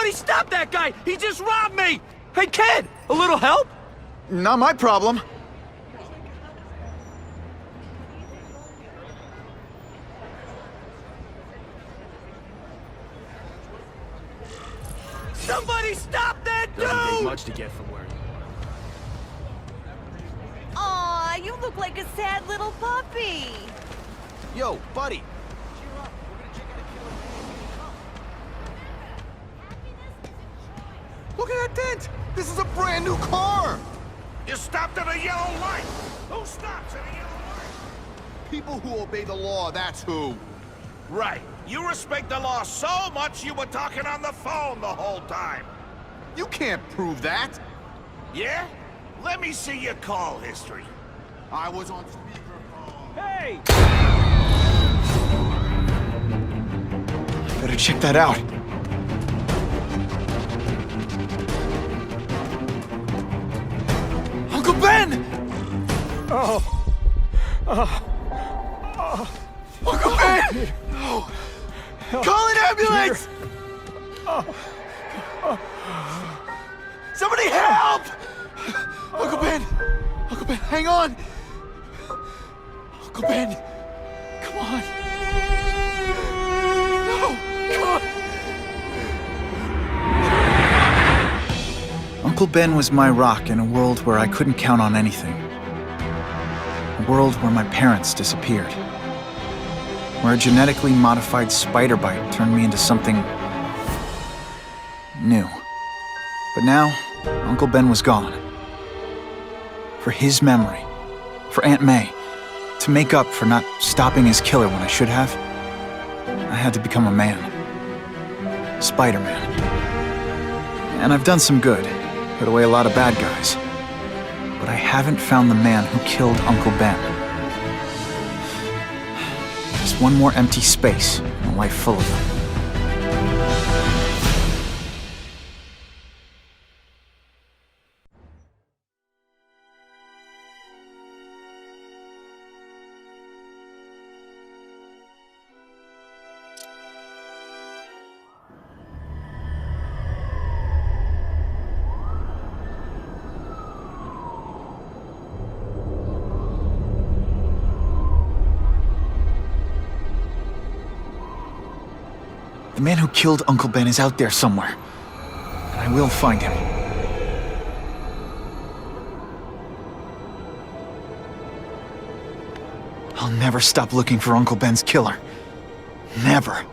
Somebody stop that guy! He just robbed me! Hey, kid! A little help? Not my problem. Somebody stop that dude! Doesn't take much to get from where. Aw, you look like a sad little puppy. Yo, buddy. Look at that dent! This is a brand new car! You stopped at a yellow light! Who stops at a yellow light? People who obey the law, that's who. Right. You respect the law so much you were talking on the phone the whole time. You can't prove that. Yeah? Let me see your call history. I was on speakerphone. Hey! Better check that out. Uncle Ben! Uncle Ben! Call an ambulance! Somebody help! Uncle Ben! Uncle Ben, hang on! Uncle Ben! Come on! No! Come on! Uncle Ben was my rock in a world where I couldn't count on anything. A world where my parents disappeared. Where a genetically modified spider bite turned me into something new. But now, Uncle Ben was gone. For his memory, for Aunt May, to make up for not stopping his killer when I should have, I had to become a man. SpiderMan. And I've done some good, put away a lot of bad guys. But I haven't found the man who killed Uncle Ben. Just one more empty space in a life full of them. The man who killed Uncle Ben is out there somewhere. And I will find him. I'll never stop looking for Uncle Ben's killer. Never.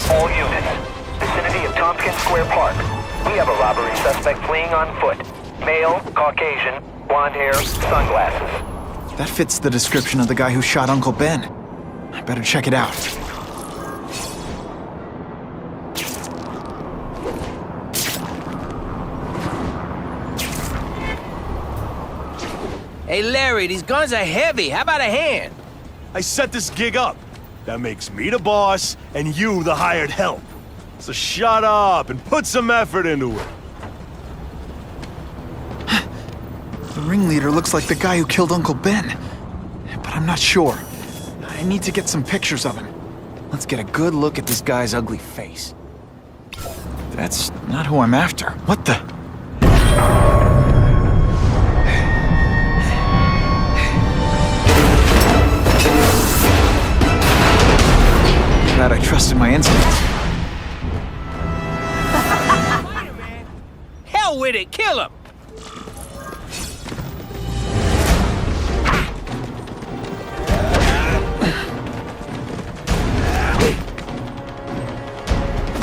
All units, vicinity of Tompkins Square Park. We have a robbery suspect fleeing on foot. Male, Caucasian, blonde hair, sunglasses. That fits the description of the guy who shot Uncle Ben. I better check it out. Hey, Larry, these guns are heavy. How about a hand? I set this gig up. That makes me the boss and you the hired help. So shut up and put some effort into it. The ringleader looks like the guy who killed Uncle Ben. But I'm not sure. I need to get some pictures of him. Let's get a good look at this guy's ugly face. That's not who I'm after. What the? Glad I trusted my instincts. Hell with it, kill him!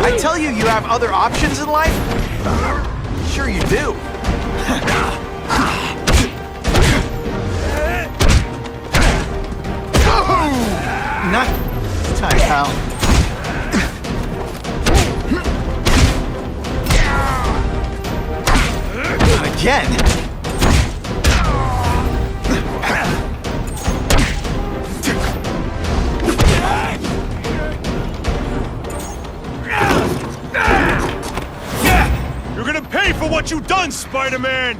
I tell you, you have other options in life? Sure you do. Not this time, pal. Gotta You're gonna pay for what you've done, Spider-Man!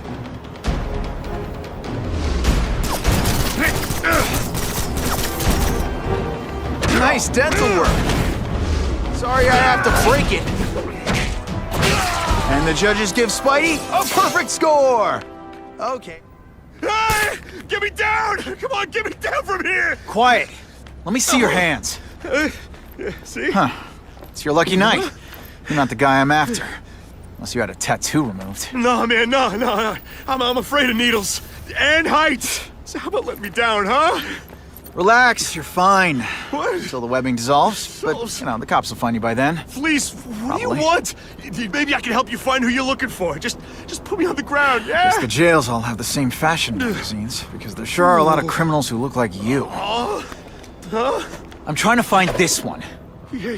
Nice dental work. Sorry I have to break it. And the judges give Spidey a perfect score! Okay. Hey! Get me down! Come on, get me down from here! Quiet. Let me see your hands. See? Huh. It's your lucky night. You're not the guy I'm after. Unless you had a tattoo removed. No, man, no. I'm afraid of needles. And heights. So how about letting me down, huh? Relax, you're fine. What? Until the webbing dissolves. But, you know, the cops will find you by then. Please, what do you Probably. want? Maybe I can help you find who you're looking for. Just put me on the ground, yeah? Guess the jails all have the same fashion magazines, because there sure are a lot of criminals who look like you. Huh? I'm trying to find this one. Yeah,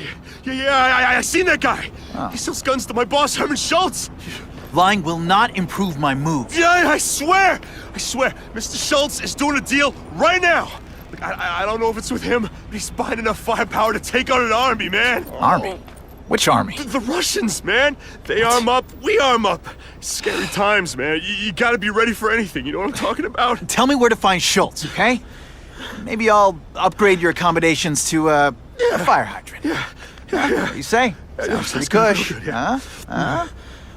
I seen that guy. Oh. He sells guns to my boss, Herman Schultz. Lying will not improve my moves. Yeah, I swear. Mr. Schultz is doing a deal right now. Look, I don't know if it's with him, but he's buying enough firepower to take on an army, man. Army? Which army? The Russians, man. They arm up, we arm up. Scary times, man. You gotta be ready for anything, you know what I'm talking about? Tell me where to find Schultz, okay? Maybe I'll upgrade your accommodations to a fire hydrant. Yeah. What do you say? Sounds pretty cush. Good, yeah. Huh?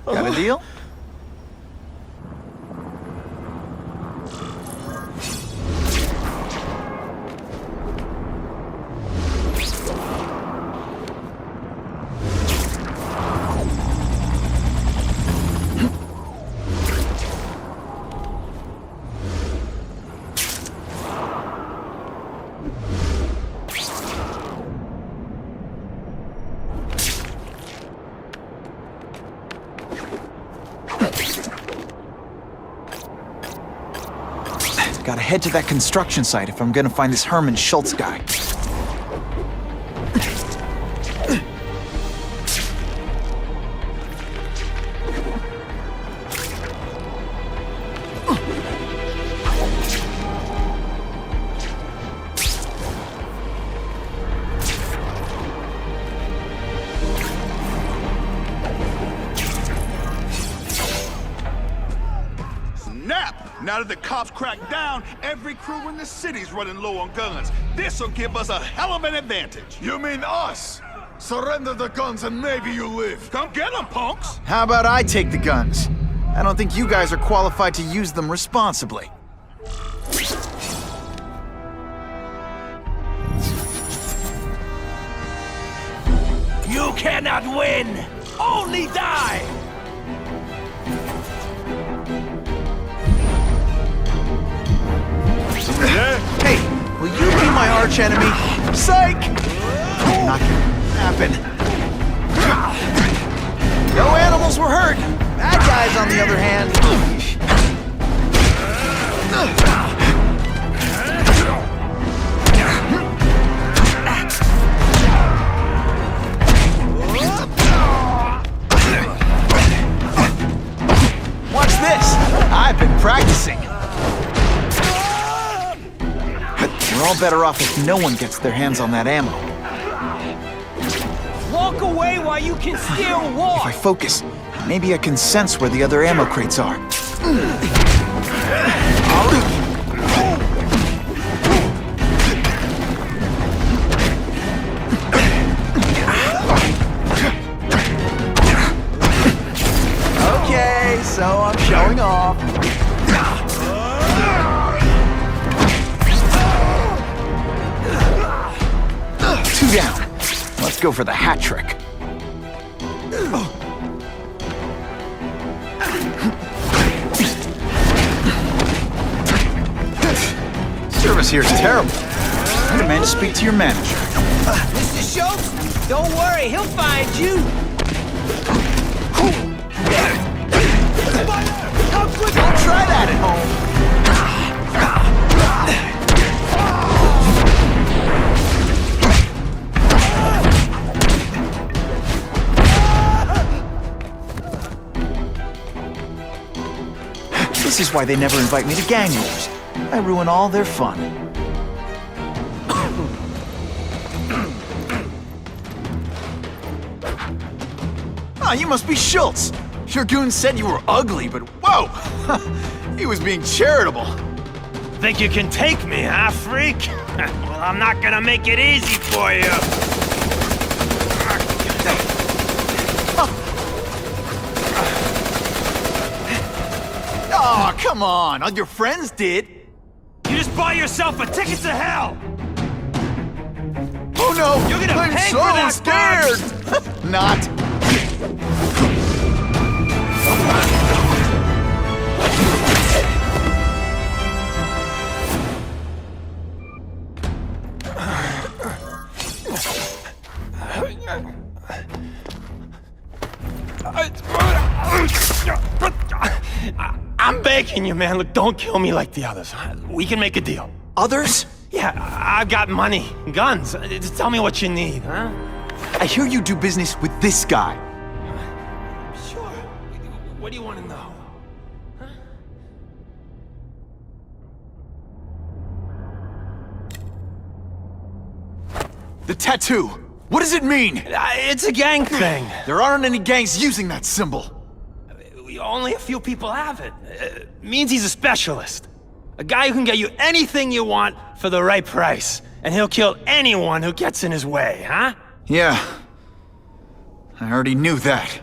Got a deal? Gotta head to that construction site if I'm gonna find this Herman Schultz guy. Now that the cops crack down, every crew in the city's running low on guns. This'll give us a hell of an advantage. You mean us? Surrender the guns and maybe you live. Come get them, punks! How about I take the guns? I don't think you guys are qualified to use them responsibly. You cannot win! Only die! Hey, will you be my arch enemy? Psych! Not gonna happen. No animals were hurt. Bad guys, on the other hand. Watch this. I've been practicing. We're all better off if no one gets their hands on that ammo. Walk away while you can still If walk! I focus, maybe I can sense where the other ammo crates are. Okay, so I'm showing off. Two down. Let's go for the hat trick. Service here is terrible. I demand to speak to your manager. Mr. Schultz, don't worry, he'll find you! Don't try that at home. This is why they never invite me to gang wars. I ruin all their fun. Ah, you must be Schultz. Your goon said you were ugly, but whoa! He was being charitable. Think you can take me, huh, freak? Well, I'm not gonna make it easy for you. Oh, come on. All your friends did. You just bought yourself a ticket to hell! Oh no! You're gonna I'm pay so for that, scared! Not. I'm begging you, man. Look, don't kill me like the others. We can make a deal. Others? Yeah, I've got money, guns. Just tell me what you need, huh? I hear you do business with this guy. Sure. What do you want to know? The tattoo. What does it mean? It's a gang thing. There aren't any gangs using that symbol. Only a few people have it. Means he's a specialist. A guy who can get you anything you want for the right price. And he'll kill anyone who gets in his way, huh? Yeah. I already knew that.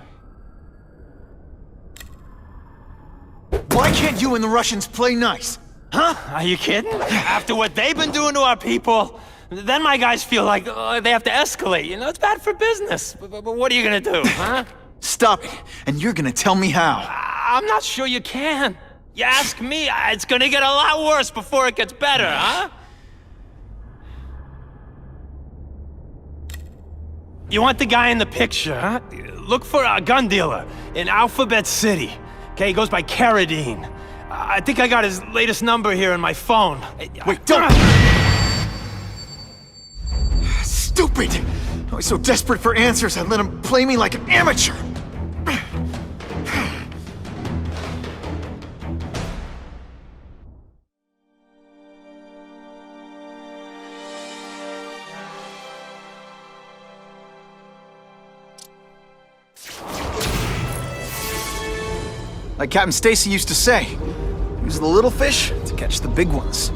Why can't you and the Russians play nice? Huh? Are you kidding? After what they've been doing to our people, then my guys feel like they have to escalate. You know, it's bad for business. But what are you gonna do, huh? Stop it, and you're gonna tell me how. I'm not sure you can. You ask me, it's gonna get a lot worse before it gets better, huh? You want the guy in the picture, huh? Look for a gun dealer in Alphabet City. Okay, he goes by Carradine. I think I got his latest number here in my phone. Wait, don't! Stupid! I was so desperate for answers, I let him play me like an amateur! Like Captain Stacy used to say, use the little fish to catch the big ones.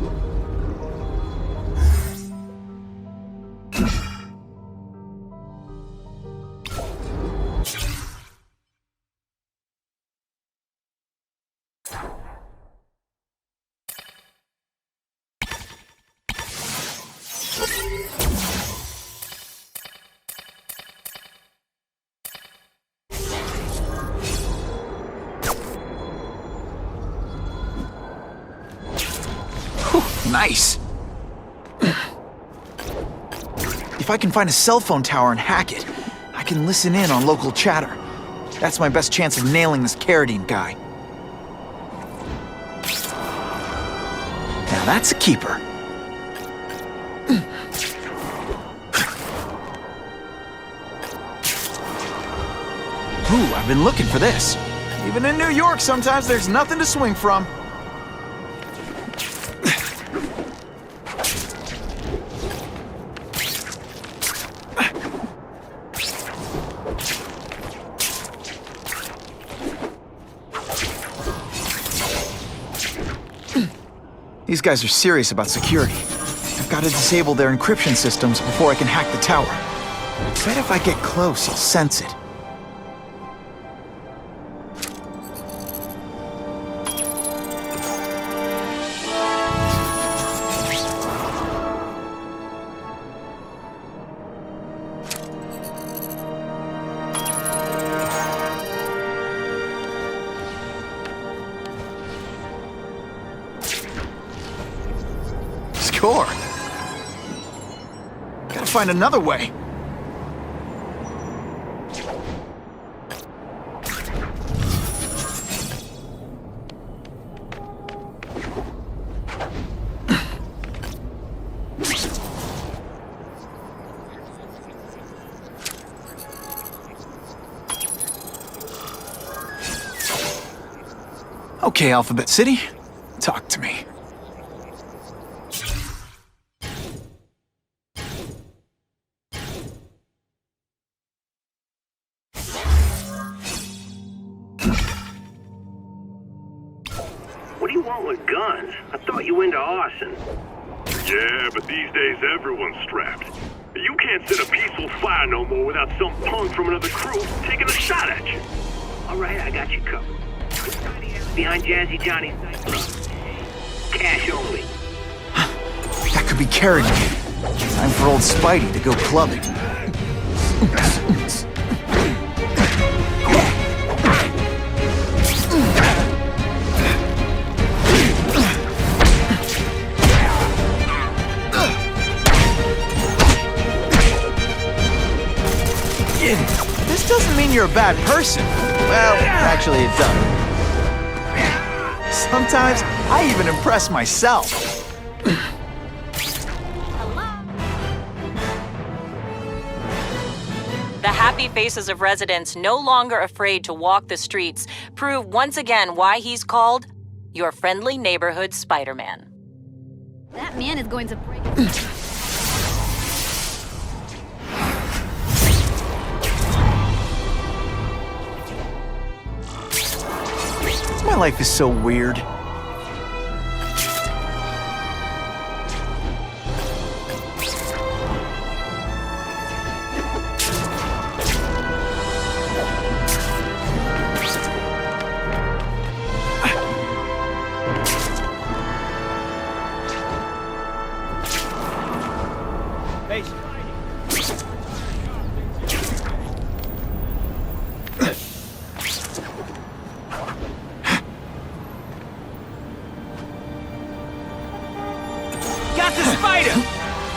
Nice. If I can find a cell phone tower and hack it, I can listen in on local chatter. That's my best chance of nailing this Carradine guy. Now that's a keeper. Ooh, I've been looking for this. Even in New York, sometimes there's nothing to swing from. These guys are serious about security. I've got to disable their encryption systems before I can hack the tower. I bet if I get close, he'll sense it. Score. Gotta find another way. Okay, Alphabet City, talk to me. What do you want with guns? I thought you were into arson. Yeah, but these days everyone's strapped. You can't set a peaceful fire no more without some punk from another crew taking a shot at you. All right, I got you covered. Behind Jazzy Johnny's nightclub. Cash only. That could be Carradine. Time for old Spidey to go clubbing. This doesn't mean you're a bad person. Well, actually it does. Sometimes I even impress myself. The happy faces of residents no longer afraid to walk the streets prove once again why he's called your friendly neighborhood Spider-Man. That man is going to break. My life is so weird. Hey, got the spider!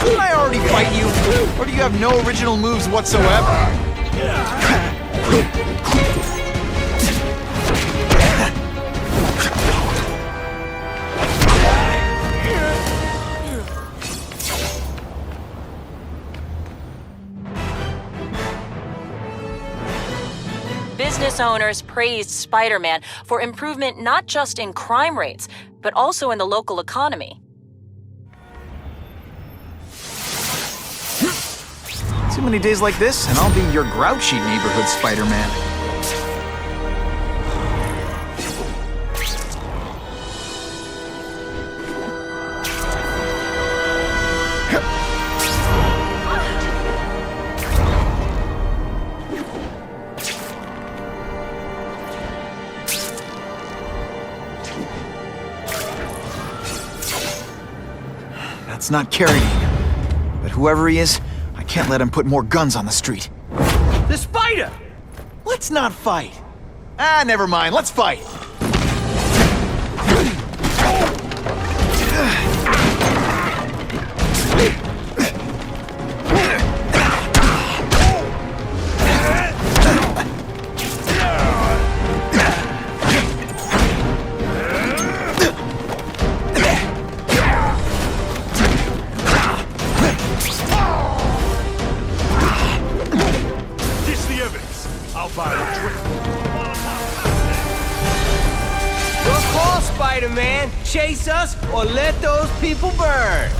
Didn't I already fight you? Or do you have no original moves whatsoever? Business owners praised Spider-Man for improvement not just in crime rates, but also in the local economy. Too many days like this, and I'll be your grouchy neighborhood Spider-Man. That's not Carradine, but whoever he is, I can't let him put more guns on the street. The spider! Let's not fight. Ah, never mind. Let's fight. Spider-Man, chase us or let those people burn.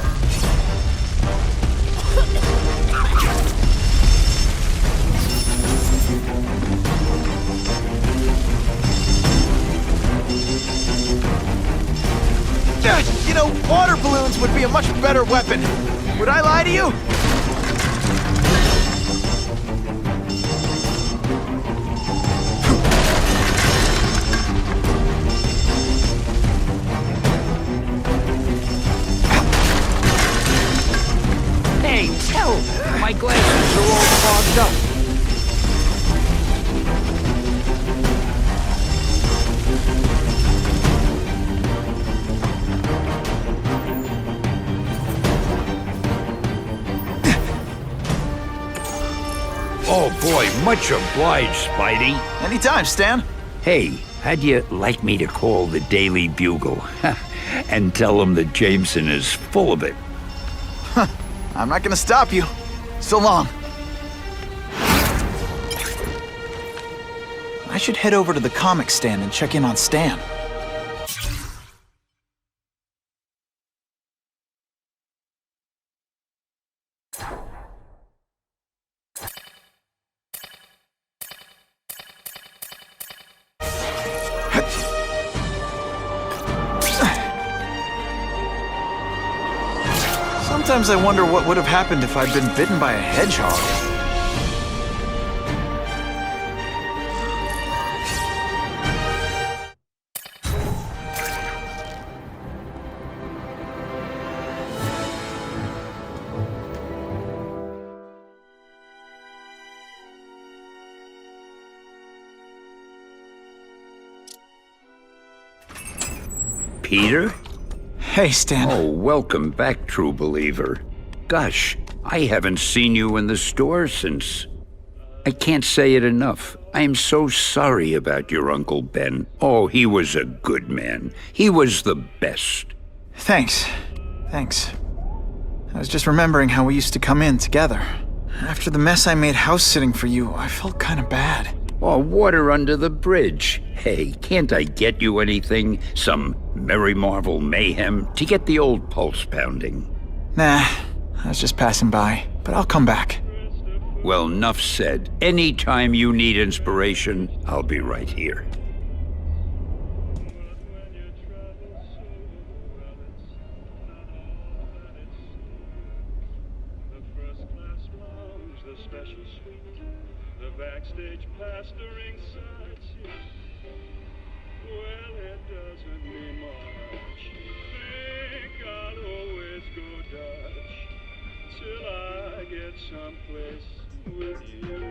You know, water balloons would be a much better weapon. Would I lie to you? My glasses are all fogged up. Oh boy, much obliged, Spidey. Anytime, Stan. Hey, how'd you like me to call the Daily Bugle and tell them that Jameson is full of it? Huh. I'm not gonna stop you. So long. I should head over to the comic stand and check in on Stan. Sometimes I wonder what would have happened if I'd been bitten by a hedgehog. Peter? Hey, Stan. Oh, welcome back, true believer. Gosh, I haven't seen you in the store since... I can't say it enough. I am so sorry about your Uncle Ben. Oh, he was a good man. He was the best. Thanks. Thanks. I was just remembering how we used to come in together. After the mess I made house-sitting for you, I felt kind of bad. Oh, water under the bridge. Hey, can't I get you anything? Some Merry Marvel mayhem to get the old pulse pounding? Nah, I was just passing by, but I'll come back. Well, enough said. Anytime you need inspiration, I'll be right here. Backstage pastoring sights. Well, it doesn't mean much. Think I'll always go Dutch till I get someplace with you.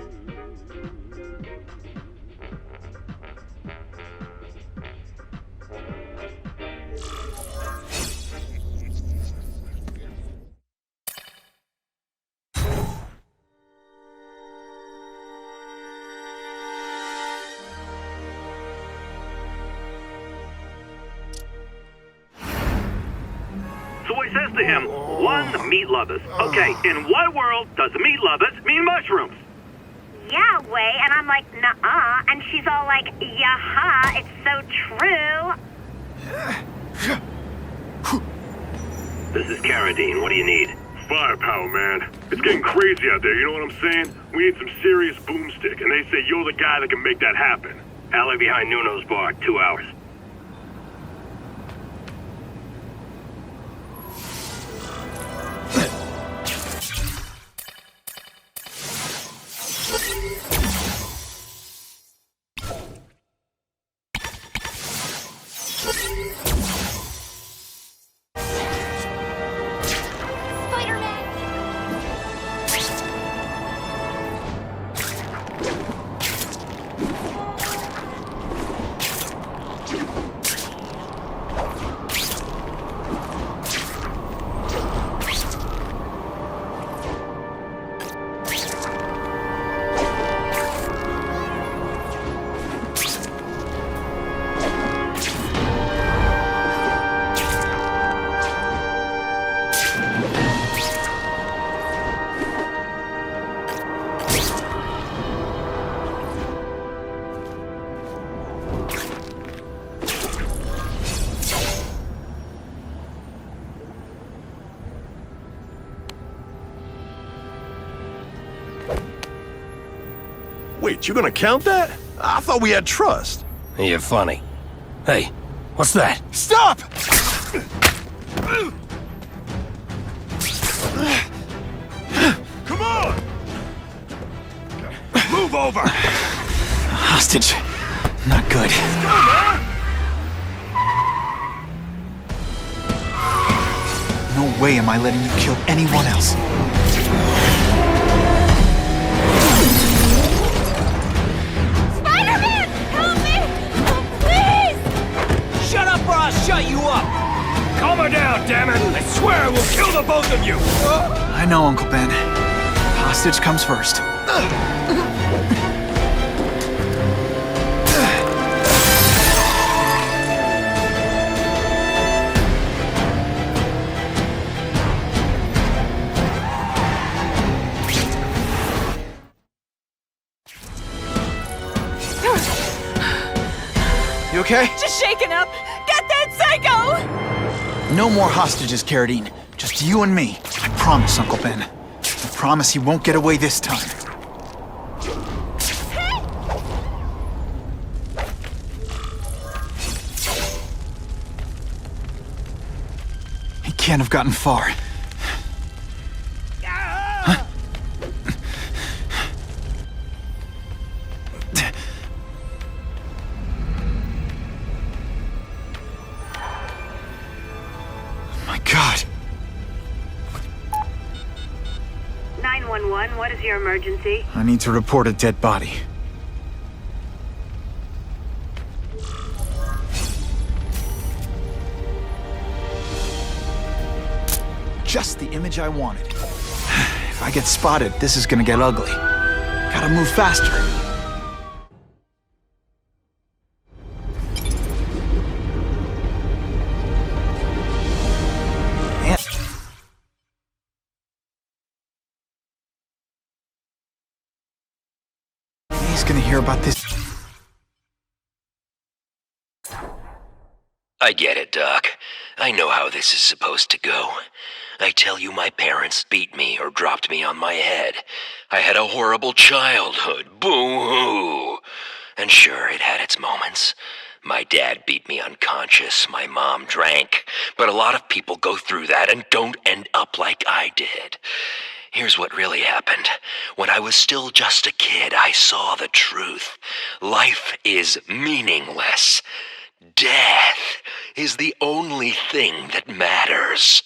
So he says to him, one, meat lovers. Okay, in what world does meat lovers mean mushrooms? Yahweh, and I'm like, nuh-uh, and she's all like, yaha, it's so true. This is Carradine. What do you need? Firepower, man. It's getting crazy out there, you know what I'm saying? We need some serious boomstick, and they say you're the guy that can make that happen. Alley behind Nuno's bar, 2 hours. Wait, you gonna count that? I thought we had trust. You're funny. Hey, what's that? Stop! Come on! Move over! Hostage. Not good. No way am I letting you kill anyone else. SpiderMan! Help me! Please! Shut up or I'll shut you up! Calm her down, damn it! I swear I will kill the both of you! I know, Uncle Ben. Hostage comes first. You okay? Just shaken up! Get that psycho! No more hostages, Carradine. Just you and me. I promise, Uncle Ben. I promise he won't get away this time. He can't have gotten far. God. 911, what is your emergency? I need to report a dead body. Just the image I wanted. If I get spotted, this is gonna get ugly. Gotta move faster. He's gonna hear about this. I get it, Doc. I know how this is supposed to go. I tell you, my parents beat me or dropped me on my head. I had a horrible childhood. Boo-hoo! And sure, it had its moments. My dad beat me unconscious, my mom drank. But a lot of people go through that and don't end up like I did. Here's what really happened. When I was still just a kid, I saw the truth. Life is meaningless. Death is the only thing that matters.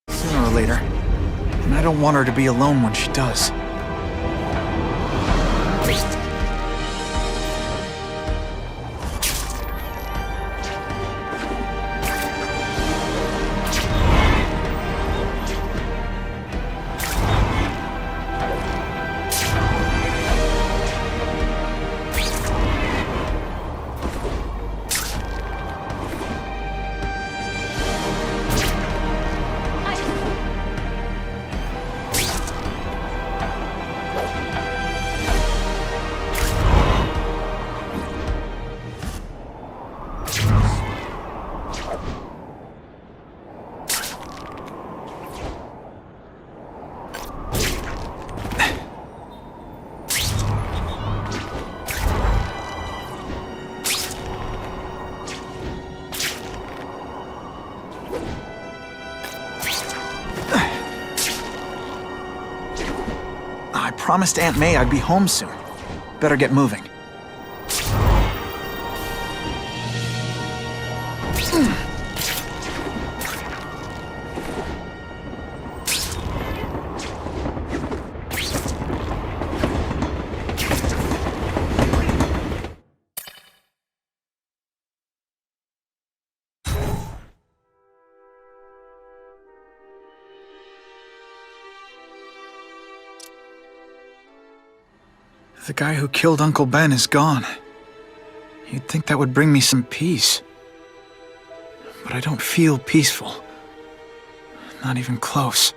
Sooner or later. And I don't want her to be alone when she does. I promised Aunt May I'd be home soon. Better get moving. The guy who killed Uncle Ben is gone. You'd think that would bring me some peace. But I don't feel peaceful. Not even close.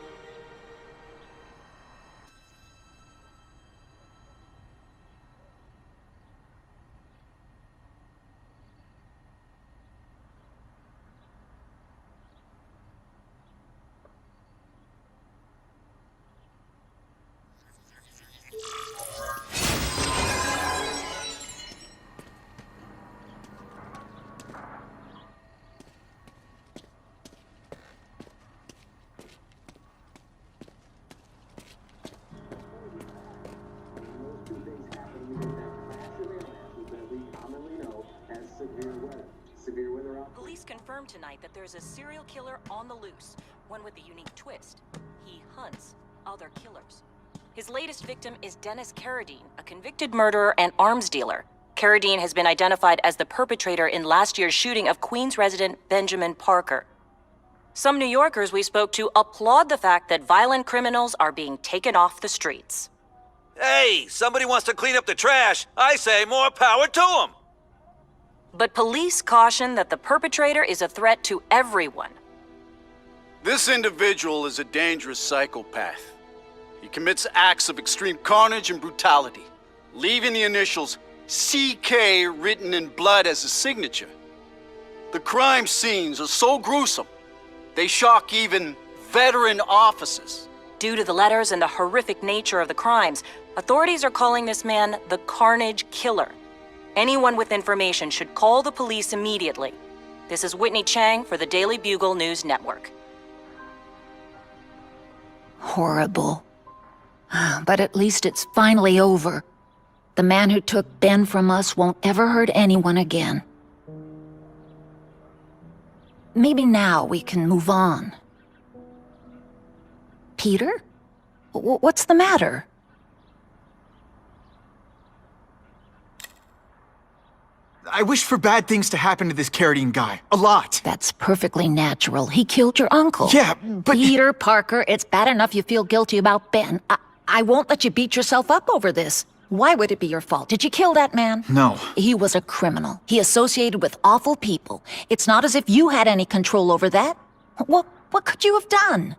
Police confirmed tonight that there's a serial killer on the loose, one with a unique twist. He hunts other killers. His latest victim is Dennis Carradine, a convicted murderer and arms dealer. Carradine has been identified as the perpetrator in last year's shooting of Queens resident Benjamin Parker. Some New Yorkers we spoke to applaud the fact that violent criminals are being taken off the streets. Hey, somebody wants to clean up the trash. I say more power to them. But police caution that the perpetrator is a threat to everyone. This individual is a dangerous psychopath. He commits acts of extreme carnage and brutality, leaving the initials CK written in blood as a signature. The crime scenes are so gruesome, they shock even veteran officers. Due to the letters and the horrific nature of the crimes, authorities are calling this man the Carnage Killer. Anyone with information should call the police immediately. This is Whitney Chang for the Daily Bugle News Network. Horrible. But at least it's finally over. The man who took Ben from us won't ever hurt anyone again. maybe now we can move on. Peter? What's the matter? I wish for bad things to happen to this Carradine guy. A lot. That's perfectly natural. He killed your uncle. Yeah, but... Peter Parker, it's bad enough you feel guilty about Ben. I won't let you beat yourself up over this. Why would it be your fault? Did you kill that man? No. He was a criminal. He associated with awful people. It's not as if you had any control over that. What could you have done?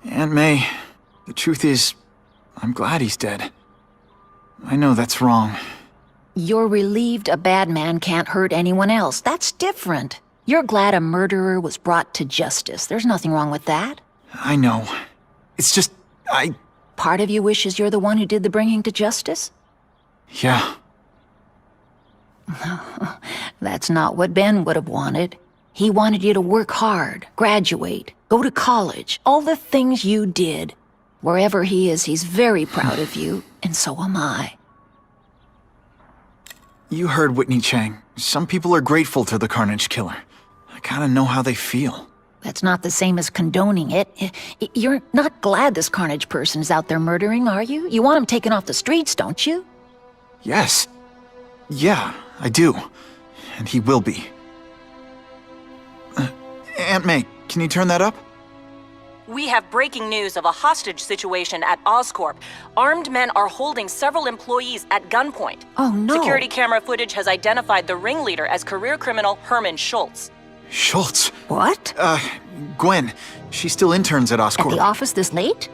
Aunt May, the truth is, I'm glad he's dead. I know that's wrong. You're relieved a bad man can't hurt anyone else. That's different. You're glad a murderer was brought to justice. There's nothing wrong with that. I know. It's just, Part of you wishes you're the one who did the bringing to justice? Yeah. That's not what Ben would have wanted. He wanted you to work hard, graduate, go to college, all the things you did. Wherever he is, he's very proud of you, and so am I. You heard Whitney Chang. Some people are grateful to the Carnage Killer. I kinda know how they feel. That's not the same as condoning it. You're not glad this Carnage person is out there murdering, are you? You want him taken off the streets, don't you? Yes. Yeah, I do. And he will be. Aunt May, can you turn that up? We have breaking news of a hostage situation at Oscorp. Armed men are holding several employees at gunpoint. Oh, no. Security camera footage has identified the ringleader as career criminal Herman Schultz. Schultz? What? Gwen. She still interns at Oscorp. At the office this late?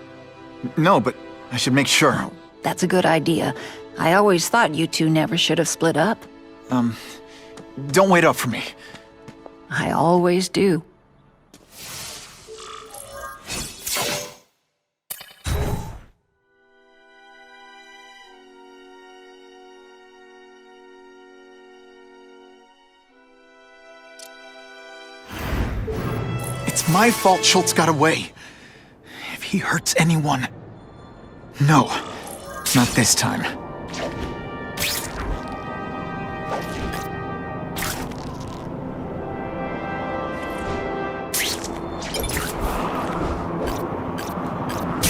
No, but I should make sure. Oh, that's a good idea. I always thought you two never should have split up. Don't wait up for me. I always do. It's my fault Schultz got away. If he hurts anyone... No, not this time.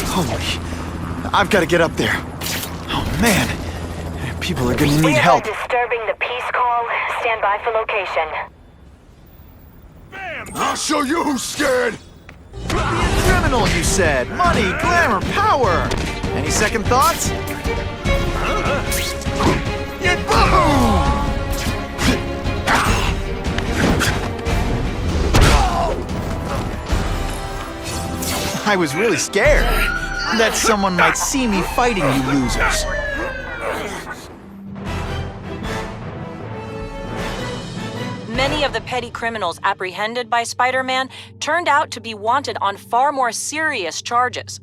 Holy... I've got to get up there. Oh, man. People are gonna need help. We are disturbing the peace call. Stand by for location. I'll show you who's scared! Criminal, you said. Money, glamour, power. Any second thoughts? I was really scared that someone might see me fighting you losers. Many of the petty criminals apprehended by Spider-Man turned out to be wanted on far more serious charges.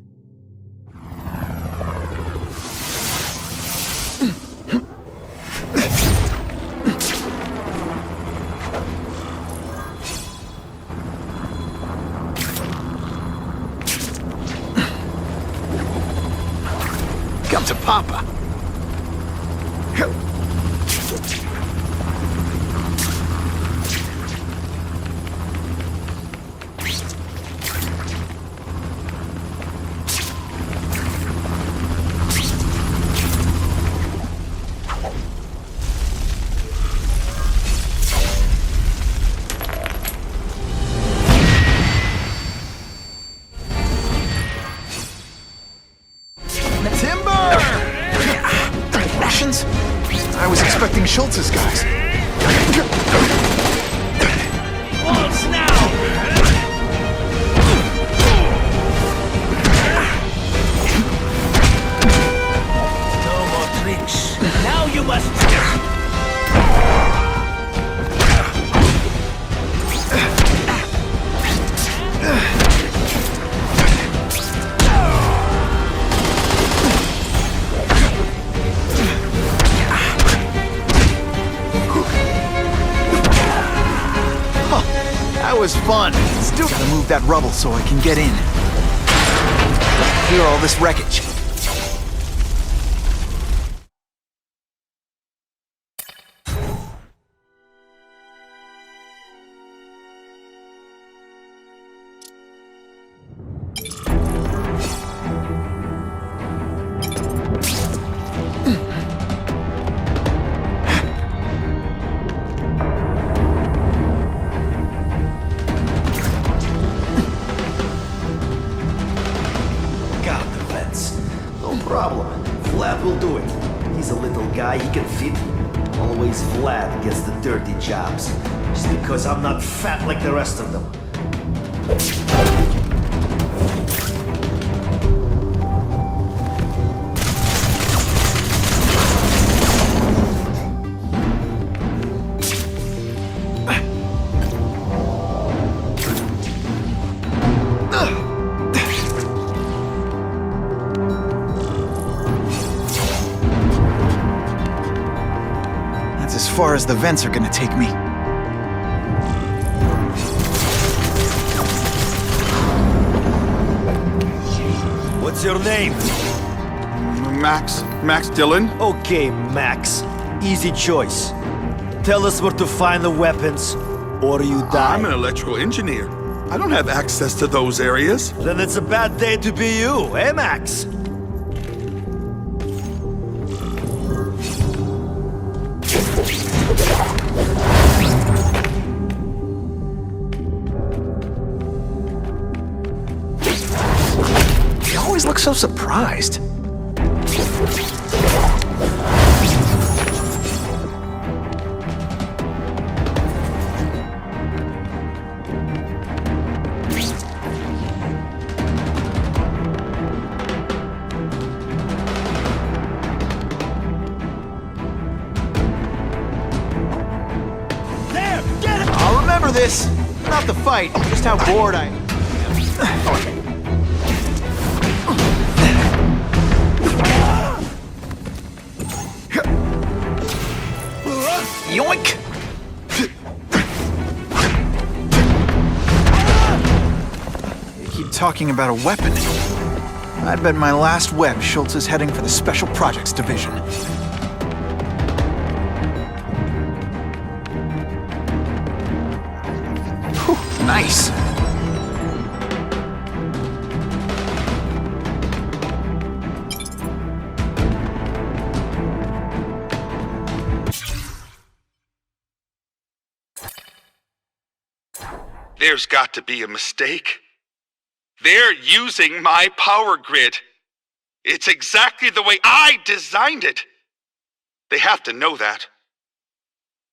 Come to Papa. I was expecting Schultz's guys. Waltz now! No more tricks. Now you must... That was fun. Still gotta move that rubble so I can get in. Clear all this wreckage. Vlad gets the dirty jobs, just because I'm not fat like the rest of them. As far as the vents are gonna take me. What's your name? Max Dillon. Okay, Max. Easy choice. Tell us where to find the weapons, or you die. I'm an electrical engineer. I don't have access to those areas. Then it's a bad day to be you, eh, Max? He always looks so surprised. There! Get it! I'll remember this. Not the fight, just how bored I am. Yoink! You keep talking about a weapon. I bet my last web Schultz is heading for the Special Projects Division. Whew, nice. There's got to be a mistake. They're using my power grid. It's exactly the way I designed it. They have to know that.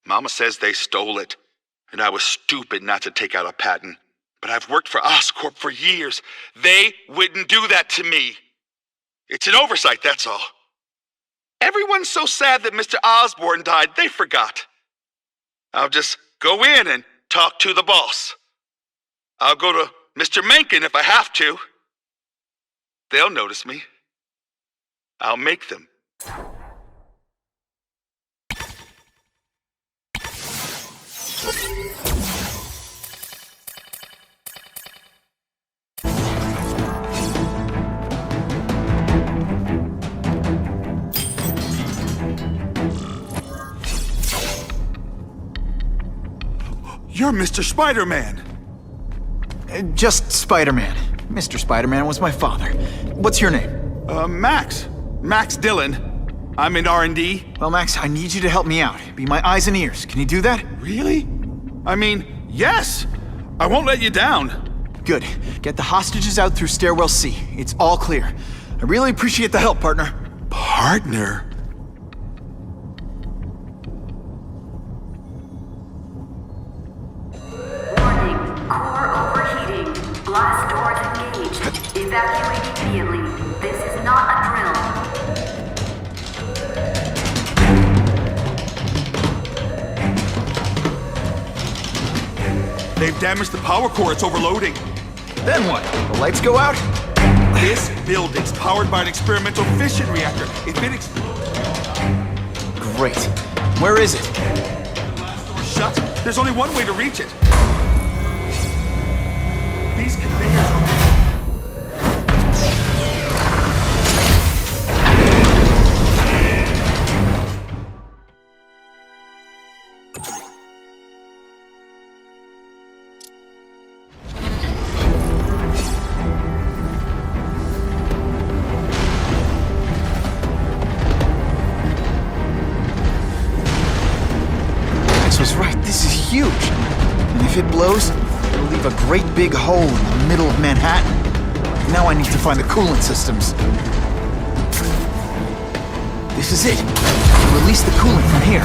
Mama says they stole it, and I was stupid not to take out a patent. But I've worked for Oscorp for years. They wouldn't do that to me. It's an oversight, that's all. Everyone's so sad that Mr. Osborne died, they forgot. I'll just go in and talk to the boss. I'll go to Mr. Mencken if I have to. They'll notice me. I'll make them. You're Mr. Spider-Man. Just Spider-Man. Mr. Spider-Man was my father. What's your name? Max. Max Dillon. I'm in R&D. Well, Max, I need you to help me out. Be my eyes and ears. Can you do that? Really? I mean, yes! I won't let you down. Good. Get the hostages out through stairwell C. It's all clear. I really appreciate the help, partner. Partner? Blast doors engaged. Evacuate immediately. This is not a drill. They've damaged the power core. It's overloading. Then what? The lights go out? This building's powered by an experimental fission reactor. If it Great. Where is it? The last door's shut. There's only one way to reach it. These conveyors are... Max was right. This is huge. And if it blows, it'll leave a great big hole in the middle of Manhattan. Now I need to find the coolant systems. This is it. Release the coolant from here.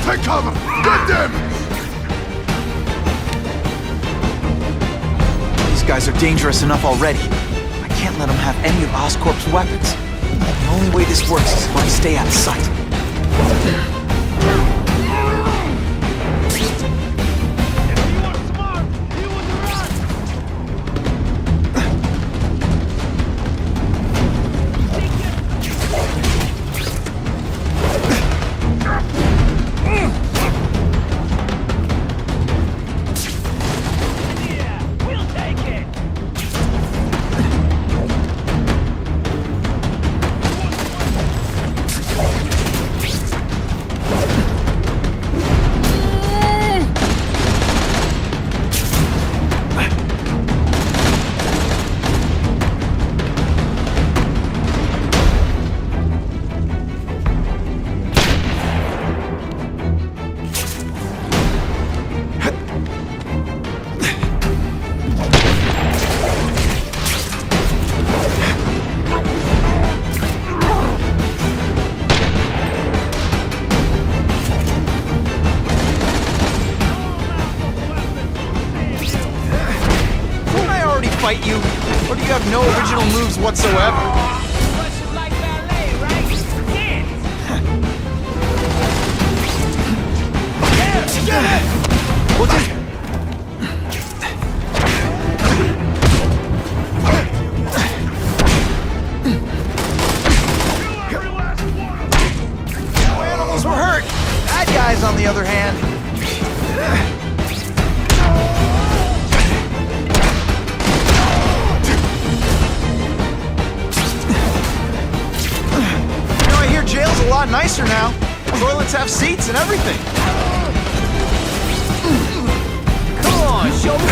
Take cover! Get them! These guys are dangerous enough already. I can't let them have any of Oscorp's weapons. The only way this works is if I stay out of sight. Fight you? Or do you have no original moves whatsoever? What's it? No animals were hurt. Bad guys, on the other hand. Jail's a lot nicer now. Toilets have seats and everything. Come on, show me.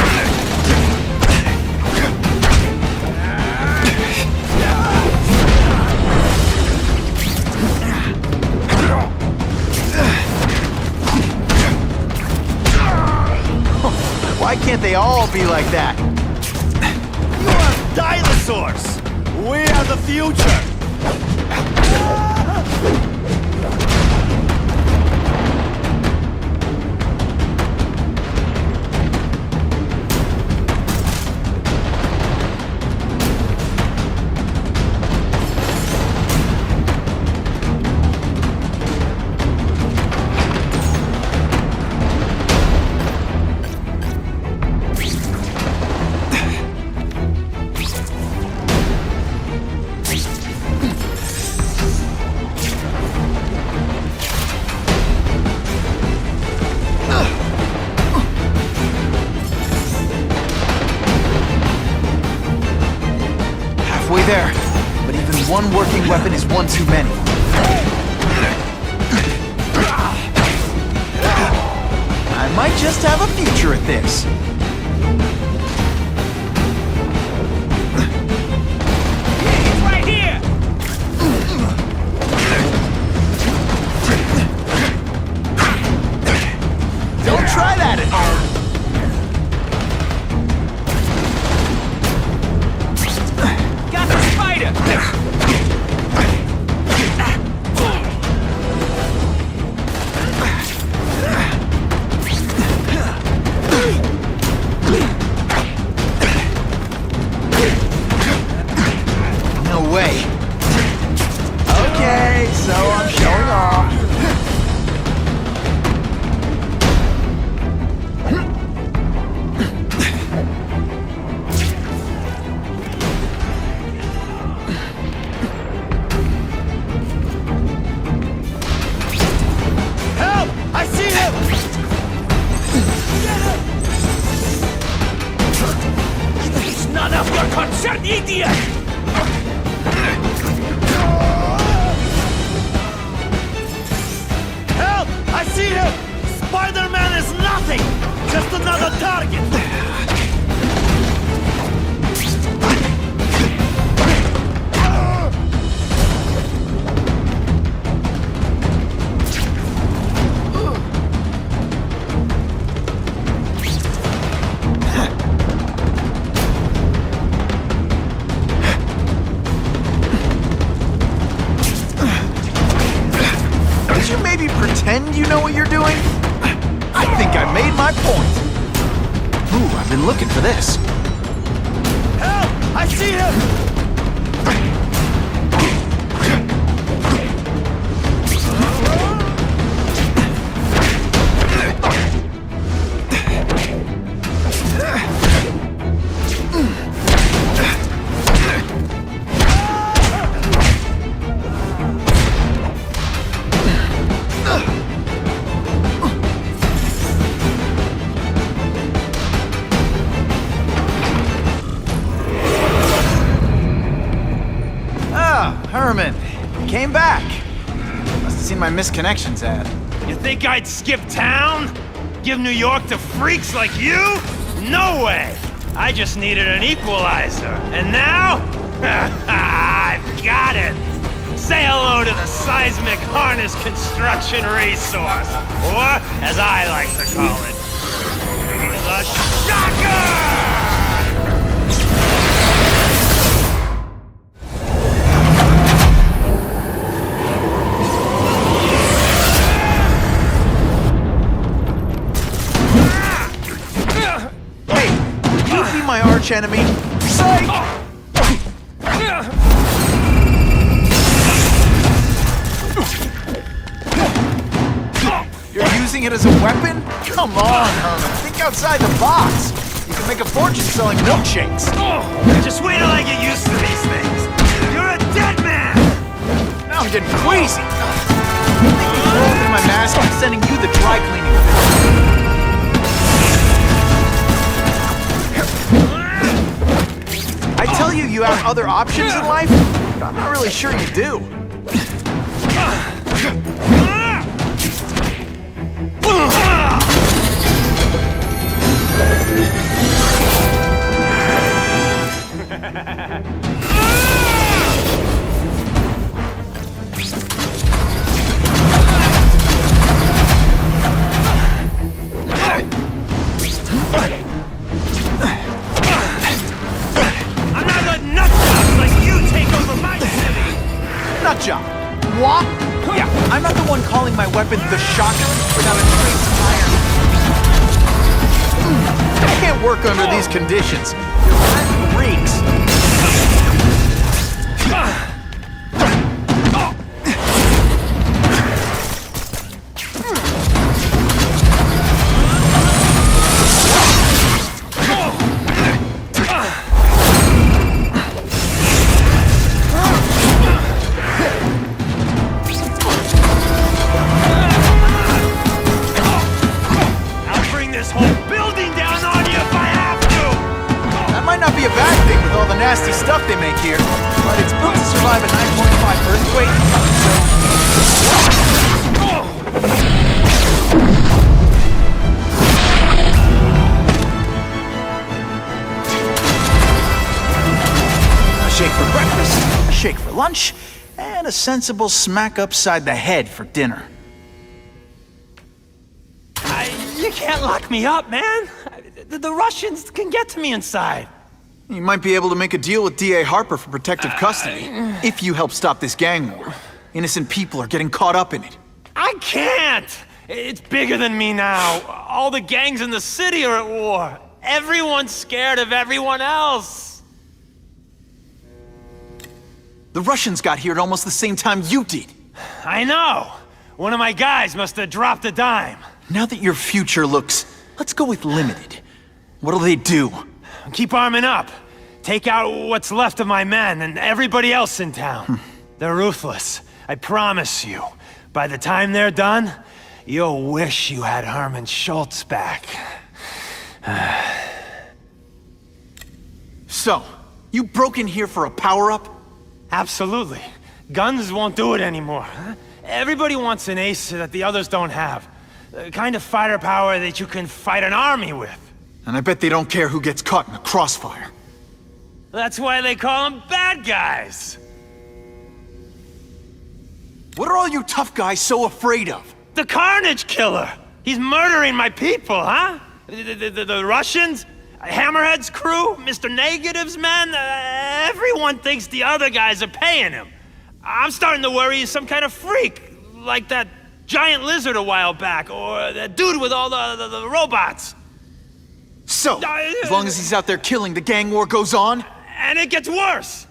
Why can't they all be like that? You are dinosaurs! We are the future! There, but even one working weapon is one too many. I might just have a future at this. He's right here! Don't try that at home. pretend you know what you're doing? I think I made my point. Ooh, I've been looking for this. Help! I see him! Herman, you came back. Must have seen my missed connections ad. You think I'd skip town? Give New York to freaks like you? No way! I just needed an equalizer. And now? I've got it! Say hello to the seismic harness construction resource. Or, as I like to call it, the shocker! My arch enemy. Psych! You're using it as a weapon? Come on, Herman. Think outside the box. You can make a fortune selling milkshakes. Just wait till I get used to these things. You're a dead man! Now I'm getting queasy. Thinking of opening my mask and sending you the dry cleaning bill. I tell you, you have other options in life, but I'm not really sure you do. Nutjob. What? Yeah, I'm not the one calling my weapon the shocker without a trace of iron. I can't work under these conditions. Your friend reeks. Nasty stuff they make here, but it's built to survive a 9.5 earthquake, A shake for breakfast, a shake for lunch, and a sensible smack upside the head for dinner. You can't lock me up, man. The Russians can get to me inside. You might be able to make a deal with D.A. Harper for protective custody, if you help stop this gang war. Innocent people are getting caught up in it. I can't! It's bigger than me now. All the gangs in the city are at war. Everyone's scared of everyone else. The Russians got here at almost the same time you did. I know. One of my guys must have dropped a dime. Now that your future looks, let's go with limited. What'll they do? Keep arming up. Take out what's left of my men and everybody else in town. They're ruthless. I promise you. By the time they're done, you'll wish you had Herman Schultz back. So, you broke in here for a power-up? Absolutely. Guns won't do it anymore. Everybody wants an ace that the others don't have. The kind of fighter power that you can fight an army with. And I bet they don't care who gets caught in the crossfire. That's why they call them bad guys. What are all you tough guys so afraid of? The Carnage Killer! He's murdering my people, huh? The Russians? Hammerhead's crew? Mr. Negative's men? Everyone thinks the other guys are paying him. I'm starting to worry he's some kind of freak. Like that giant lizard a while back, or the dude with all the robots. So, as long as he's out there killing, the gang war goes on? And it gets worse!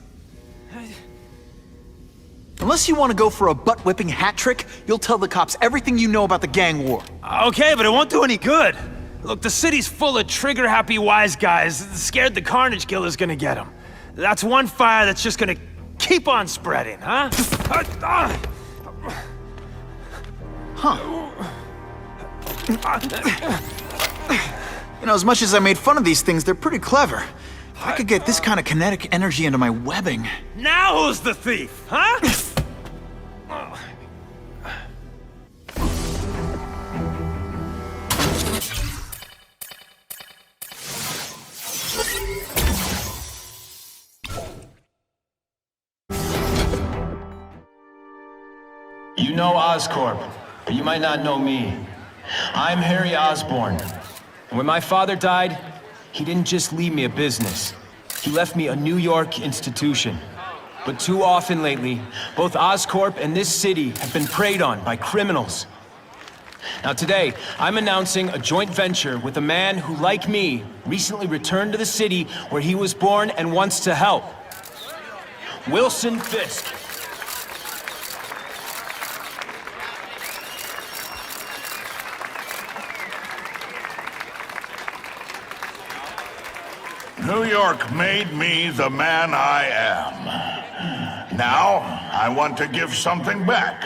Unless you want to go for a butt-whipping hat trick, you'll tell the cops everything you know about the gang war. Okay, but it won't do any good. Look, the city's full of trigger-happy wise guys, scared the Carnage Killer's gonna get them. That's one fire that's just gonna keep on spreading, huh? You know, as much as I made fun of these things, they're pretty clever. If I could get this kind of kinetic energy into my webbing... Now who's the thief, huh? You know Oscorp, but you might not know me. I'm Harry Osborn. And when my father died, he didn't just leave me a business. He left me a New York institution. But too often lately, both Oscorp and this city have been preyed on by criminals. Now today, I'm announcing a joint venture with a man who, like me, recently returned to the city where he was born and wants to help. Wilson Fisk. New York made me the man I am. Now, I want to give something back.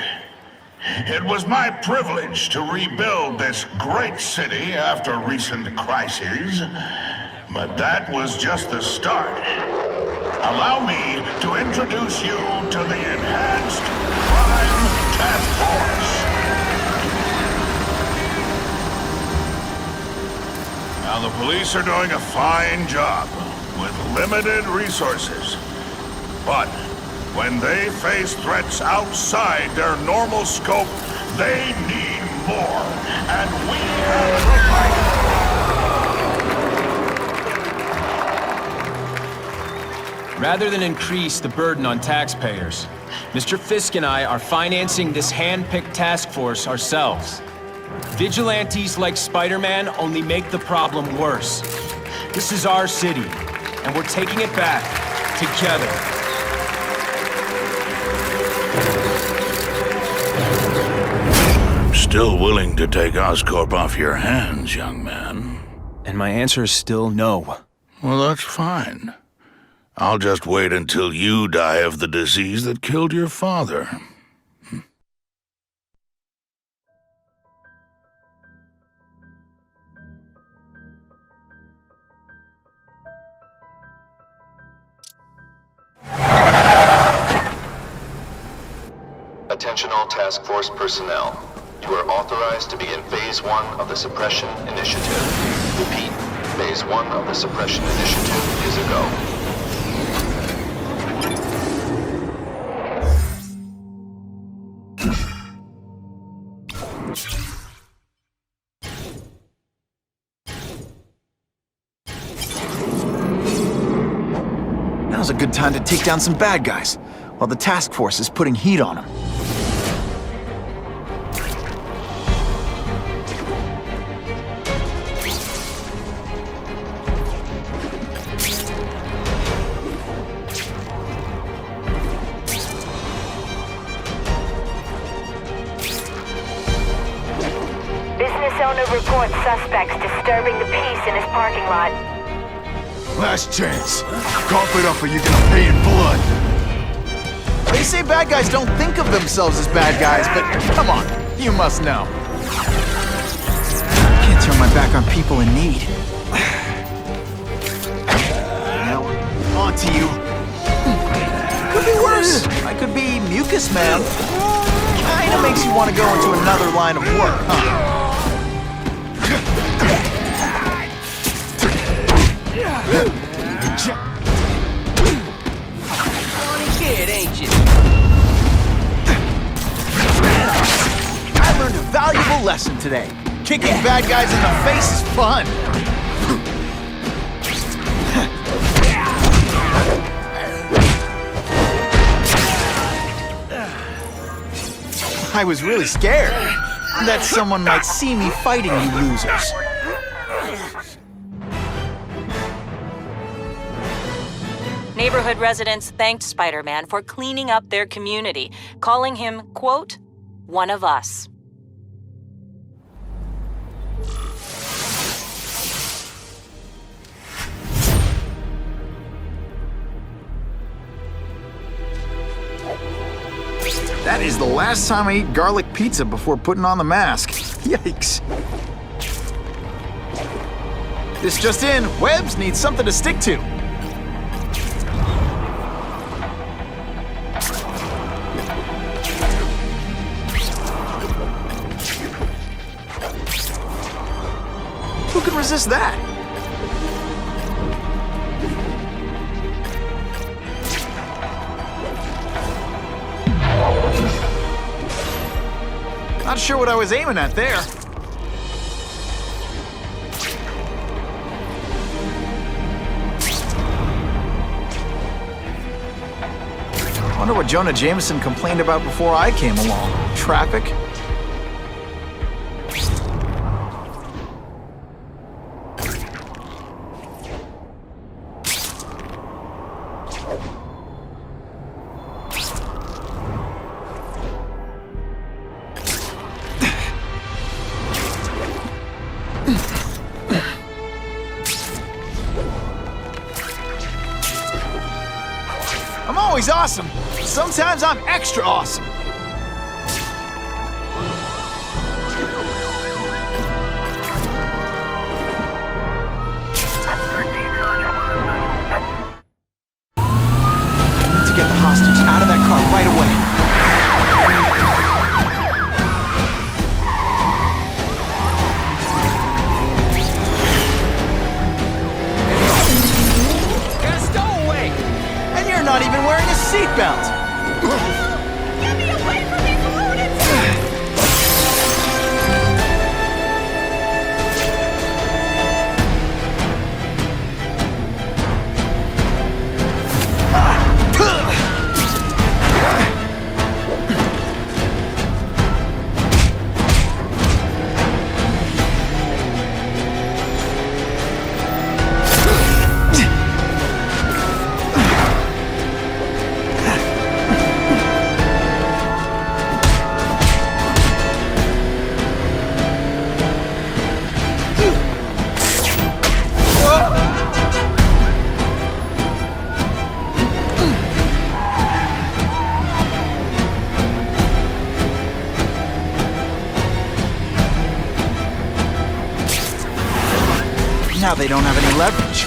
It was my privilege to rebuild this great city after recent crises, but that was just the start. Allow me to introduce you to the Enhanced Crime Task Force. Now, the police are doing a fine job with limited resources. But when they face threats outside their normal scope, they need more. And we have provided. Rather than increase the burden on taxpayers, Mr. Fisk and I are financing this hand-picked task force ourselves. Vigilantes like SpiderMan only make the problem worse. This is our city, and we're taking it back together. I'm still willing to take Oscorp off your hands, young man. And my answer is still no. Well, that's fine. I'll just wait until you die of the disease that killed your father. Attention all task force personnel. You are authorized to begin Phase 1 of the Suppression Initiative. Repeat, Phase 1 of the Suppression Initiative is a go. Now's a good time to take down some bad guys, while the task force is putting heat on them. Business owner reports suspects disturbing the peace in his parking lot. Last chance. Cough it up or you're gonna pay in blood. They say bad guys don't think of themselves as bad guys, but come on, you must know. I can't turn my back on people in need. Now, on to you. Could be worse. I could be Mucus Man. Kinda makes you want to go into another line of work, huh? Kid, ain't you? I learned a valuable lesson today. Kicking bad guys in the face is fun. I was really scared. that someone might see me fighting you losers. Neighborhood residents thanked Spider-Man for cleaning up their community, calling him, quote, one of us. That is the last time I eat garlic pizza before putting on the mask. Yikes. This just in, Webbs needs something to stick to. Who can resist that? Not sure what I was aiming at there. Wonder what Jonah Jameson complained about before I came along. Traffic? I'm always awesome. Sometimes I'm extra awesome. I need to get the hostage out of that car right away. Not even wearing a seatbelt. Get me away from these lunatics! Now they don't have any leverage.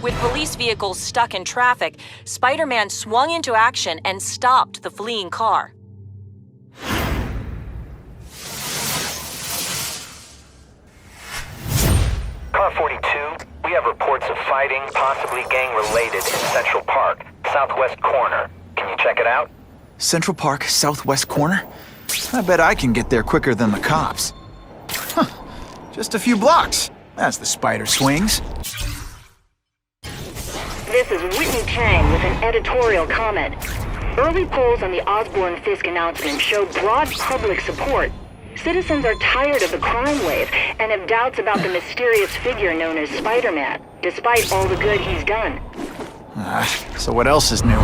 With police vehicles stuck in traffic, Spider-Man swung into action and stopped the fleeing car. Car 42, we have reports of fighting, possibly gang-related, in Central Park, southwest corner. Can you check it out? Central Park, southwest corner? I bet I can get there quicker than the cops. Huh. Just a few blocks. As the spider swings. This is Whitney Tang with an editorial comment. Early polls on the Osborne-Fisk announcement show broad public support. Citizens are tired of the crime wave and have doubts about the mysterious figure known as Spider-Man, despite all the good he's done. So what else is new?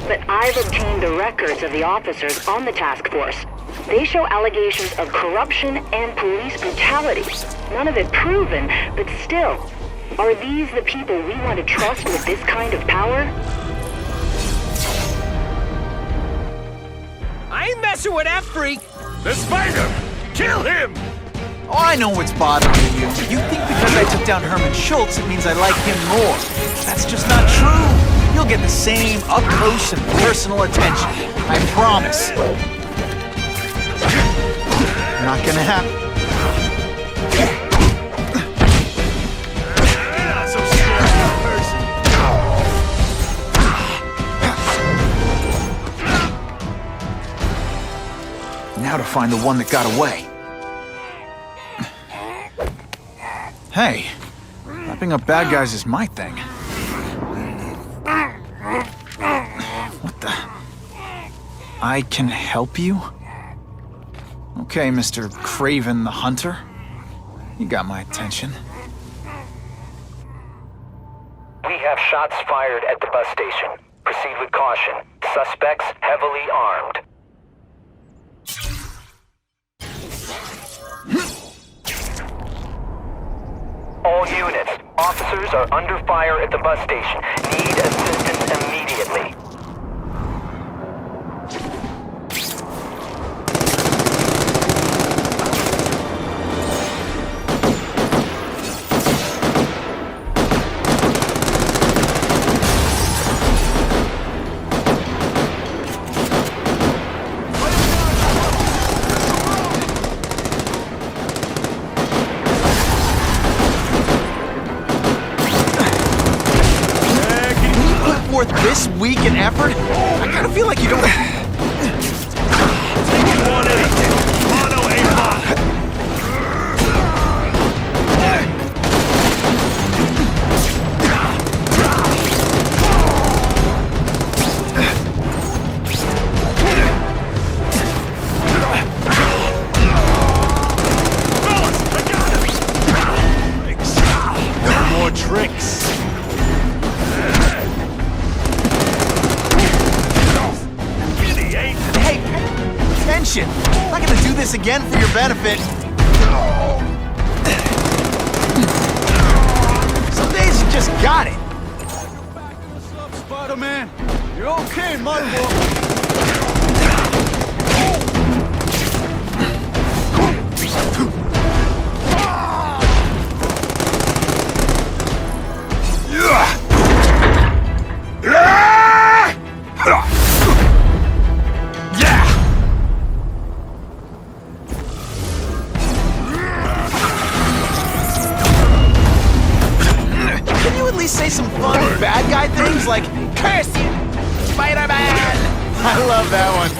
But I've obtained the records of the officers on the task force. They show allegations of corruption and police brutality. None of it proven, but still. Are these the people we want to trust with this kind of power? I ain't messing with that freak! The spider! Kill him! Oh, I know what's bothering you. You think because I took down Herman Schultz, it means I like him more. That's just not true. You'll get the same up-close and personal attention. I promise. Not gonna happen. Not so scary person. Now to find the one that got away. Hey, wrapping up bad guys is my thing. What the? I can help you? Okay, Mr. Craven the Hunter. You got my attention. We have shots fired at the bus station. Proceed with caution. Suspects heavily armed. All units, officers are under fire at the bus station. Need assistance immediately. This week in effort? I kind of feel like you don't... No more tricks. I'm not gonna do this again for your benefit. Some days you just got it. What's up, Spider-Man? You're okay, my boy. Say some fun bad guy things like, "Curse you, Spider-Man!" I love that one.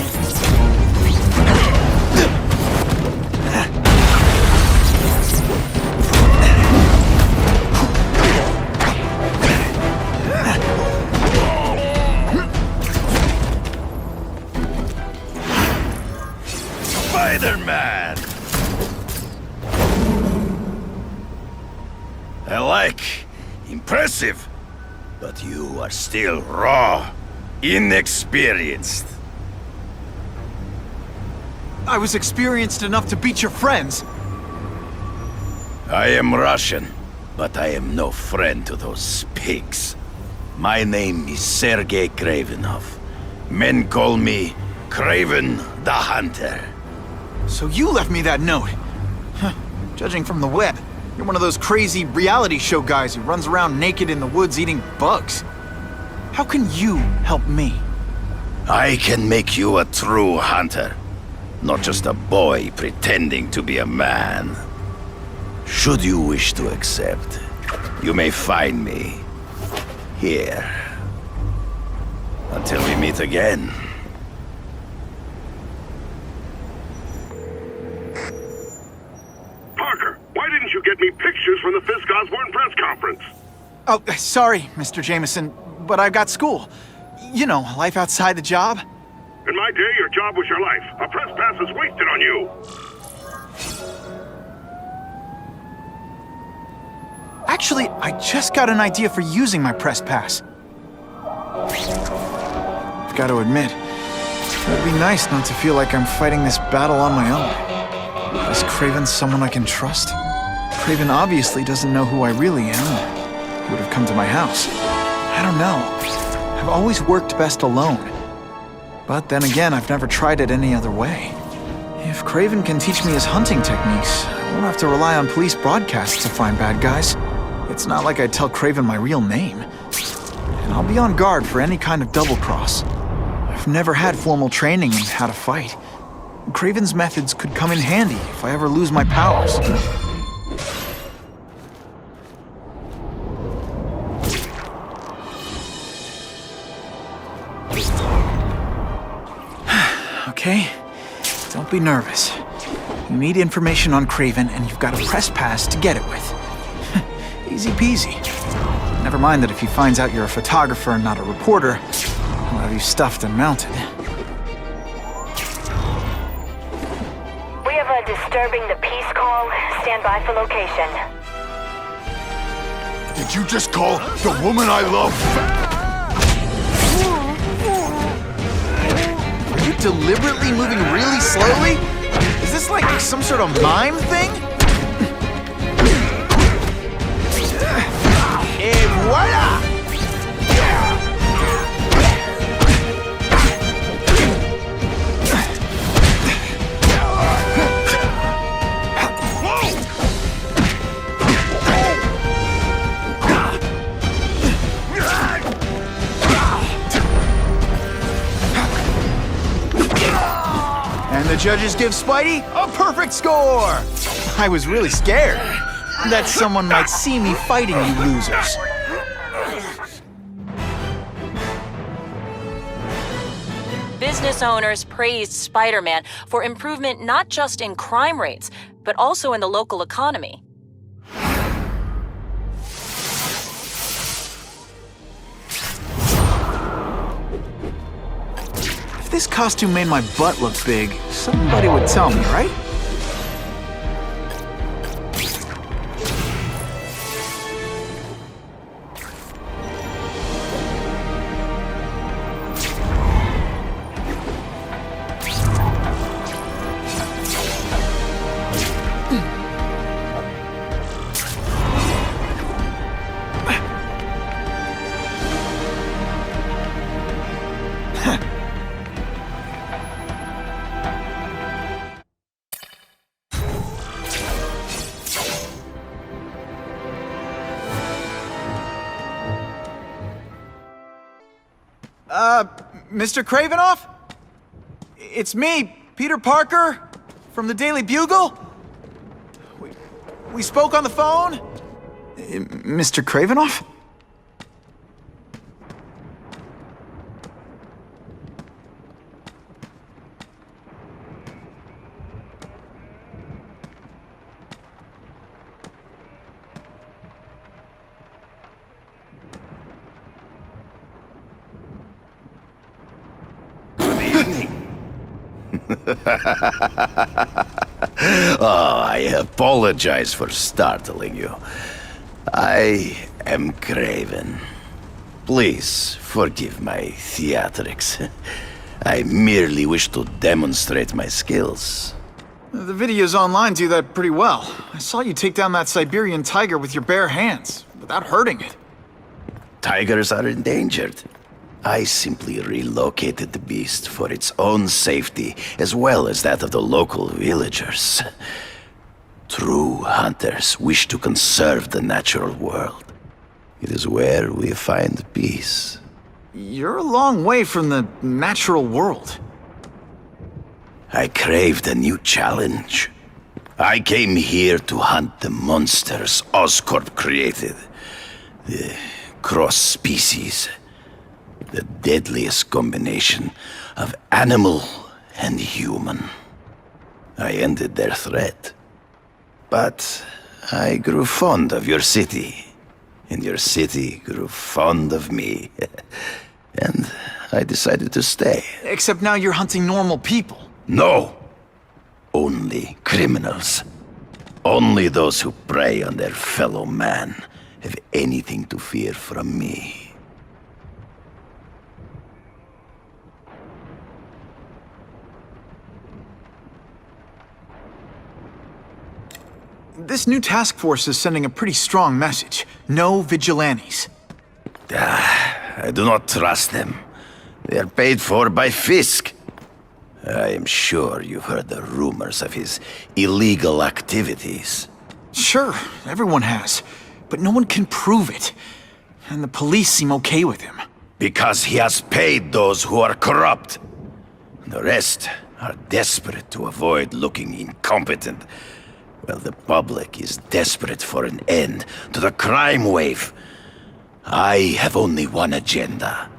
SpiderMan! I like. Impressive. But you are still raw, inexperienced. I was experienced enough to beat your friends. I am Russian, but I am no friend to those pigs. My name is Sergei Kravenov. Men call me Craven the Hunter. So you left me that note. Huh. Judging from the web, you're one of those crazy reality show guys who runs around naked in the woods eating bugs. How can you help me? I can make you a true hunter. Not just a boy pretending to be a man. Should you wish to accept, you may find me here. Until we meet again. Parker, why didn't you get me pictures from the Fisk Osborn press conference? Oh, sorry, Mr. Jameson, but I've got school. You know, life outside the job. In my day, your job was your life. A press pass is wasted on you. Actually, I just got an idea for using my press pass. I've got to admit, it would be nice not to feel like I'm fighting this battle on my own. Is Craven someone I can trust? Craven obviously doesn't know who I really am. He would have come to my house. I don't know. I've always worked best alone. But then again, I've never tried it any other way. If Craven can teach me his hunting techniques, I won't have to rely on police broadcasts to find bad guys. It's not like I'd tell Craven my real name. And I'll be on guard for any kind of double-cross. I've never had formal training in how to fight. Craven's methods could come in handy if I ever lose my powers. Okay? Don't be nervous. You need information on Craven, and you've got a press pass to get it with. Easy peasy. Never mind that if he finds out you're a photographer and not a reporter, he'll have you stuffed and mounted. We have a disturbing the peace call. Stand by for location. Did you just call the woman I love? Are you deliberately moving really slowly? Is this like some sort of mime thing? Et voila! And the judges give Spidey a perfect score! I was really scared that someone might see me fighting you losers. Business owners praised SpiderMan for improvement not just in crime rates, but also in the local economy. If this costume made my butt look big, somebody would tell me, right? Mr. Kravinoff? It's me, Peter Parker, from the Daily Bugle. We spoke on the phone? Mr. Kravinoff? Oh, I apologize for startling you. I am Craven. Please forgive my theatrics. I merely wish to demonstrate my skills. The videos online do that pretty well. I saw you take down that Siberian tiger with your bare hands, without hurting it. Tigers are endangered. I simply relocated the beast for its own safety, as well as that of the local villagers. True hunters wish to conserve the natural world. It is where we find peace. You're a long way from the natural world. I craved a new challenge. I came here to hunt the monsters Oscorp created. The cross-species. The deadliest combination of animal and human. I ended their threat. But I grew fond of your city. And your city grew fond of me. And I decided to stay. Except now you're hunting normal people. No! Only criminals. Only those who prey on their fellow man have anything to fear from me. This new task force is sending a pretty strong message. No vigilantes. I do not trust them. They are paid for by Fisk. I am sure you've heard the rumors of his illegal activities. Sure, everyone has. But no one can prove it. And the police seem okay with him. Because he has paid those who are corrupt. The rest are desperate to avoid looking incompetent. Well, the public is desperate for an end to the crime wave. I have only one agenda.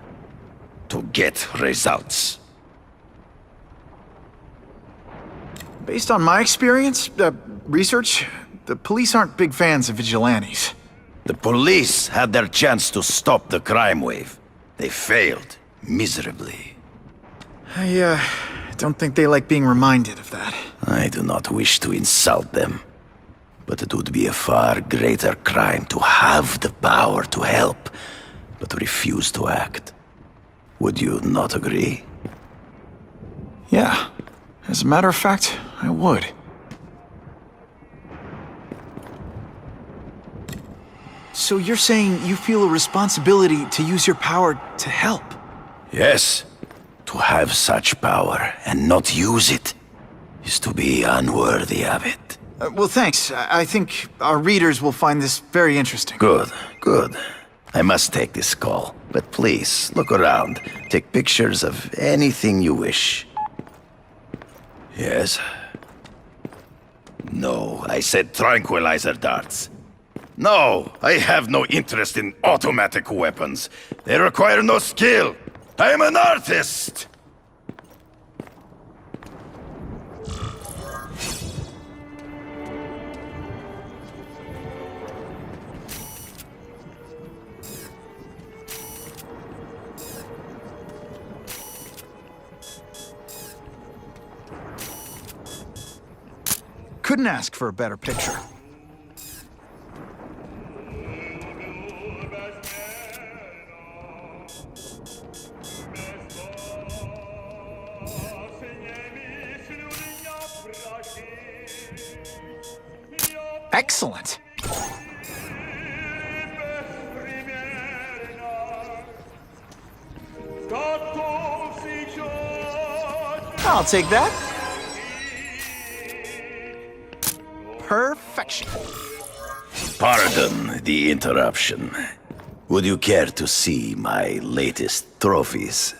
To get results. Based on my experience, research, the police aren't big fans of vigilantes. The police had their chance to stop the crime wave. They failed miserably. I don't think they like being reminded of that. I do not wish to insult them, but it would be a far greater crime to have the power to help, but refuse to act. Would you not agree? Yeah. As a matter of fact, I would. So you're saying you feel a responsibility to use your power to help? Yes. To have such power and not use it is to be unworthy of it. Well, thanks. I think our readers will find this very interesting. Good, good. I must take this call, but please, look around. Take pictures of anything you wish. Yes? No, I said tranquilizer darts. No, I have no interest in automatic weapons. They require no skill. I am an artist! Couldn't ask for a better picture. Excellent. I'll take that. Perfection. Pardon the interruption. Would you care to see my latest trophies?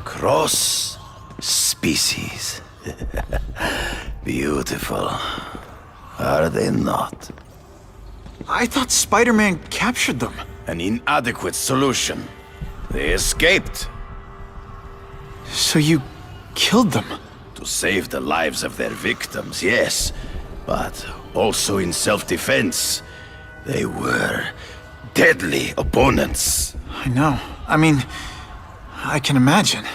Cross species. Beautiful. Are they not? I thought SpiderMan captured them. An inadequate solution. They escaped. So you killed them? To save the lives of their victims, yes. But also in self-defense. They were deadly opponents. I know. I mean, I can imagine.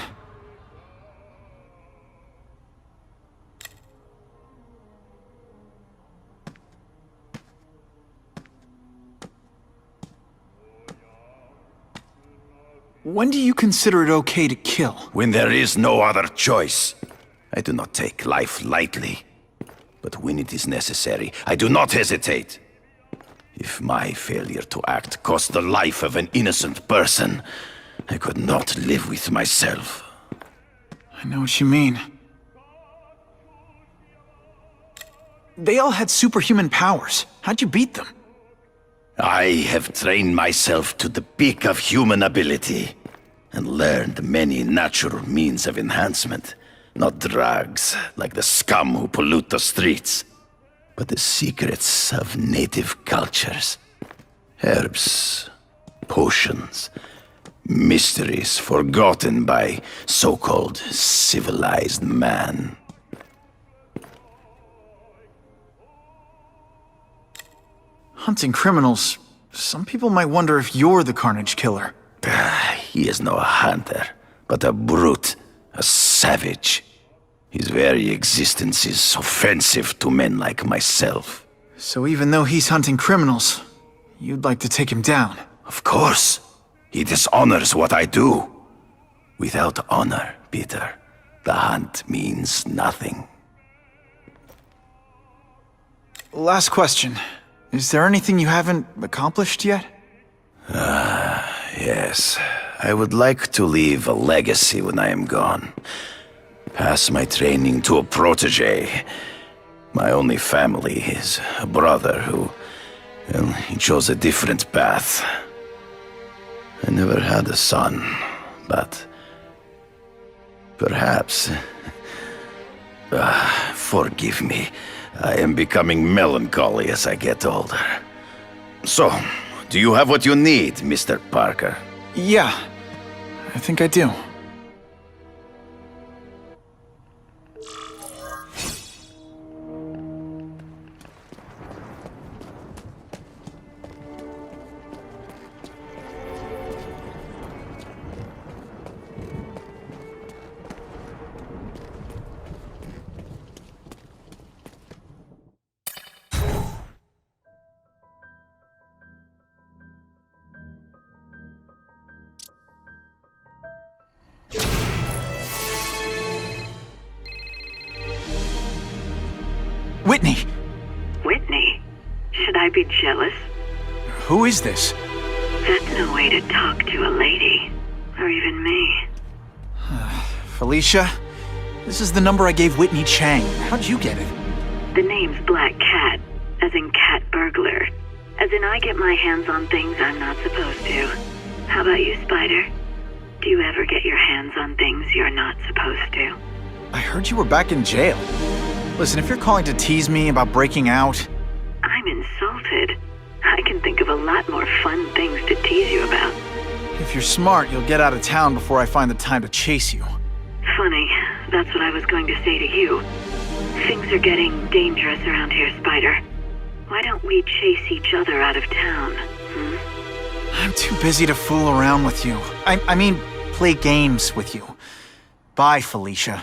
When do you consider it okay to kill? When there is no other choice. I do not take life lightly. But when it is necessary, I do not hesitate. If my failure to act cost the life of an innocent person, I could not live with myself. I know what you mean. They all had superhuman powers. How'd you beat them? I have trained myself to the peak of human ability, and learned many natural means of enhancement. Not drugs, like the scum who pollute the streets, but the secrets of native cultures. Herbs, potions, mysteries forgotten by so-called civilized man. Hunting criminals, some people might wonder if you're the Carnage Killer. He is no hunter, but a brute, a savage. His very existence is offensive to men like myself. So even though he's hunting criminals, you'd like to take him down? Of course. He dishonors what I do. Without honor, Peter, the hunt means nothing. Last question. Is there anything you haven't accomplished yet? Yes. I would like to leave a legacy when I am gone. Pass my training to a protege. My only family is a brother who, well, he chose a different path. I never had a son, but perhaps... forgive me. I am becoming melancholy as I get older. So, do you have what you need, Mr. Parker? Yeah, I think I do. Whitney! Whitney? Should I be jealous? Who is this? That's no way to talk to a lady. Or even me. Felicia? This is the number I gave Whitney Chang. How'd you get it? The name's Black Cat, as in cat burglar. As in I get my hands on things I'm not supposed to. How about you, Spider? Do you ever get your hands on things you're not supposed to? I heard you were back in jail. Listen, if you're calling to tease me about breaking out... I'm insulted. I can think of a lot more fun things to tease you about. If you're smart, you'll get out of town before I find the time to chase you. Funny, that's what I was going to say to you. Things are getting dangerous around here, Spider. Why don't we chase each other out of town, I'm too busy to fool around with you. I mean, play games with you. Bye, Felicia.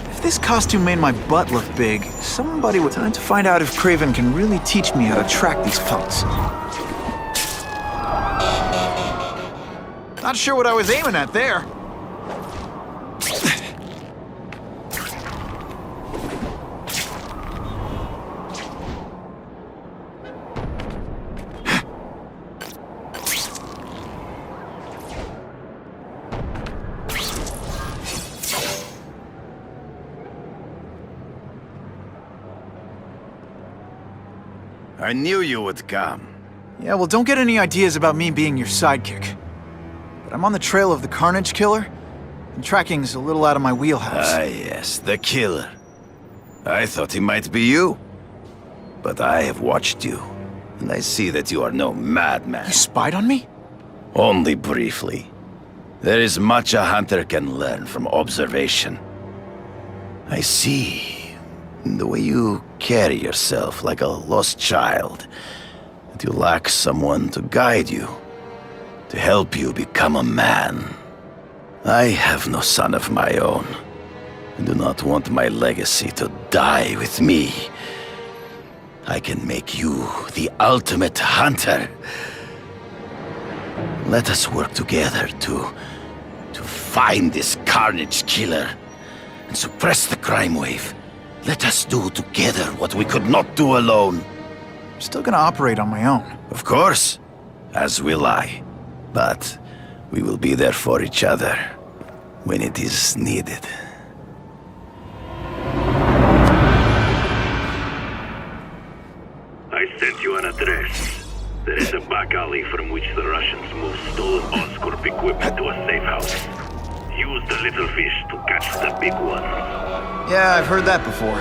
If this costume made my butt look big, somebody would time to find out if Craven can really teach me how to track these punks. Not sure what I was aiming at there. I knew you would come. Yeah, well, don't get any ideas about me being your sidekick. But I'm on the trail of the Carnage Killer, and tracking's a little out of my wheelhouse. Ah, yes, the killer. I thought he might be you. But I have watched you, and I see that you are no madman. You spied on me? Only briefly. There is much a hunter can learn from observation. I see in the way you carry yourself like a lost child, that you lack someone to guide you, to help you become a man. I have no son of my own, and do not want my legacy to die with me. I can make you the ultimate hunter. Let us work together to find this Carnage Killer and suppress the crime wave. Let us do together what we could not do alone. I'm still gonna operate on my own. Of course, as will I. But we will be there for each other when it is needed. I sent you an address. There is a back alley from which the Russians move stolen Oscorp equipment to a safe house. Use the little fish to catch the big ones. Yeah, I've heard that before.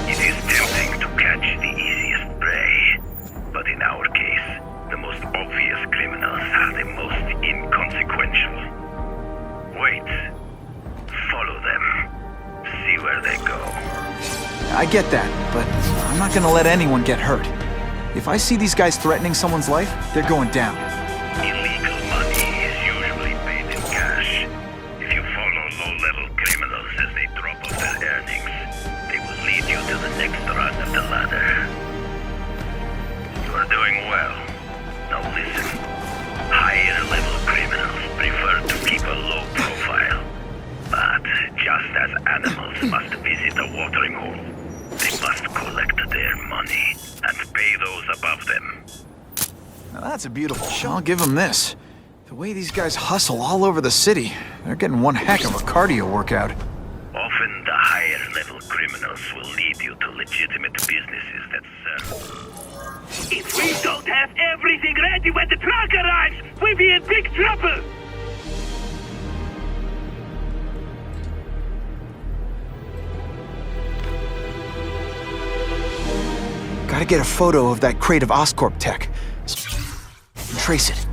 It is tempting to catch the easiest prey, but in our case, the most obvious criminals are the most inconsequential. Wait. Follow get that, but I'm not gonna let anyone get hurt. If I see these guys threatening someone's life, they're going down. Illegal money is usually paid in cash. If you follow low-level criminals as they drop off their earnings, they will lead you to the next rung of the ladder. You are doing well. Now listen. Higher-level criminals prefer to keep a low profile. But just as animals must visit a watering hole, they must collect their money and pay those above them. Now that's a beautiful shot. I'll give them this. The way these guys hustle all over the city, they're getting one heck of a cardio workout. Often the higher-level criminals will lead you to legitimate businesses that serve. If we don't have everything ready when the truck arrives, we'll be in big trouble! Gotta get a photo of that crate of Oscorp tech. Trace it.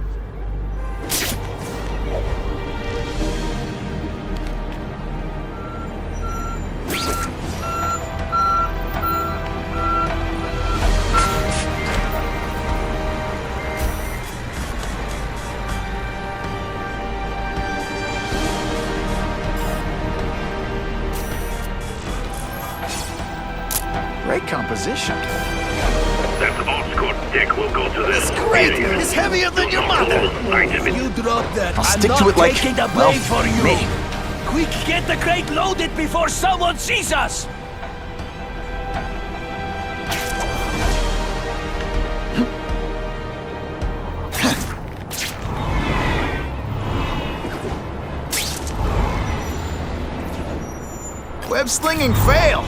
Great composition. That Oscorp tech will go to this great! It's heavier than your mother! You drop that. I'll I'm stick not to it like, taking the well, blame for you. me. Quick, get the crate loaded before someone sees us. Web slinging fail!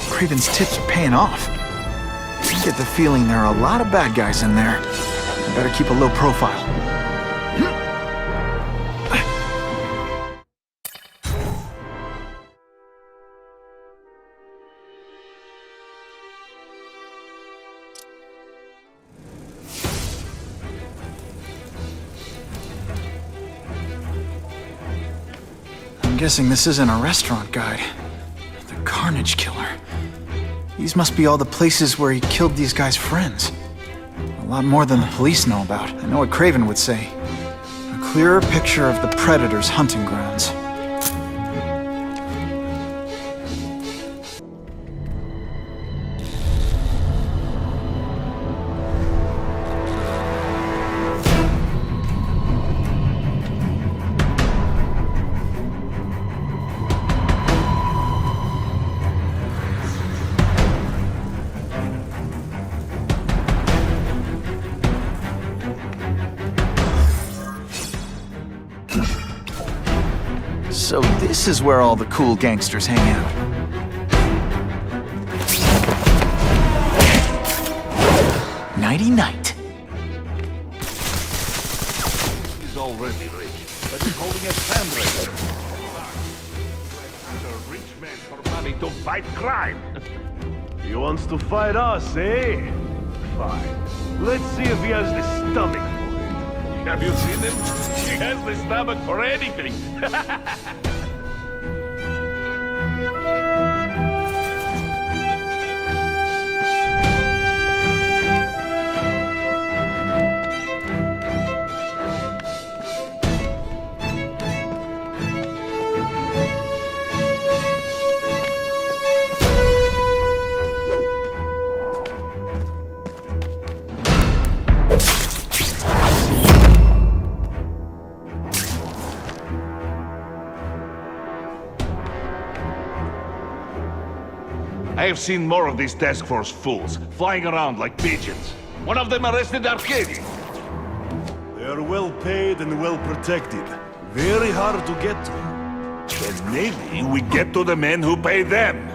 Craven's tips are paying off. I get the feeling there are a lot of bad guys in there. I better keep a low profile. I'm guessing this isn't a restaurant guide. The Carnage Killer. These must be all the places where he killed these guys' friends. A lot more than the police know about. I know what Craven would say. A clearer picture of the Predator's hunting grounds. So this is where all the cool gangsters hang out. Nighty-night. He's already rich, but he's holding a fundraiser. A rich man for money to fight crime. He wants to fight us, eh? Fine. Let's see if he has the stomach for it. Have you seen him? He has the stomach for anything. I have seen more of these task force fools, flying around like pigeons. One of them arrested Arcady. They are well paid and well protected. Very hard to get to. Then maybe we get to the men who pay them.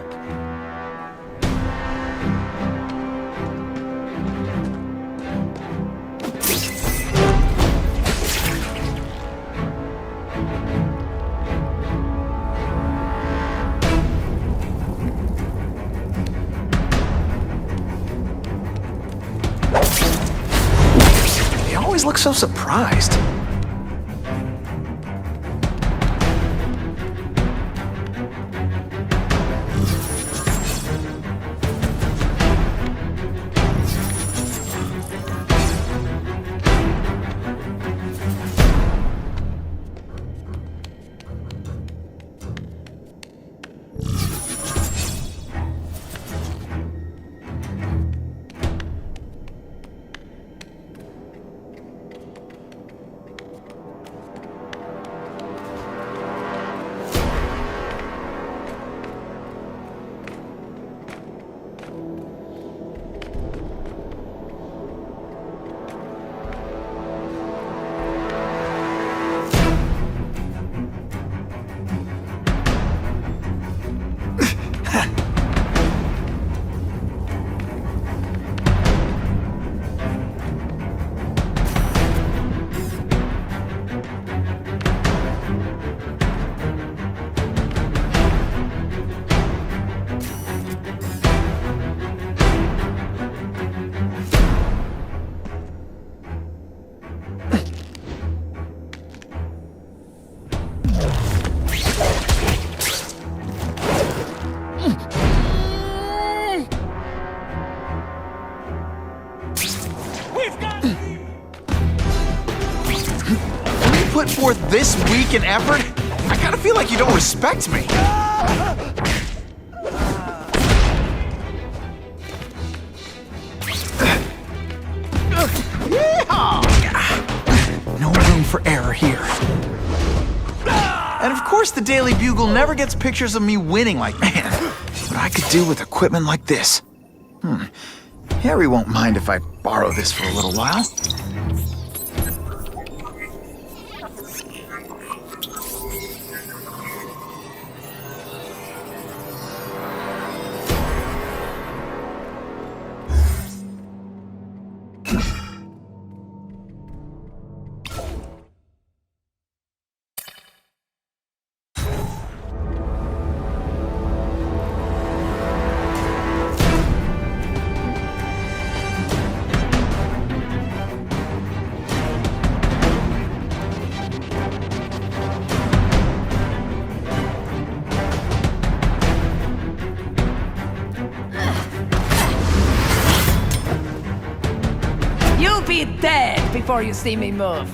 looks so surprised. Put forth this week and effort? I kinda feel like you don't respect me. No room for error here. And of course the Daily Bugle never gets pictures of me winning like, man, what I could do with equipment like this. Harry won't mind if I borrow this for a little while. You'll be dead before you see me move.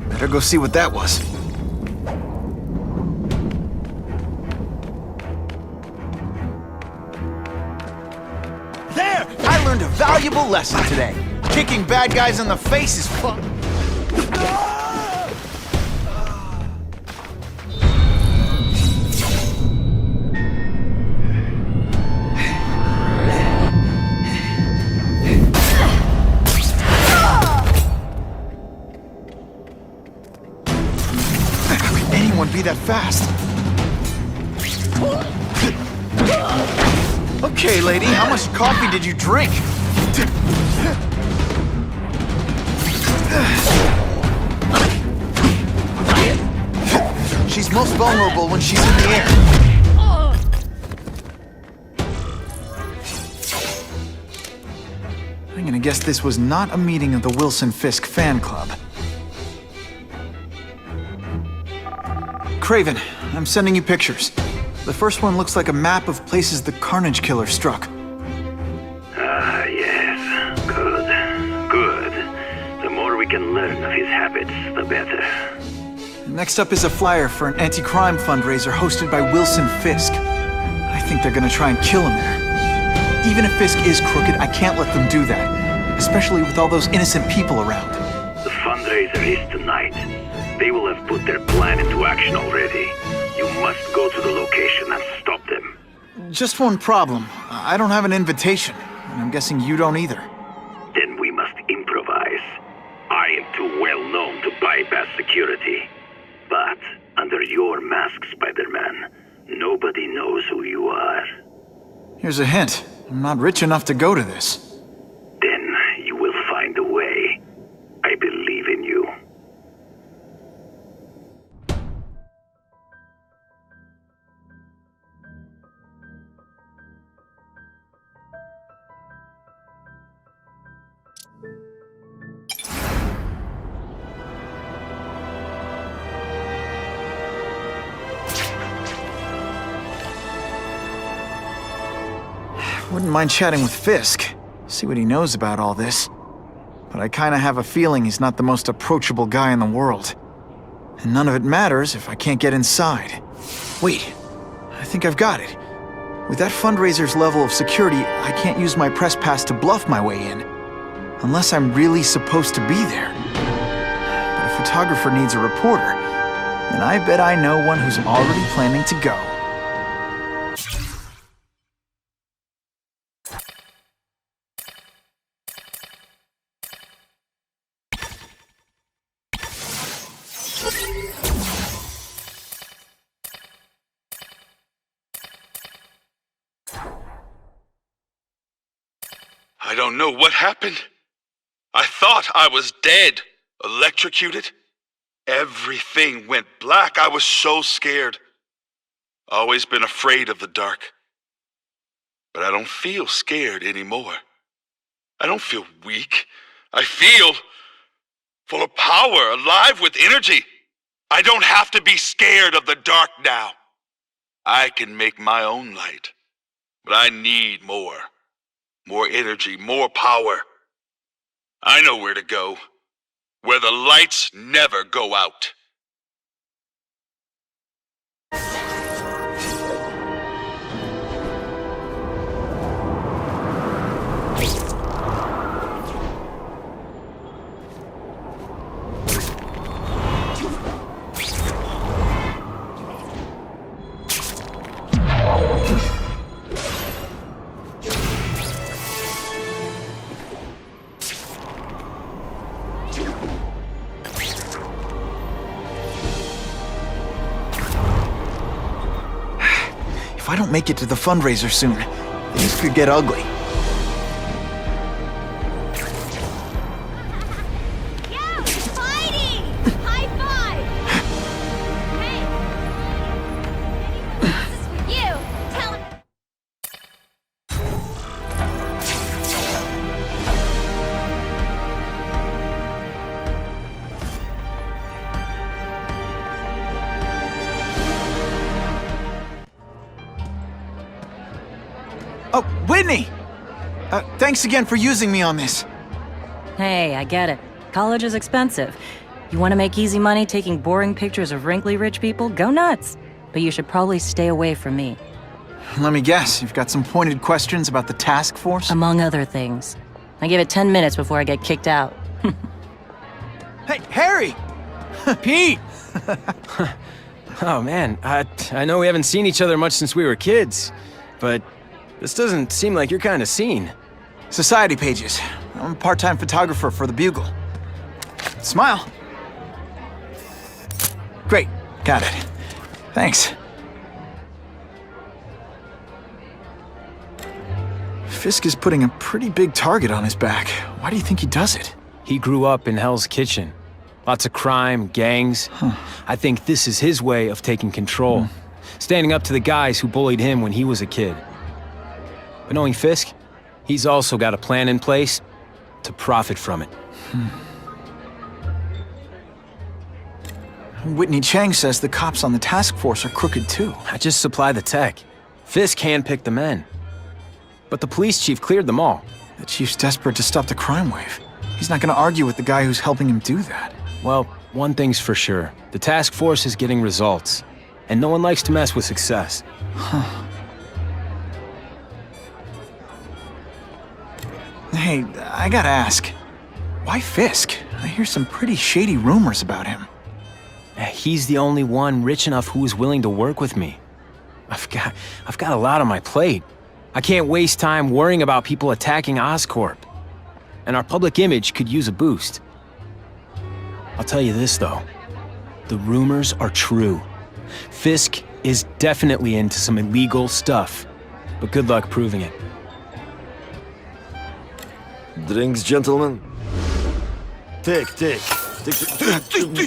Better go see what that was. There! I learned a valuable lesson today. Kicking bad guys in the face is fun. Be that fast. Okay, lady, how much coffee did you drink? She's most vulnerable when she's in the air. I'm gonna guess this was not a meeting of the Wilson Fisk fan club. Craven, I'm sending you pictures. The first one looks like a map of places the Carnage Killer struck. Ah, yes. Good. Good. The more we can learn of his habits, the better. Next up is a flyer for an anti-crime fundraiser hosted by Wilson Fisk. I think they're gonna try and kill him there. Even if Fisk is crooked, I can't let them do that. Especially with all those innocent people around. The fundraiser is tonight. They will have put their plan into action already. You must go to the location and stop them. Just one problem. I don't have an invitation, and I'm guessing you don't either. Then we must improvise. I am too well known to bypass security. But under your mask, Spider-Man, nobody knows who you are. Here's a hint. I'm not rich enough to go to this. Then you will find a way. I believe in you. wouldn't mind chatting with Fisk, see what he knows about all this. But I kinda have a feeling he's not the most approachable guy in the world. And none of it matters if I can't get inside. Wait, I think I've got it. With that fundraiser's level of security, I can't use my press pass to bluff my way in. Unless I'm really supposed to be there. But a photographer needs a reporter, and I bet I know one who's already planning to go. I don't know what happened. I thought I was dead, electrocuted. Everything went black. I was so scared. Always been afraid of the dark. But I don't feel scared anymore. I don't feel weak. I feel full of power, alive with energy. I don't have to be scared of the dark now. I can make my own light. But I need more. More energy, more power. I know where to go. Where the lights never go out. If I don't make it to the fundraiser soon, things could get ugly. Yo, Spidey! High five! Hey! This is for you! Tell him... Oh, Whitney! Thanks again for using me on this. Hey, I get it. College is expensive. You want to make easy money taking boring pictures of wrinkly rich people? Go nuts. But you should probably stay away from me. Let me guess, you've got some pointed questions about the task force? Among other things. I give it 10 minutes before I get kicked out. Hey, Harry! Pete! Oh man, I know we haven't seen each other much since we were kids, but this doesn't seem like your kind of scene. Society pages. I'm a part-time photographer for the Bugle. Smile. Great, got it. Thanks. Fisk is putting a pretty big target on his back. Why do you think he does it? He grew up in Hell's Kitchen. Lots of crime, gangs. I think this is his way of taking control. Standing up to the guys who bullied him when he was a kid. But knowing Fisk, he's also got a plan in place to profit from it. Whitney Chang says the cops on the task force are crooked too. I just supply the tech. Fisk handpicked the men. But the police chief cleared them all. The chief's desperate to stop the crime wave. He's not gonna argue with the guy who's helping him do that. Well, one thing's for sure. The task force is getting results. And no one likes to mess with success. Hey, I gotta ask. Why Fisk? I hear some pretty shady rumors about him. He's the only one rich enough who is willing to work with me. I've got a lot on my plate. I can't waste time worrying about people attacking Oscorp. And our public image could use a boost. I'll tell you this, though. The rumors are true. Fisk is definitely into some illegal stuff. But good luck proving it. Drinks, gentlemen? Take.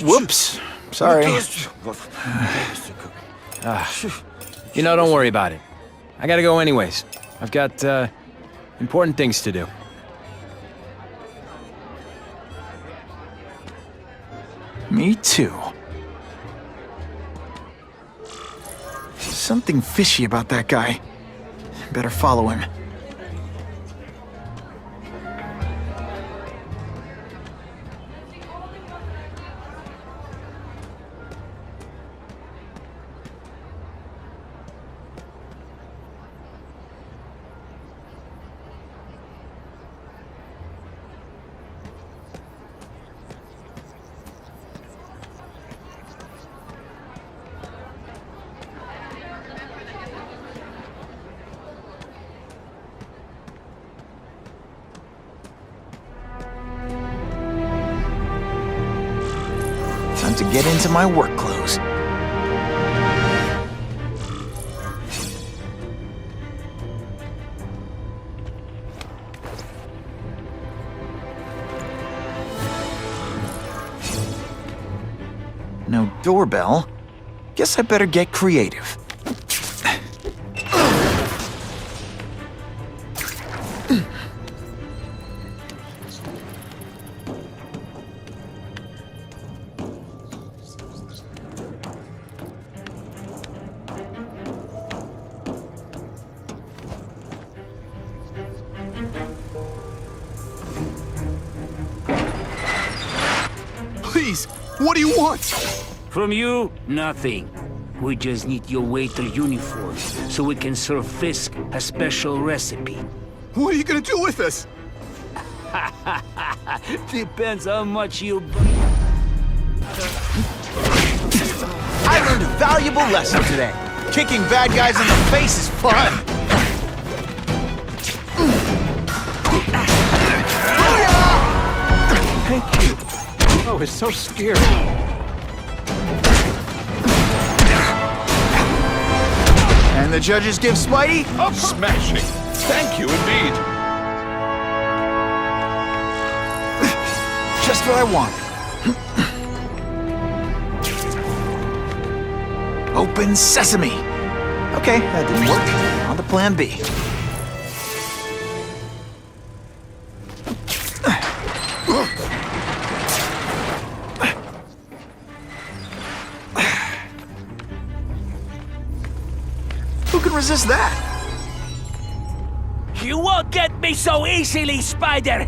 Whoops. Sorry. You know, don't worry about it. I gotta go anyways. I've got, important things to do. Me too. Something fishy about that guy. Better follow him. time to get into my work clothes. No doorbell. Guess I better get creative. Please, what do you want? From you, nothing. We just need your waiter uniform so we can serve Fisk a special recipe. What are you gonna do with us? Depends how much you... I learned a valuable lesson today. Kicking bad guys in the face is fun. Thank you. Oh, it's so scary. And the judges give Spidey a smashing. Thank you indeed. Just what I wanted. Open sesame. Okay, that didn't work. On to plan B. Who can resist that? You won't get me so easily, Spider!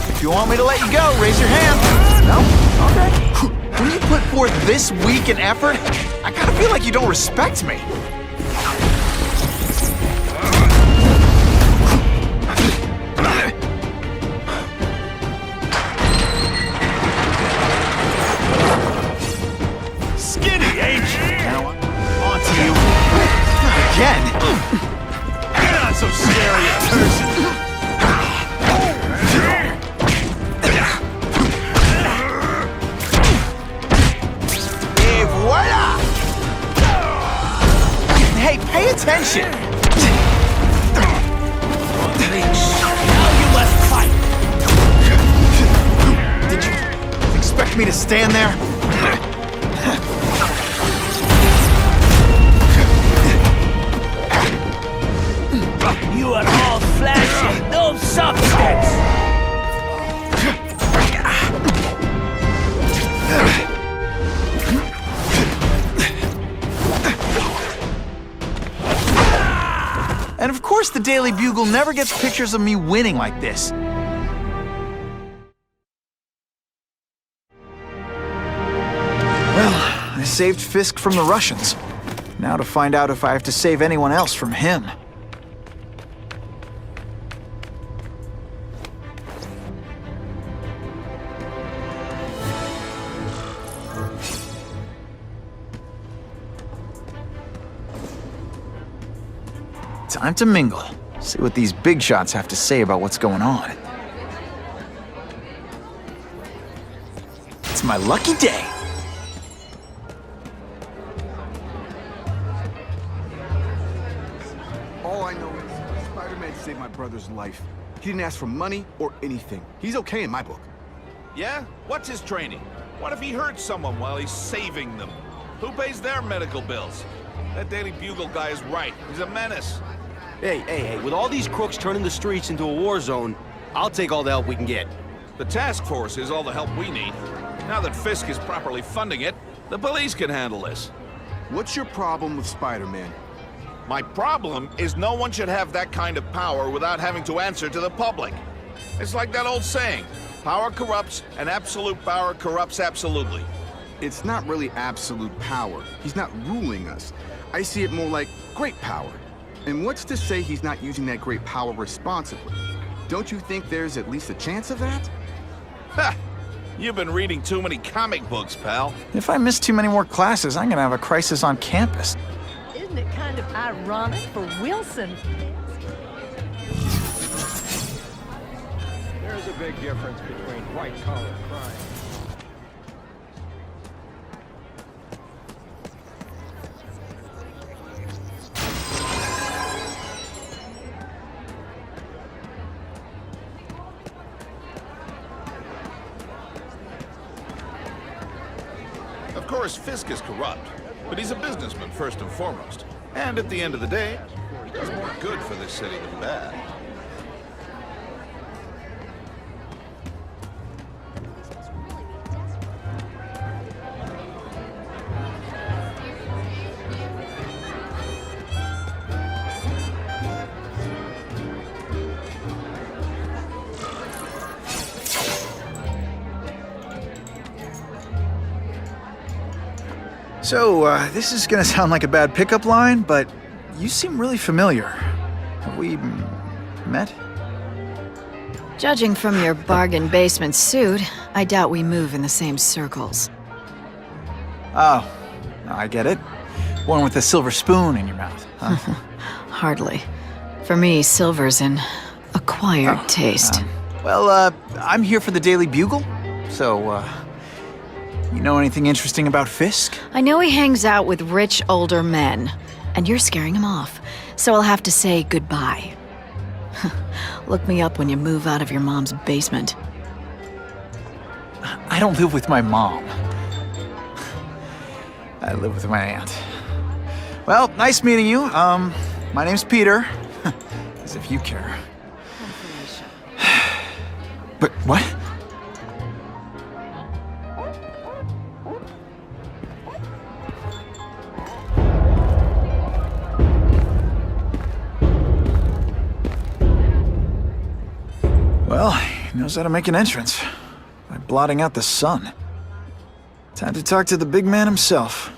If you want me to let you go, raise your hand. No? Okay. When you put forth this week in effort, I kind of feel like you don't respect me. Skinny, ain't you? Now on to you. Again. You're not so scary a person. Voila! Hey, pay attention! Now you must fight! Did you expect me to stand there? You are all flesh and no substance! And of course the Daily Bugle never gets pictures of me winning like this. Well, I saved Fisk from the Russians. Now to find out if I have to save anyone else from him. Time to mingle. See what these big shots have to say about what's going on. It's my lucky day. All I know is Spider-Man saved my brother's life. He didn't ask for money or anything. He's okay in my book. Yeah? What's his training? What if he hurts someone while he's saving them? Who pays their medical bills? That Daily Bugle guy is right. He's a menace. Hey, with all these crooks turning the streets into a war zone, I'll take all the help we can get. The task force is all the help we need. Now that Fisk is properly funding it, the police can handle this. What's your problem with Spider-Man? My problem is no one should have that kind of power without having to answer to the public. It's like that old saying, power corrupts, and absolute power corrupts absolutely. It's not really absolute power. He's not ruling us. I see it more like great power. And what's to say he's not using that great power responsibly? Don't you think there's at least a chance of that? Ha! You've been reading too many comic books, pal. If I miss too many more classes, I'm gonna have a crisis on campus. Isn't it kind of ironic for Wilson? There's a big difference between white-collar crime. Of course, Fisk is corrupt, but he's a businessman first and foremost. And at the end of the day, he does more good for this city than bad. So, this is gonna sound like a bad pickup line, but you seem really familiar. Have we met? Judging from your bargain basement suit, I doubt we move in the same circles. Oh, I get it. One with a silver spoon in your mouth, huh? Hardly. For me, silver's an acquired taste. Well, I'm here for the Daily Bugle, so, you know anything interesting about Fisk? I know he hangs out with rich older men, and you're scaring him off, so I'll have to say goodbye. Look me up when you move out of your mom's basement. I don't live with my mom. I live with my aunt. Well, nice meeting you. My name's Peter. As if you care. But what? Well, he knows how to make an entrance by blotting out the sun. Time to talk to the big man himself.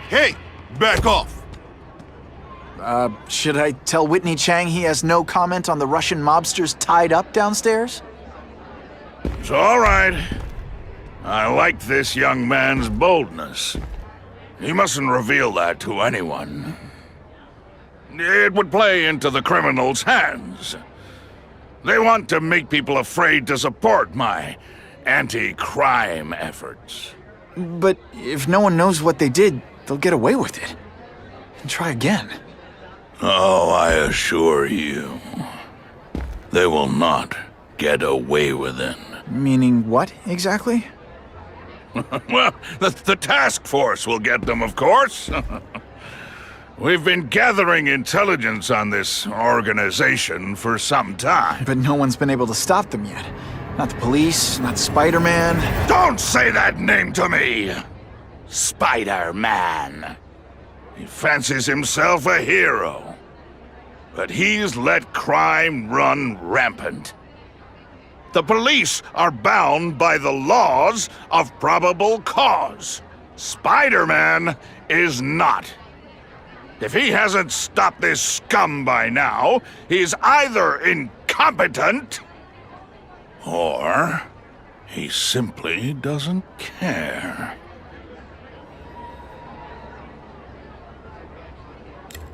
Hey, back off! Should I tell Whitney Chang he has no comment on the Russian mobsters tied up downstairs? It's all right. I like this young man's boldness. He mustn't reveal that to anyone. It would play into the criminals' hands. They want to make people afraid to support my anti-crime efforts. But if no one knows what they did, they'll get away with it. And try again. Oh, I assure you, they will not get away with it. Meaning what, exactly? Well, the task force will get them, of course. We've been gathering intelligence on this organization for some time. But no one's been able to stop them yet. Not the police, not SpiderMan. Don't say that name to me! SpiderMan. He fancies himself a hero. But he's let crime run rampant. The police are bound by the laws of probable cause. Spider-Man is not. If he hasn't stopped this scum by now, he's either incompetent or he simply doesn't care.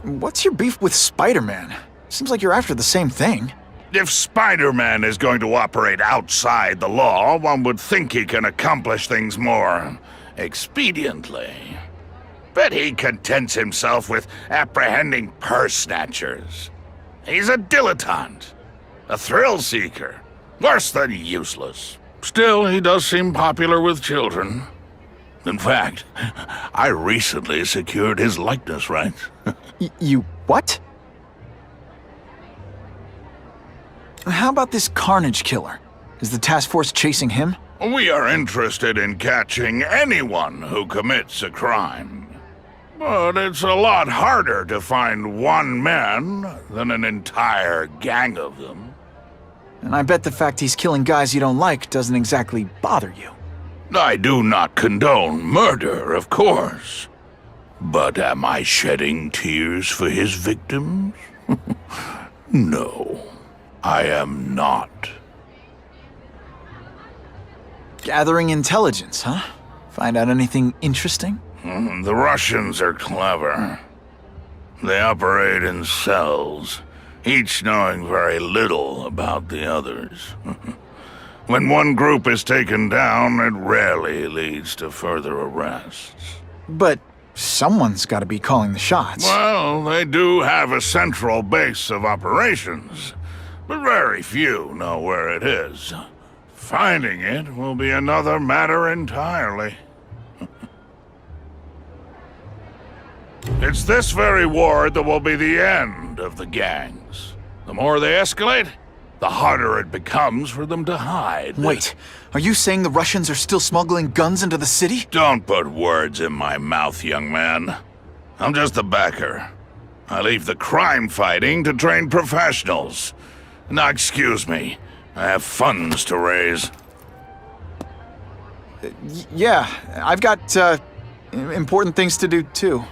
What's your beef with Spider-Man? Seems like you're after the same thing. If Spider-Man is going to operate outside the law, one would think he can accomplish things more expediently. But he contents himself with apprehending purse snatchers. He's a dilettante, a thrill seeker, worse than useless. Still, he does seem popular with children. In fact, I recently secured his likeness rights. You what? How about this Carnage killer? Is the task force chasing him? We are interested in catching anyone who commits a crime. But it's a lot harder to find one man than an entire gang of them. And I bet the fact he's killing guys you don't like doesn't exactly bother you. I do not condone murder, of course. But am I shedding tears for his victims? No, I am not. Gathering intelligence, huh? Find out anything interesting? The Russians are clever. They operate in cells, each knowing very little about the others. When one group is taken down, it rarely leads to further arrests. But someone's got to be calling the shots. Well, they do have a central base of operations, but very few know where it is. Finding it will be another matter entirely. It's this very war that will be the end of the gangs. The more they escalate, the harder it becomes for them to hide. Wait, are you saying the Russians are still smuggling guns into the city? Don't put words in my mouth, young man. I'm just a backer. I leave the crime fighting to trained professionals. Now, excuse me. I have funds to raise. Yeah, I've got, important things to do, too.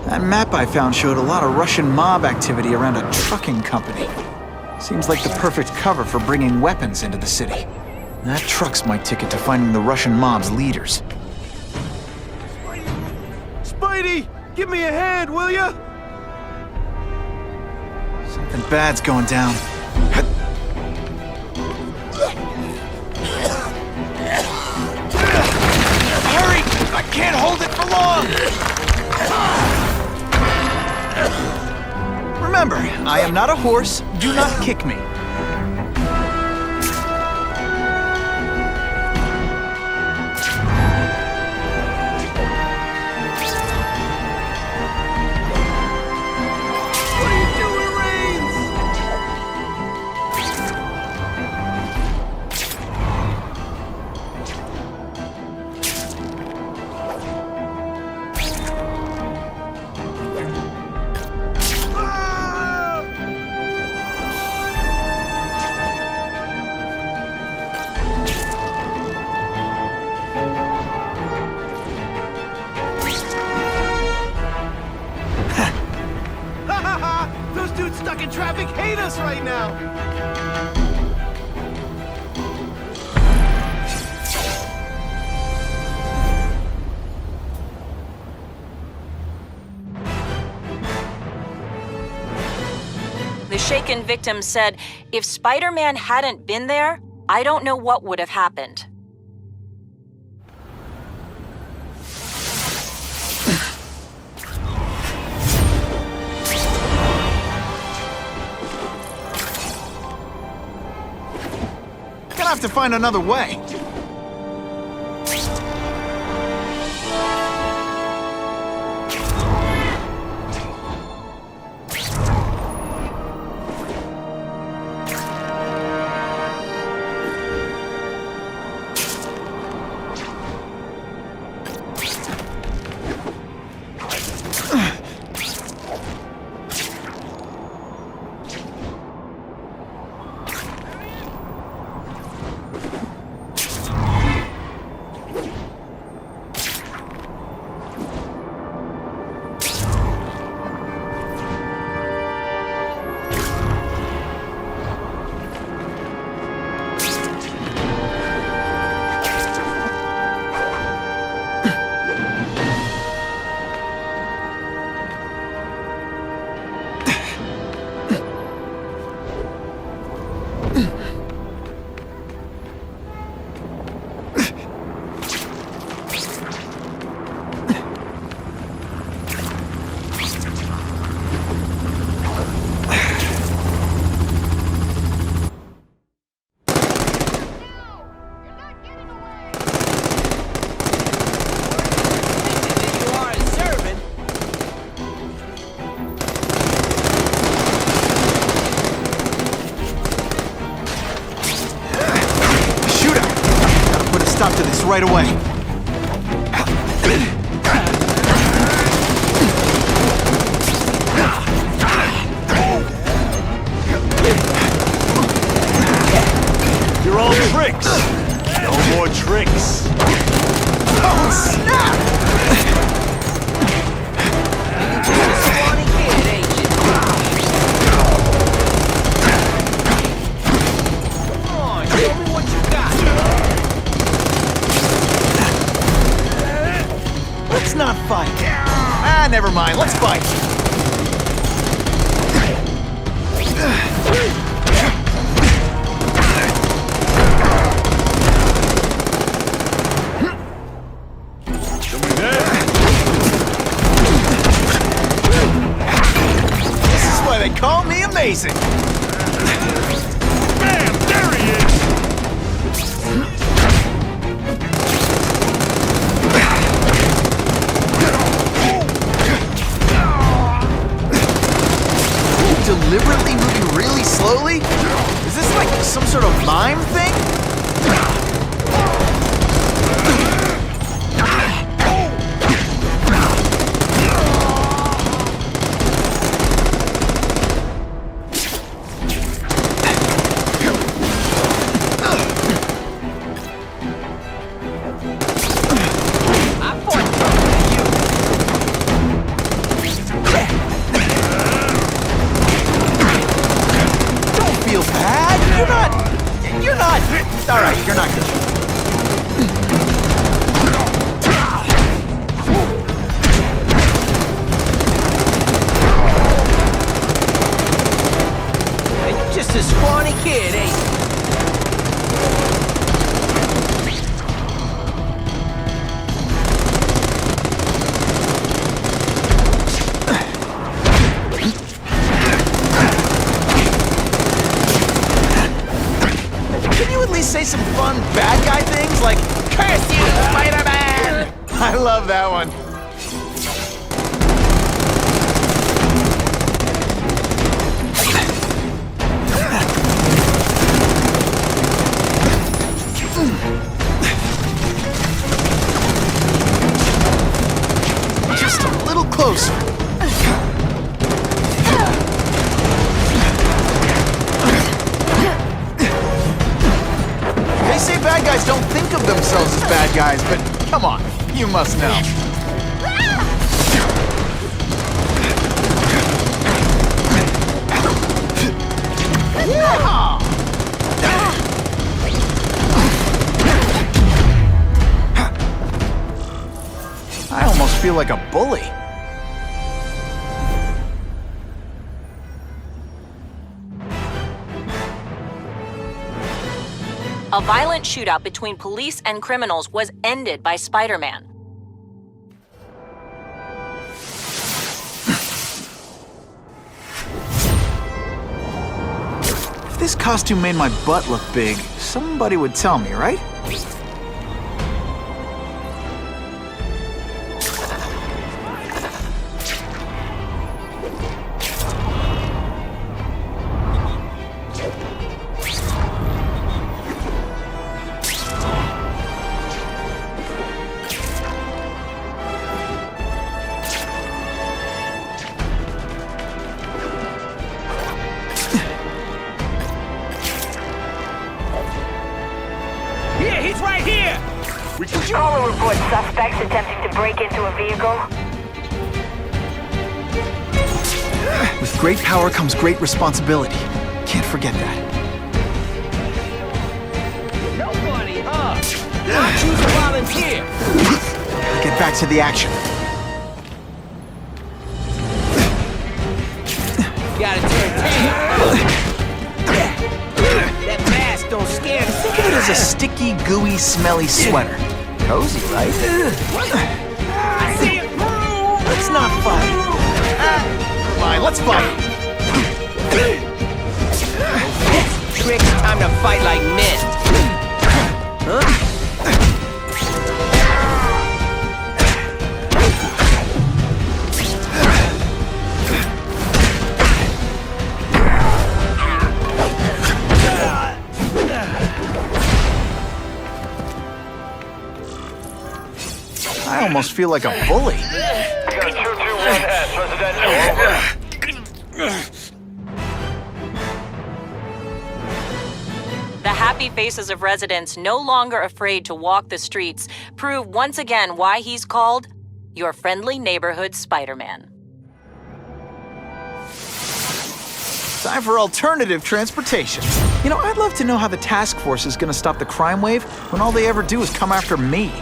That map I found showed a lot of Russian mob activity around a trucking company. Seems like the perfect cover for bringing weapons into the city. That truck's my ticket to finding the Russian mob's leaders. Spidey! Give me a hand, will ya? Something bad's going down. Hurry! I can't hold it for long! Remember, I am not a horse. Do not kick me. What are you doing, Reigns? Those dudes stuck in traffic hate us right now! The shaken victim said, if Spider-Man hadn't been there, I don't know what would have happened. Gonna have to find another way. stop to this right away. You're all tricks. No more tricks. Oh, snap! Let's not fight. Ah, never mind. Let's fight. This is why they call me amazing. Bam! There he is! Deliberately moving really slowly? Is this like some sort of mime thing? Alright, you're not good. You're just a scrawny kid, ain't you? Say some fun bad guy things like, "Curse you, Spider-Man!" I love that one. Just a little closer. Bad guys don't think of themselves as bad guys, but come on, you must know. I almost feel like a bully. A violent shootout between police and criminals was ended by Spider-Man. If this costume made my butt look big, somebody would tell me, right? Caller reports suspects attempting to break into a vehicle. With great power comes great responsibility. Can't forget that. Nobody, huh? Why choose a volunteer? Get back to the action. Gotta turn tail. That mask don't scare me. Think of it as a sticky, gooey, smelly sweater. Cozy, right? I see it through! Let's not fight. Never mind, let's fight. Tricks, time to fight like men. Huh? I almost feel like a bully. Got 221S, residential, over. The happy faces of residents, no longer afraid to walk the streets, prove once again why he's called your friendly neighborhood Spider-Man. Time for alternative transportation. You know, I'd love to know how the task force is gonna stop the crime wave when all they ever do is come after me.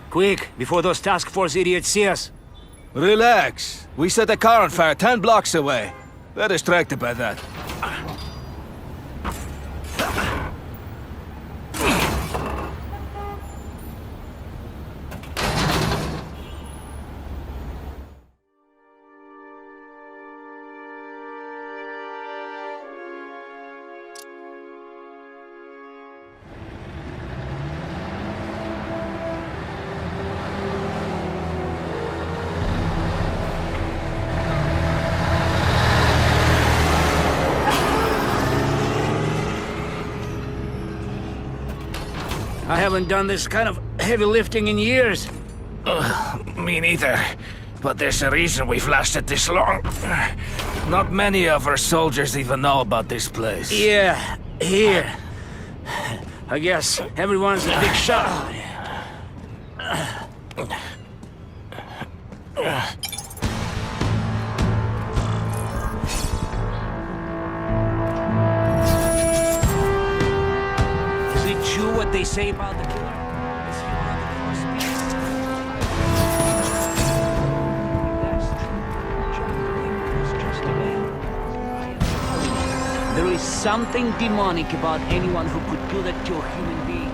Quick, before those task force idiots see us. Relax. We set a car on fire 10 blocks away. They're distracted by that. I haven't done this kind of heavy lifting in years. Me neither. But there's a reason we've lasted this long. Not many of our soldiers even know about this place. Yeah, here. I guess everyone's a big shot. Is it true what they say about the killer? Is he one of the first people? That's true. John Blake was just a man. There is something demonic about anyone who could do that to a human being.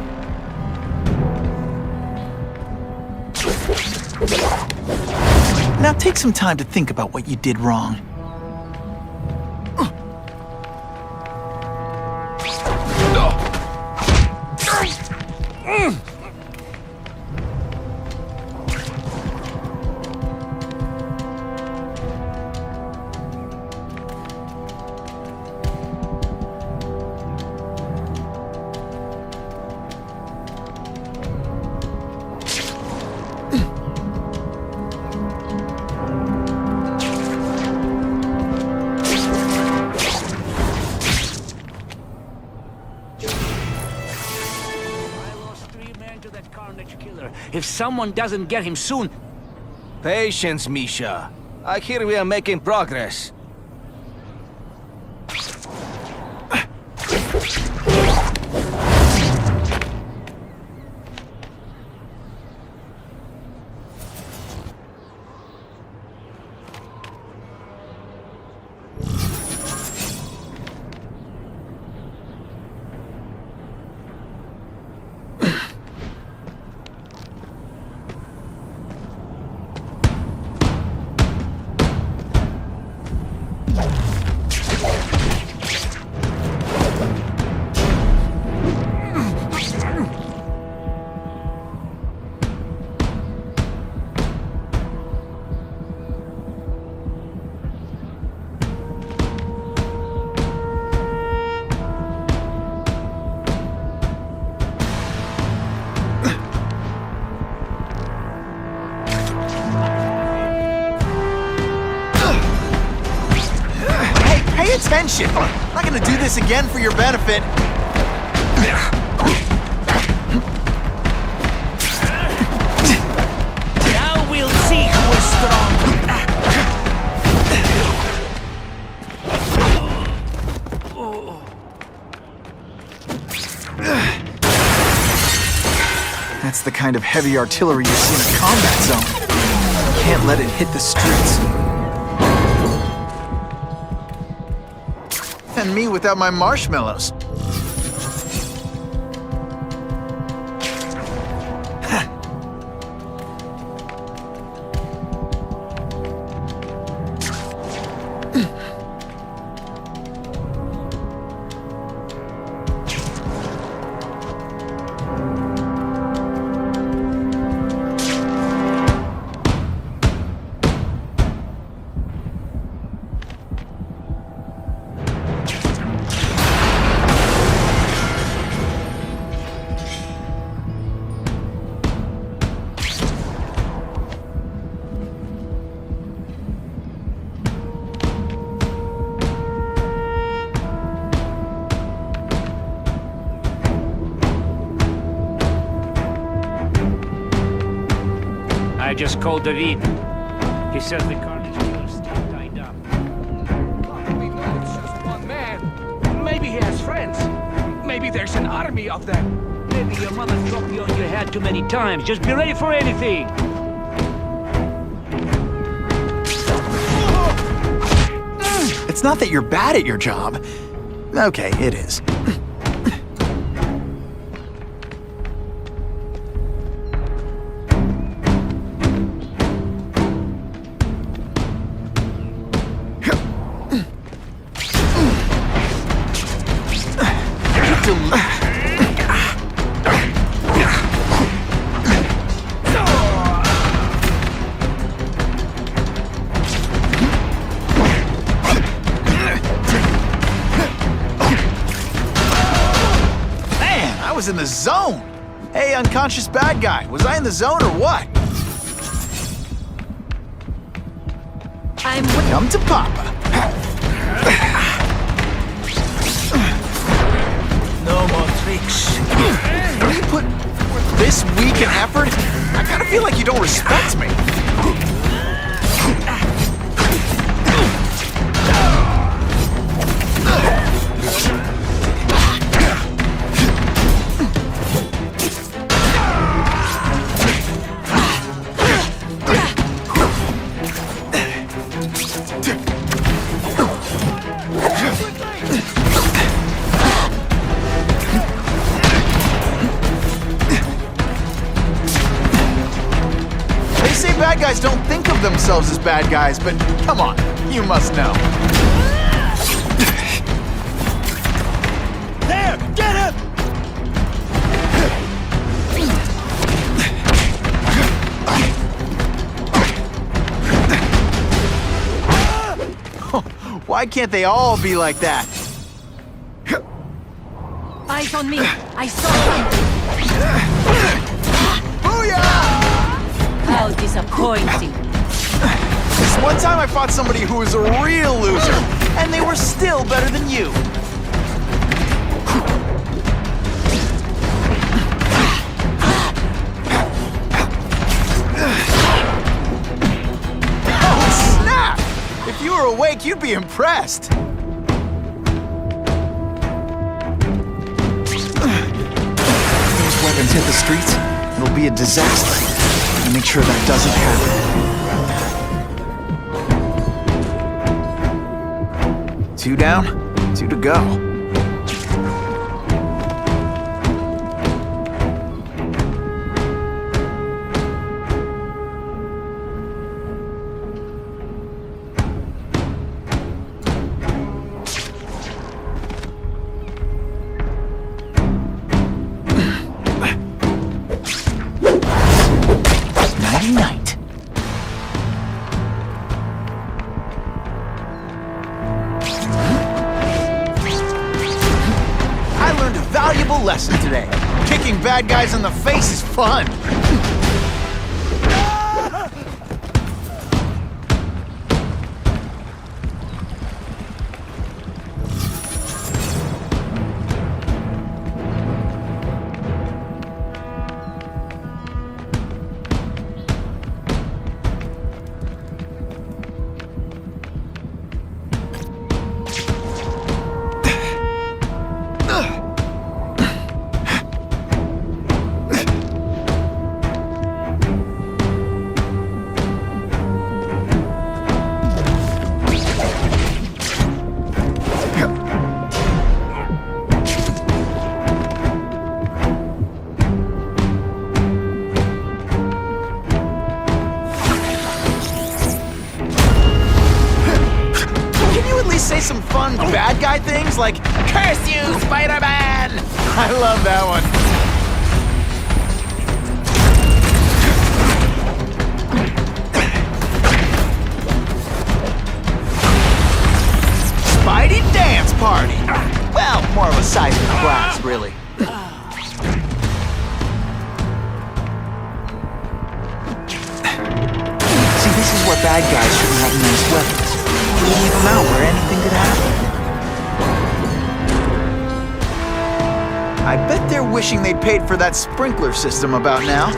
Now take some time to think about what you did wrong. If someone doesn't get him soon... Patience, Misha. I hear we are making progress. Pay attention! I'm not gonna do this again for your benefit. Now we'll see who is strong. That's the kind of heavy artillery you see in a combat zone. Can't let it hit the streets. And me without my marshmallows. I just called David. He says the carnage killer's still tied up. We know it's just one man. Maybe he has friends. Maybe there's an army of them. Maybe your mother dropped you on your head too many times. Just be ready for anything. It's not that you're bad at your job. Okay, it is. In the zone. Hey, unconscious bad guy, was I in the zone or what? Come to Papa. No more tricks. When you put this week in effort, I kind of feel like you don't respect me. Bad guys don't think of themselves as bad guys, but come on, you must know. There! Get him! Why can't they all be like that? Eyes on me. I saw something. Booyah! How disappointing. This one time I fought somebody who was a real loser, and they were still better than you. Oh, snap! If you were awake, you'd be impressed. If those weapons hit the streets, it'll be a disaster. Make sure that doesn't happen. 2 down, 2 to go. Night. I learned a valuable lesson today. Kicking bad guys in the face is fun. say some fun bad guy things like, "Curse you, Spider-Man!" I love that one. Spidey dance party! Well, more of a seismic blast, really. See, this is where bad guys shouldn't have nice weapons. Leave them out where anything could happen. I bet they're wishing they paid for that sprinkler system about now.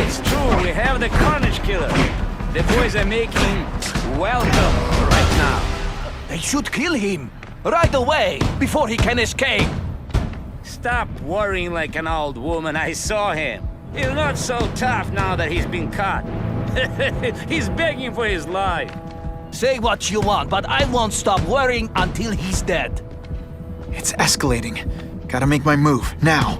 It's true, we have the Carnage Killer. The boys are making welcome right now. They should kill him right away before he can escape. Stop worrying like an old woman. I saw him. He's not so tough now that he's been caught. He's begging for his life. Say what you want, but I won't stop worrying until he's dead. It's escalating. Gotta make my move, now.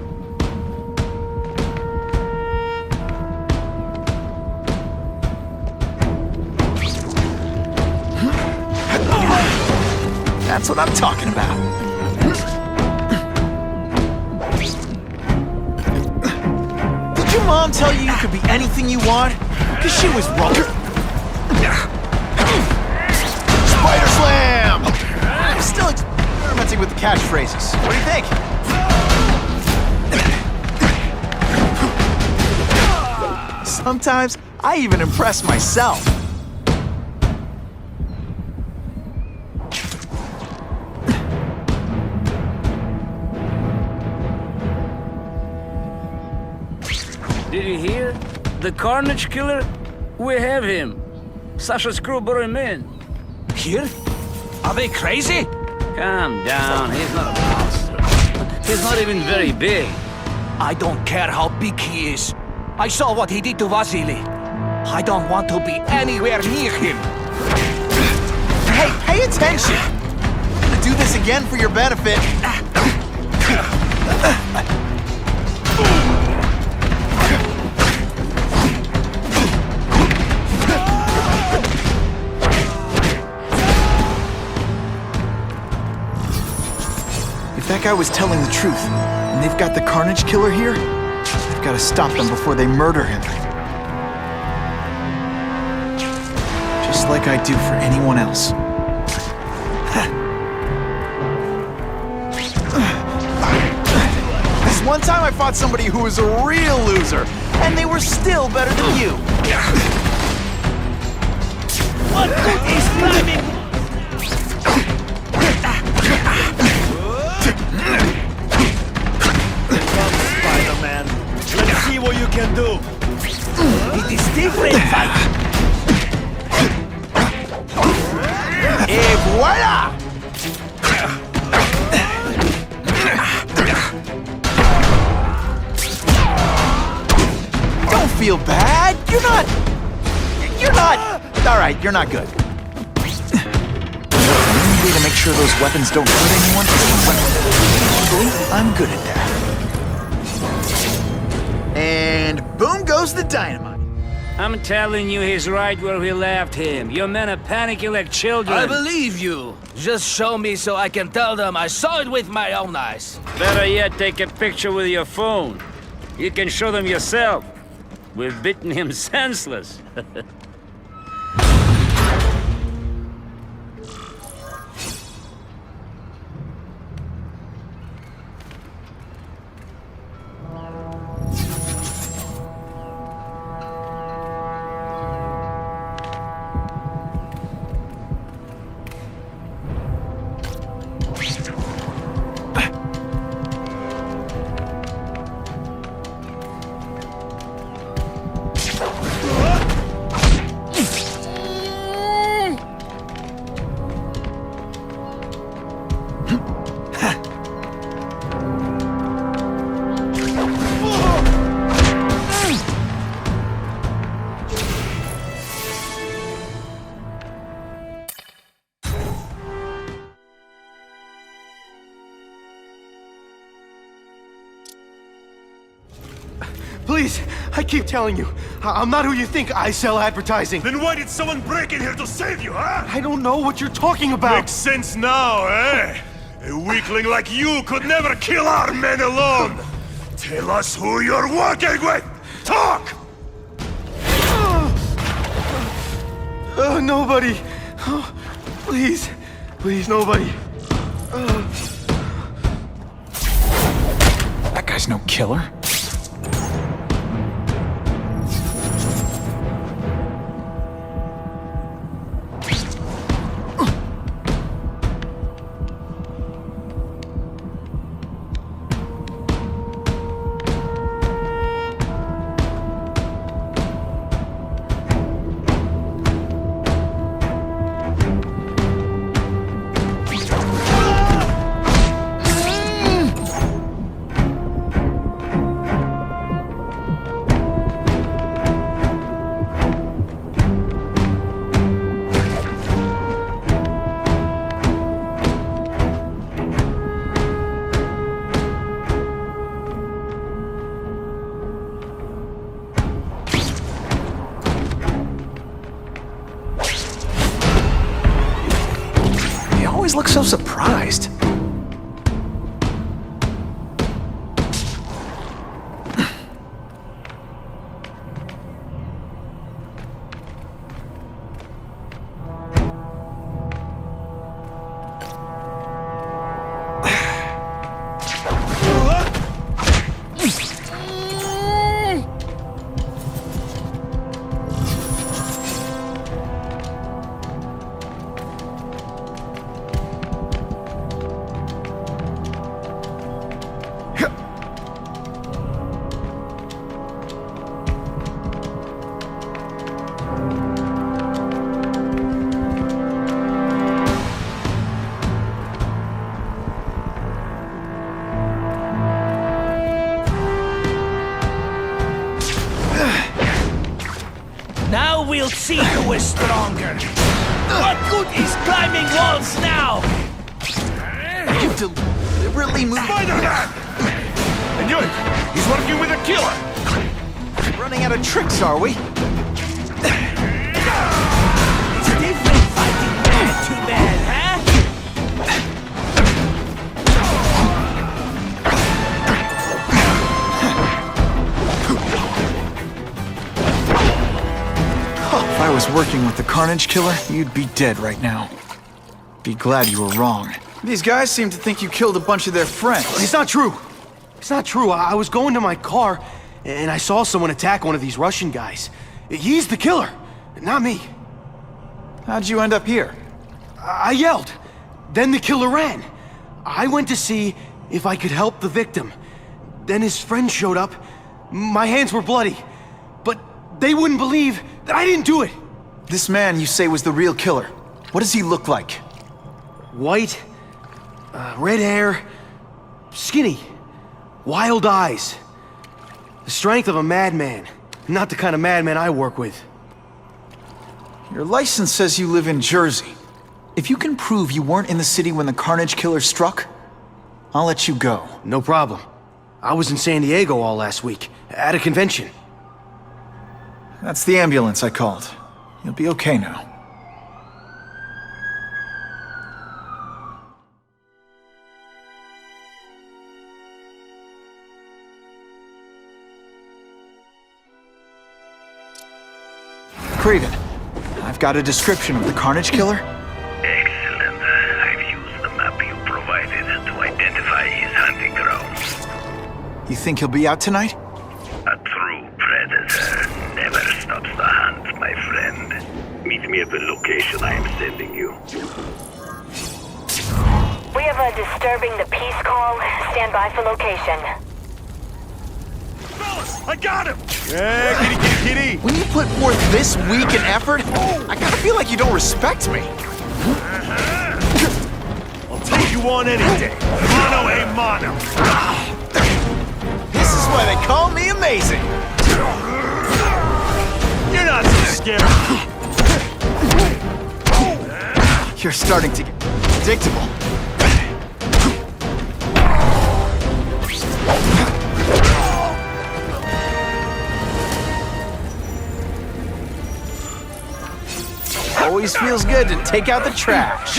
That's what I'm talking about. Did your mom tell you you could be anything you want? Because she was wrong. Spider Slam! I'm still experimenting with the catchphrases. What do you think? Sometimes I even impress myself. Did you hear? The Carnage Killer? We have him. Sasha's crew brought him in. Here? Are they crazy? Calm down, he's not a monster. He's not even very big. I don't care how big he is. I saw what he did to Vasily. I don't want to be anywhere near him. Hey, pay attention! I'm gonna do this again for your benefit. If that guy was telling the truth, and they've got the Carnage Killer here, I've got to stop them before they murder him. Just like I do for anyone else. This one time I fought somebody who was a real loser, and they were still better than you. What is climbing? Spider-Man, let's see what you can do. It is different fighting. Et voila! Don't feel bad. You're not. All right, you're not good. The only way to make sure those weapons don't hurt anyone is to weapon them. Luckily, I'm good at that. And boom goes the dynamite. I'm telling you, he's right where we left him. Your men are panicking like children. I believe you. Just show me so I can tell them I saw it with my own eyes. Better yet, take a picture with your phone. You can show them yourself. We've beaten him senseless. Please, I keep telling you, I'm not who you think. I sell advertising. Then why did someone break in here to save you, huh? I don't know what you're talking about. Makes sense now, eh? A weakling like you could never kill our men alone! Tell us who you're working with! Talk! Nobody. Please. Please, nobody. That guy's no killer. Look so surprised. Now we'll see who is stronger. What good is climbing walls now? You deliberately moved. SpiderMan! I knew it! He's working with a killer! Running out of tricks, are we? It's different fighting man to man, huh? If I was working with the Carnage Killer, you'd be dead right now. Be glad you were wrong. These guys seem to think you killed a bunch of their friends. It's not true. It's not true. I was going to my car, and I saw someone attack one of these Russian guys. He's the killer, not me. How'd you end up here? I yelled. Then the killer ran. I went to see if I could help the victim. Then his friend showed up. My hands were bloody. But they wouldn't believe that I didn't do it. This man you say was the real killer. What does he look like? White, red hair, skinny, wild eyes. The strength of a madman. Not the kind of madman I work with. Your license says you live in Jersey. If you can prove you weren't in the city when the Carnage Killer struck, I'll let you go. No problem. I was in San Diego all last week, at a convention. That's the ambulance I called. You'll be okay now. Craven, I've got a description of the Carnage Killer. Excellent. I've used the map you provided to identify his hunting grounds. You think he'll be out tonight? A true predator never stops the hunt, my friend. Meet me at the location I am sending you. We have a disturbing the peace call. Stand by for location. Fellas, I got him! Yeah, kitty, kitty, kitty! When you put forth this week and effort, I gotta feel like you don't respect me. I'll take you on any day. Mano a mano. This is why they call me amazing. You're not so scary. You're starting to get predictable. always feels good to take out the trash.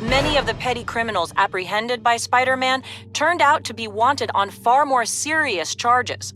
Many of the petty criminals apprehended by Spider-Man turned out to be wanted on far more serious charges.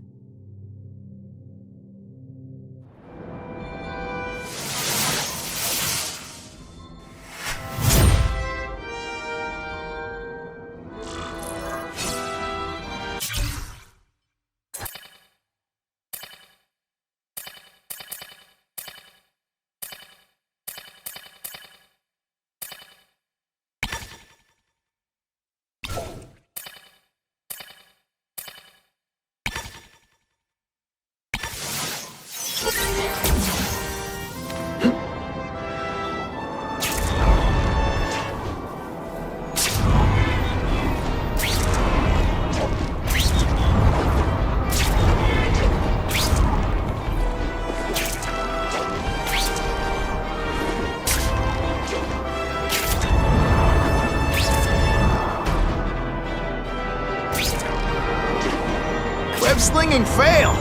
Web-slinging fail!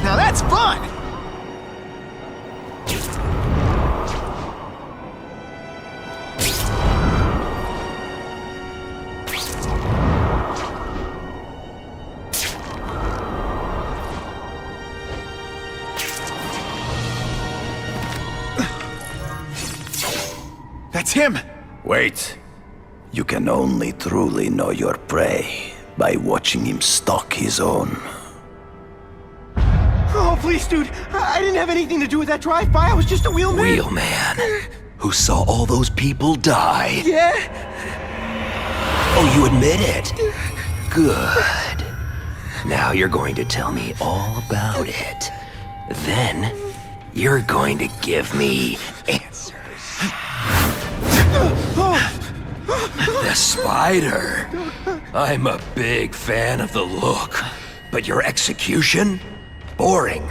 Now that's fun! That's him! Wait. You can only truly know your prey by watching him stalk his own. Oh, please, dude. I didn't have anything to do with that drive-by. I was just a wheelman. Wheelman? Who saw all those people die? Yeah? Oh, you admit it? Good. Now you're going to tell me all about it. Then, you're going to give me answers. The spider. I'm a big fan of the look, but your execution? Boring.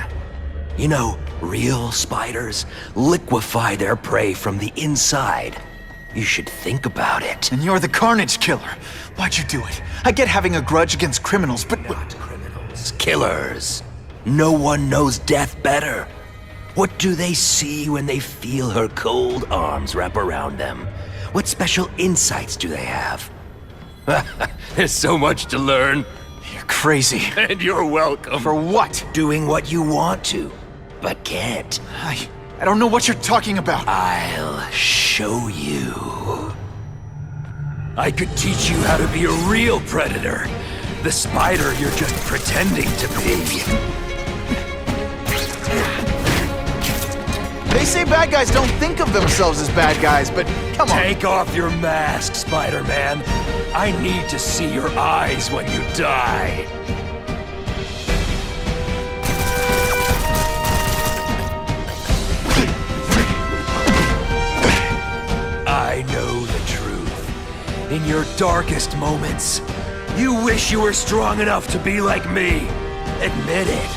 You know, real spiders liquefy their prey from the inside. You should think about it. And you're the Carnage Killer. Why'd you do it? I get having a grudge against criminals, but... Not criminals. Killers. No one knows death better. What do they see when they feel her cold arms wrap around them? What special insights do they have? There's so much to learn. You're crazy. And you're welcome. For what? Doing what you want to, but can't. I don't know what you're talking about. I'll show you. I could teach you how to be a real predator. The spider you're just pretending to be. They say bad guys don't think of themselves as bad guys, but come on. Take off your mask, Spider-Man. I need to see your eyes when you die. I know the truth. In your darkest moments, you wish you were strong enough to be like me. Admit it.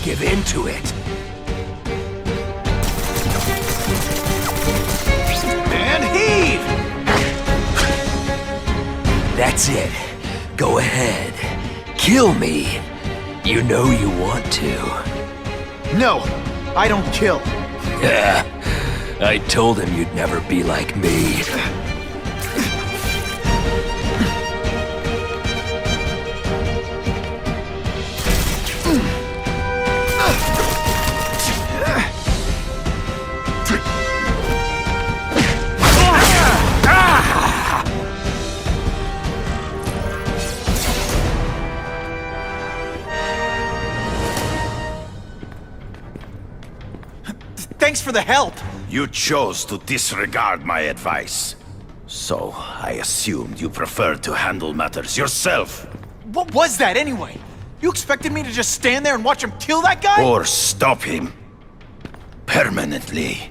Give in to it. That's it. Go ahead. Kill me. You know you want to. No, I don't kill. I told him you'd never be like me. Thanks for the help. You chose to disregard my advice. So, I assumed you preferred to handle matters yourself. What was that anyway? You expected me to just stand there and watch him kill that guy? Or stop him. Permanently.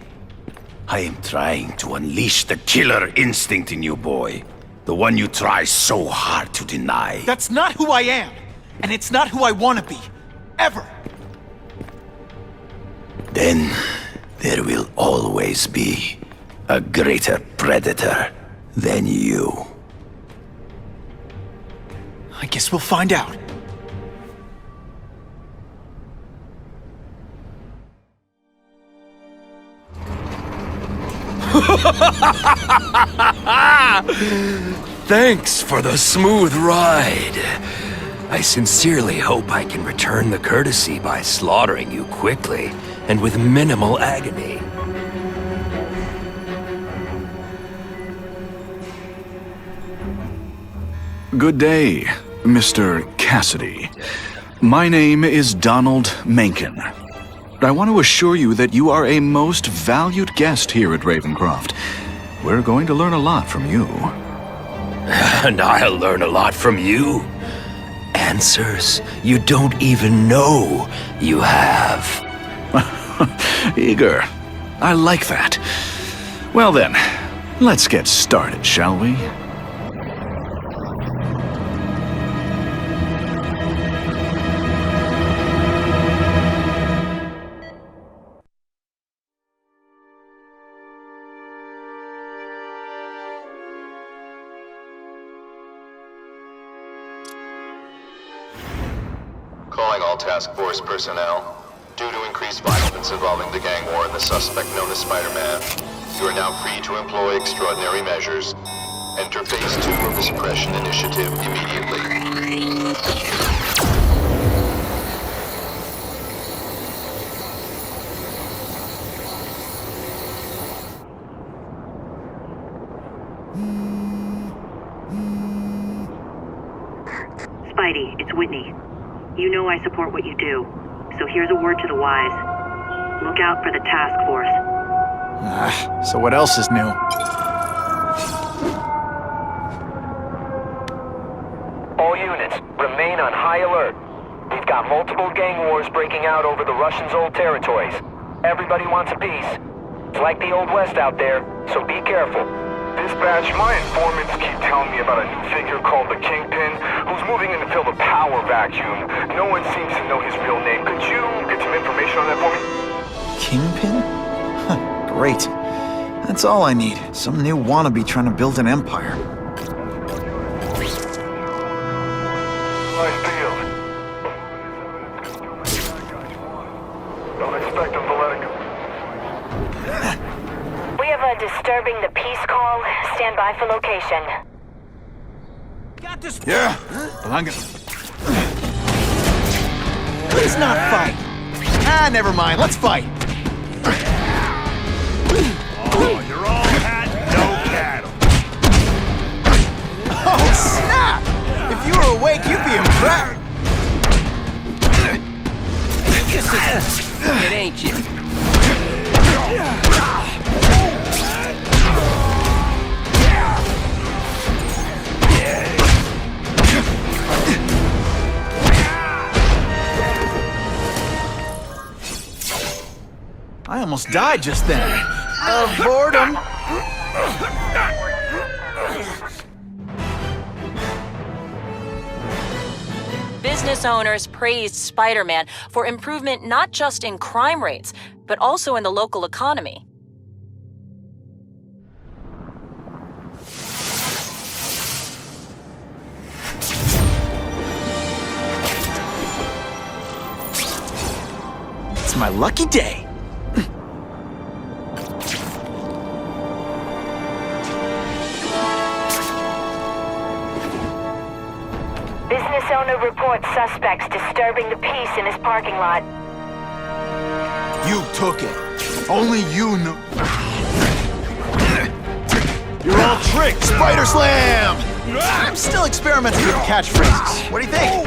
I am trying to unleash the killer instinct in you, boy. The one you try so hard to deny. That's not who I am! And it's not who I want to be. Ever! Then there will always be a greater predator than you. I guess we'll find out. Thanks for the smooth ride. I sincerely hope I can return the courtesy by slaughtering you quickly and with minimal agony. Good day, Mr. Cassidy. My name is Donald Mencken. I want to assure you that you are a most valued guest here at Ravencroft. We're going to learn a lot from you. And I'll learn a lot from you. Answers you don't even know you have. Eager. I like that. Well then, let's get started, shall we? Calling all task force personnel. Due to increased violence involving the gang war and the suspect known as SpiderMan, you are now free to employ extraordinary measures. Enter Phase 2 of the Suppression Initiative immediately. Spidey, it's Whitney. You know I support what you do, so here's a word to the wise. Look out for the task force. So what else is new? All units, remain on high alert. We've got multiple gang wars breaking out over the Russians' old territories. Everybody wants a piece. It's like the Old West out there, so be careful. Dispatch, my informants keep telling me about a new figure called the Kingpin, who's moving in to fill the power vacuum. No one seems to know his real name. Could you get some information on that for me? Kingpin? Huh, great. That's all I need. Some new wannabe trying to build an empire. Nice deal. Don't expect him to let it go. We have a disturbing the peace call. Stand by for location. Got this. Yeah. Well, I'm gonna. Let's not fight. Ah, never mind. Let's fight. Oh, you're all hat, no cattle. Oh, snap! If you were awake, you'd be impressed. It ain't you. I almost died just then. Of boredom. Business owners praised Spider-Man for improvement not just in crime rates, but also in the local economy. It's my lucky day. Business owner reports suspects disturbing the peace in his parking lot. You took it. Only you know. You're all tricked. Spider Slam! I'm still experimenting with catchphrases. What do you think?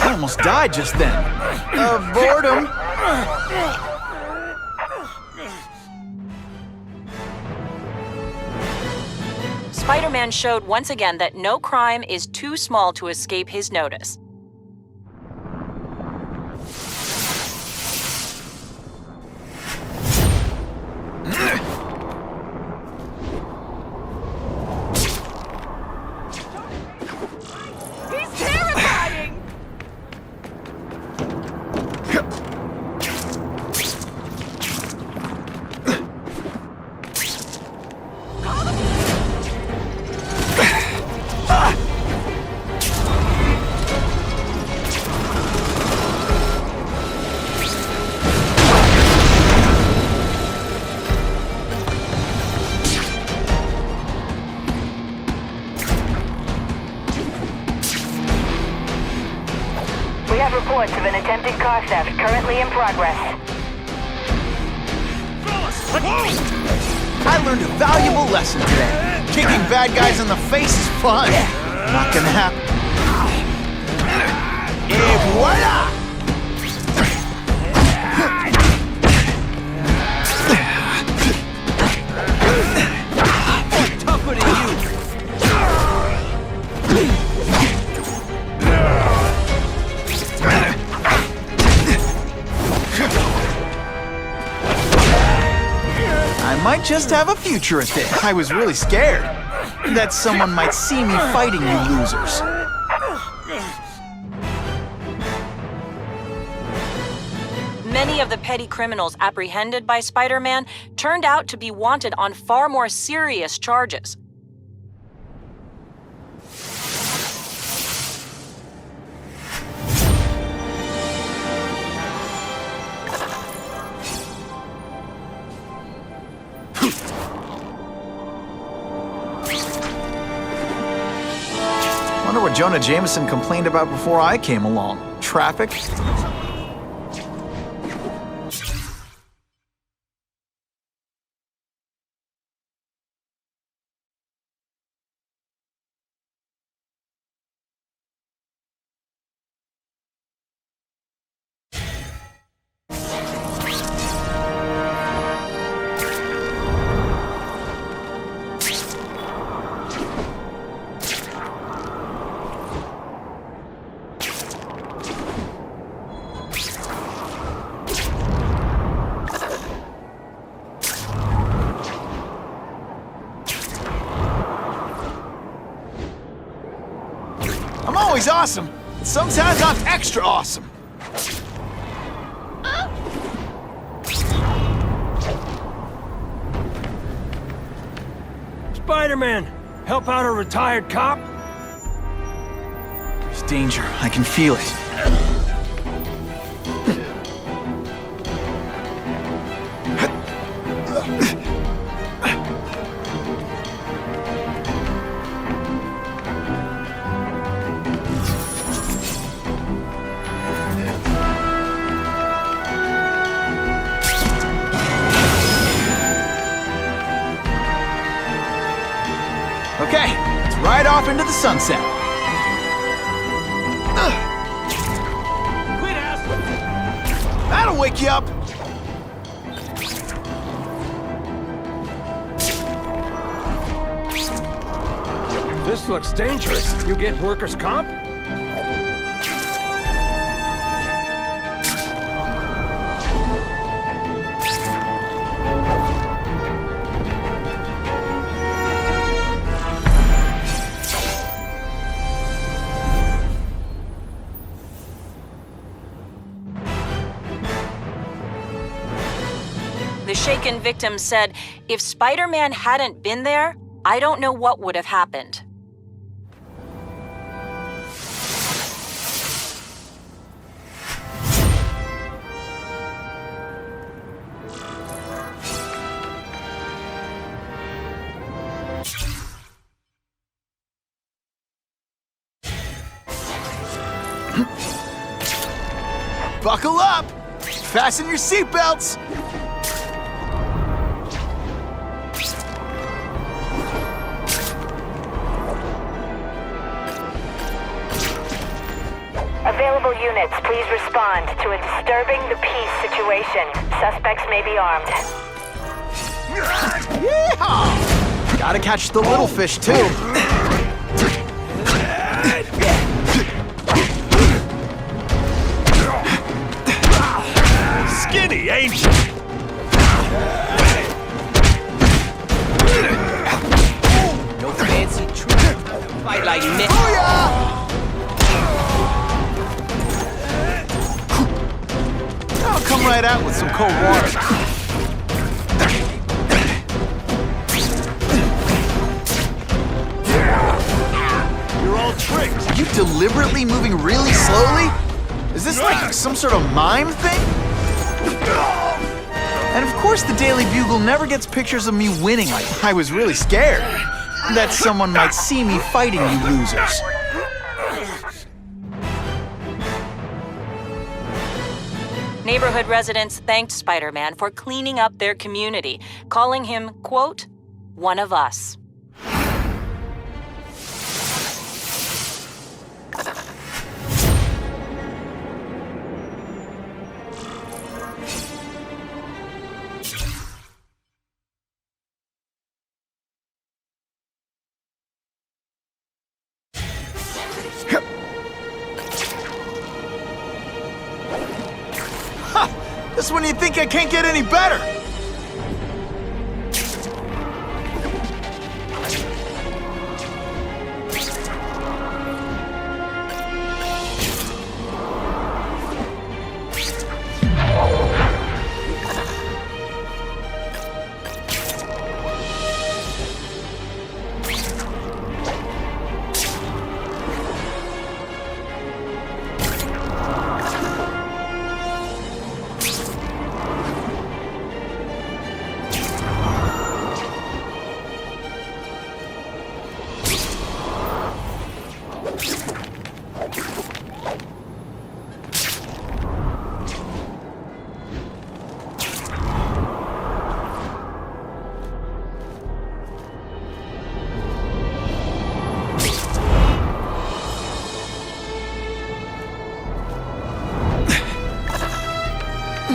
I almost died just then. Of boredom. Spider-Man showed once again that no crime is too small to escape his notice. He's terrifying! We have reports of an attempted car theft currently in progress. I learned a valuable lesson today. Kicking bad guys in the face is fun. Not gonna happen. Et voila! Tougher than you. I might just have a future at this. I was really scared that someone might see me fighting you losers. Many of the petty criminals apprehended by Spider-Man turned out to be wanted on far more serious charges. Wonder what Jonah Jameson complained about before I came along. Traffic? I'm always awesome. Sometimes I'm extra awesome. Spider-Man, help out a retired cop? There's danger. I can feel it. Okay, let's ride off into the sunset. Quit asking! That'll wake you up. This looks dangerous. You get workers' comp? The shaken victim said, "If Spider-Man hadn't been there, I don't know what would have happened." Buckle up! Fasten your seatbelts! Available units, please respond to a disturbing the peace situation. Suspects may be armed. Yeehaw! Gotta catch the little fish, too. Skinny, ain't you? No fancy trick. Fight like me. I'll come right out with some cold water. You're all tricked. Are you deliberately moving really slowly? Is this like some sort of mime thing? And of course the Daily Bugle never gets pictures of me winning. Like, I was really scared that someone might see me fighting you losers. Neighborhood residents thanked Spider-Man for cleaning up their community, calling him, quote, one of us. Just when you think I can't get any better.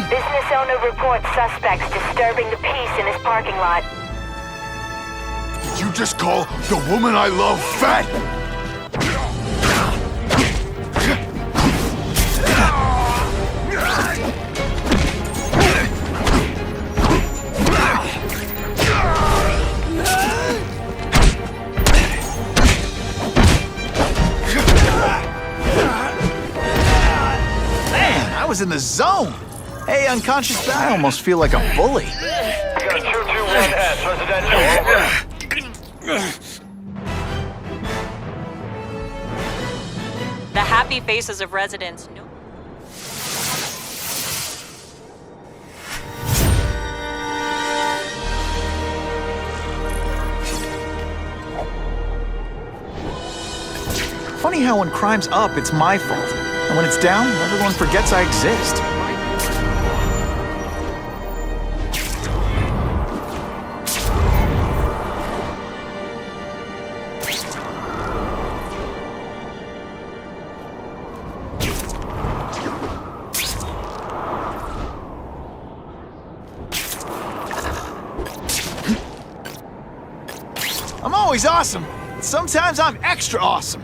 Business owner reports suspects disturbing the peace in his parking lot. Did you just call the woman I love fat? Man, I was in the zone. Hey, unconscious guy, I almost feel like a bully. Got 221S, residential, over. The happy faces of residents. Funny how when crime's up, it's my fault. And when it's down, everyone forgets I exist. I'm always awesome. Sometimes I'm extra awesome.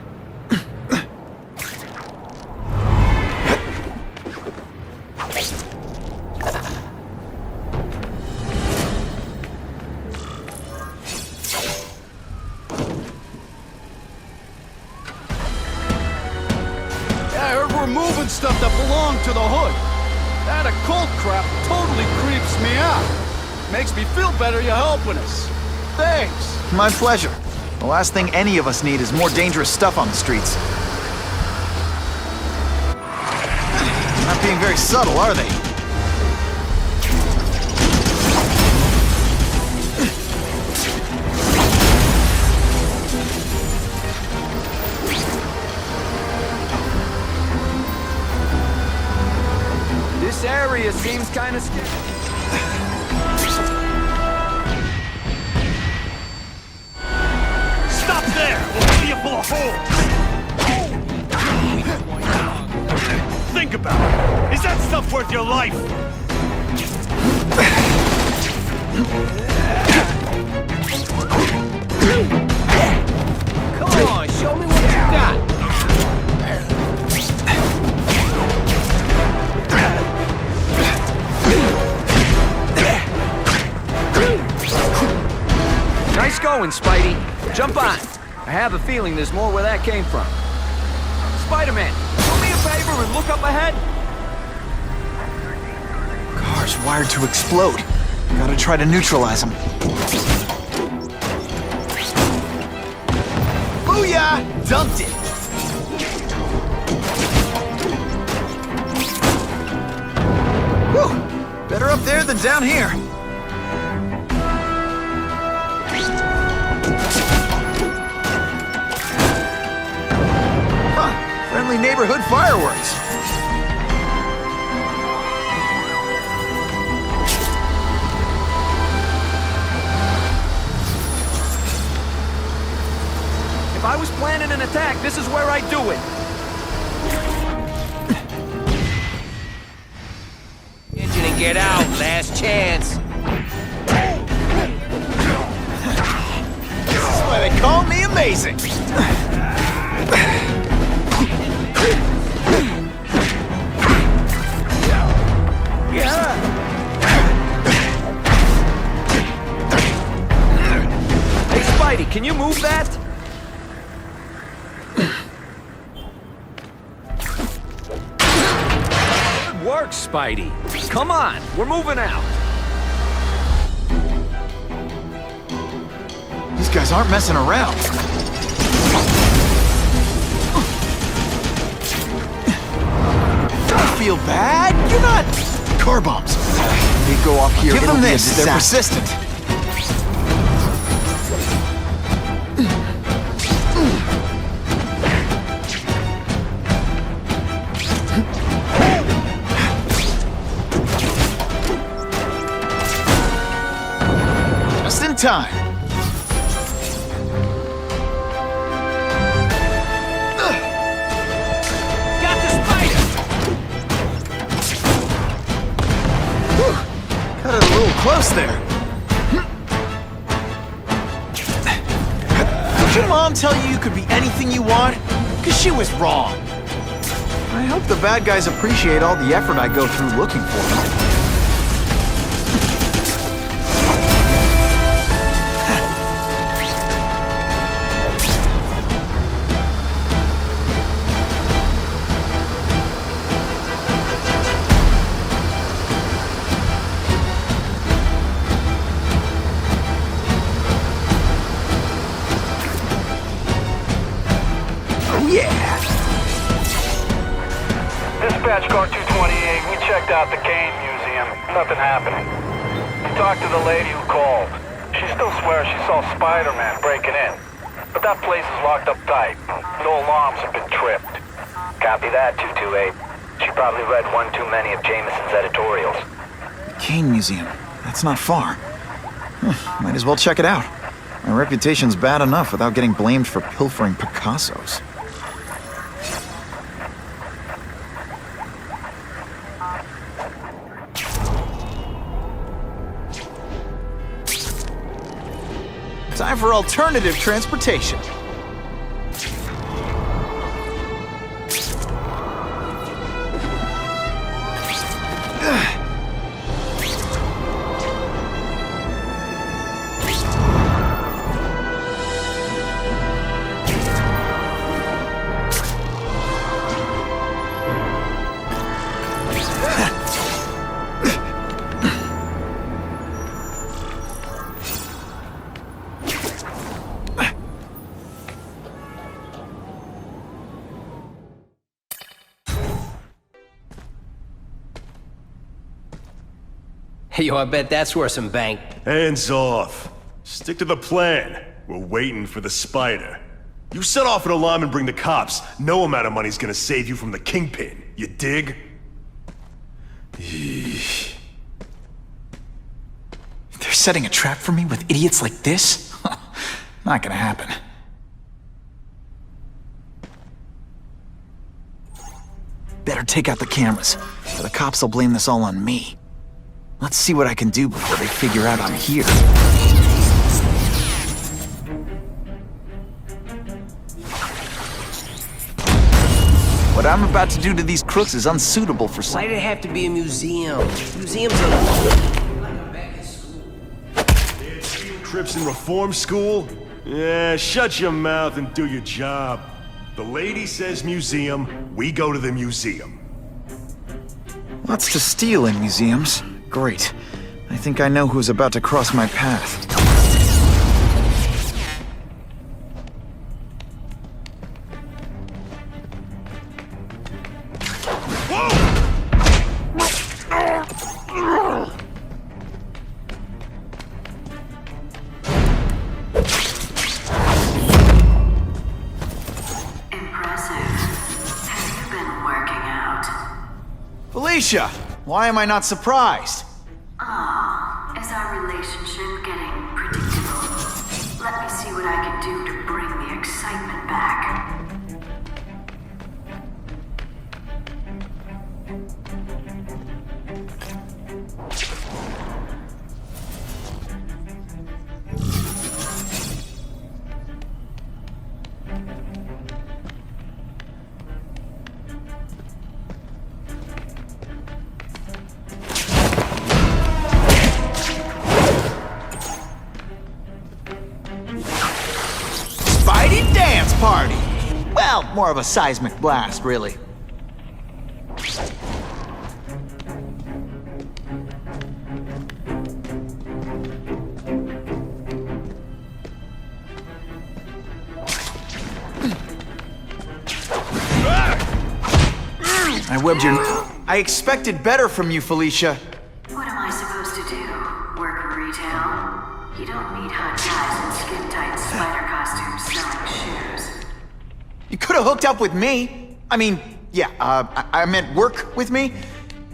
I heard we're moving stuff that belonged to the hood. That occult crap totally creeps me out. Makes me feel better you're helping us. Thanks. My pleasure. The last thing any of us need is more dangerous stuff on the streets. Not being very subtle, are they? This area seems kind of scary. Stop there! We'll fill you full of holes! Think about it. Is that stuff worth your life? us going, Spidey. Jump on. I have a feeling there's more where that came from. Spider-Man, do me a favor and look up ahead. Car's wired to explode. Gotta try to neutralize them. Booyah! Dumped it! Whew! Better up there than down here. Huh, friendly neighborhood fireworks. If I was planning an attack, this is where I'd do it. Engine and get out, last chance. This is why they call me amazing. Hey, Spidey, can you move that? Good work, Spidey. Come on, we're moving out. These guys aren't messing around. Don't feel bad. You're not. Car bombs. They go off here. Give them this. They're persistent. Just in time. Cut it a little close there. Did your mom tell you you could be anything you want? Because she was wrong. I hope the bad guys appreciate all the effort I go through looking for them. Dispatch car 228, we checked out the Kane Museum. Nothing happening. We talked to the lady who called. She still swears she saw SpiderMan breaking in. But that place is locked up tight. No alarms have been tripped. Copy that, 228. She probably read one too many of Jameson's editorials. The Kane Museum. That's not far. Might as well check it out. My reputation's bad enough without getting blamed for pilfering Picassos. Time for alternative transportation. Yo, I bet that's worth some bank. Hands off. Stick to the plan. We're waiting for the spider. You set off an alarm and bring the cops. No amount of money's gonna save you from the kingpin. You dig? They're setting a trap for me with idiots like this? Not gonna happen. Better take out the cameras, or the cops will blame this all on me. Let's see what I can do before they figure out I'm here. What I'm about to do to these crooks is unsuitable for some. Why'd it have to be a museum? Museums are... Crips in reform school? Yeah, shut your mouth and do your job. The lady says museum, we go to the museum. Lots to steal in museums. Great. I think I know who's about to cross my path. Felicia! Why am I not surprised? Is our relationship getting predictable? Let me see what I can do to bring the excitement back. Party. Well, more of a seismic blast, really. I webbed your... I expected better from you, Felicia. What am I supposed to do? Work retail? You don't need hot guys in skin-tight spider costumes selling shoes. You could have hooked up with me. I mean, yeah, I meant work with me.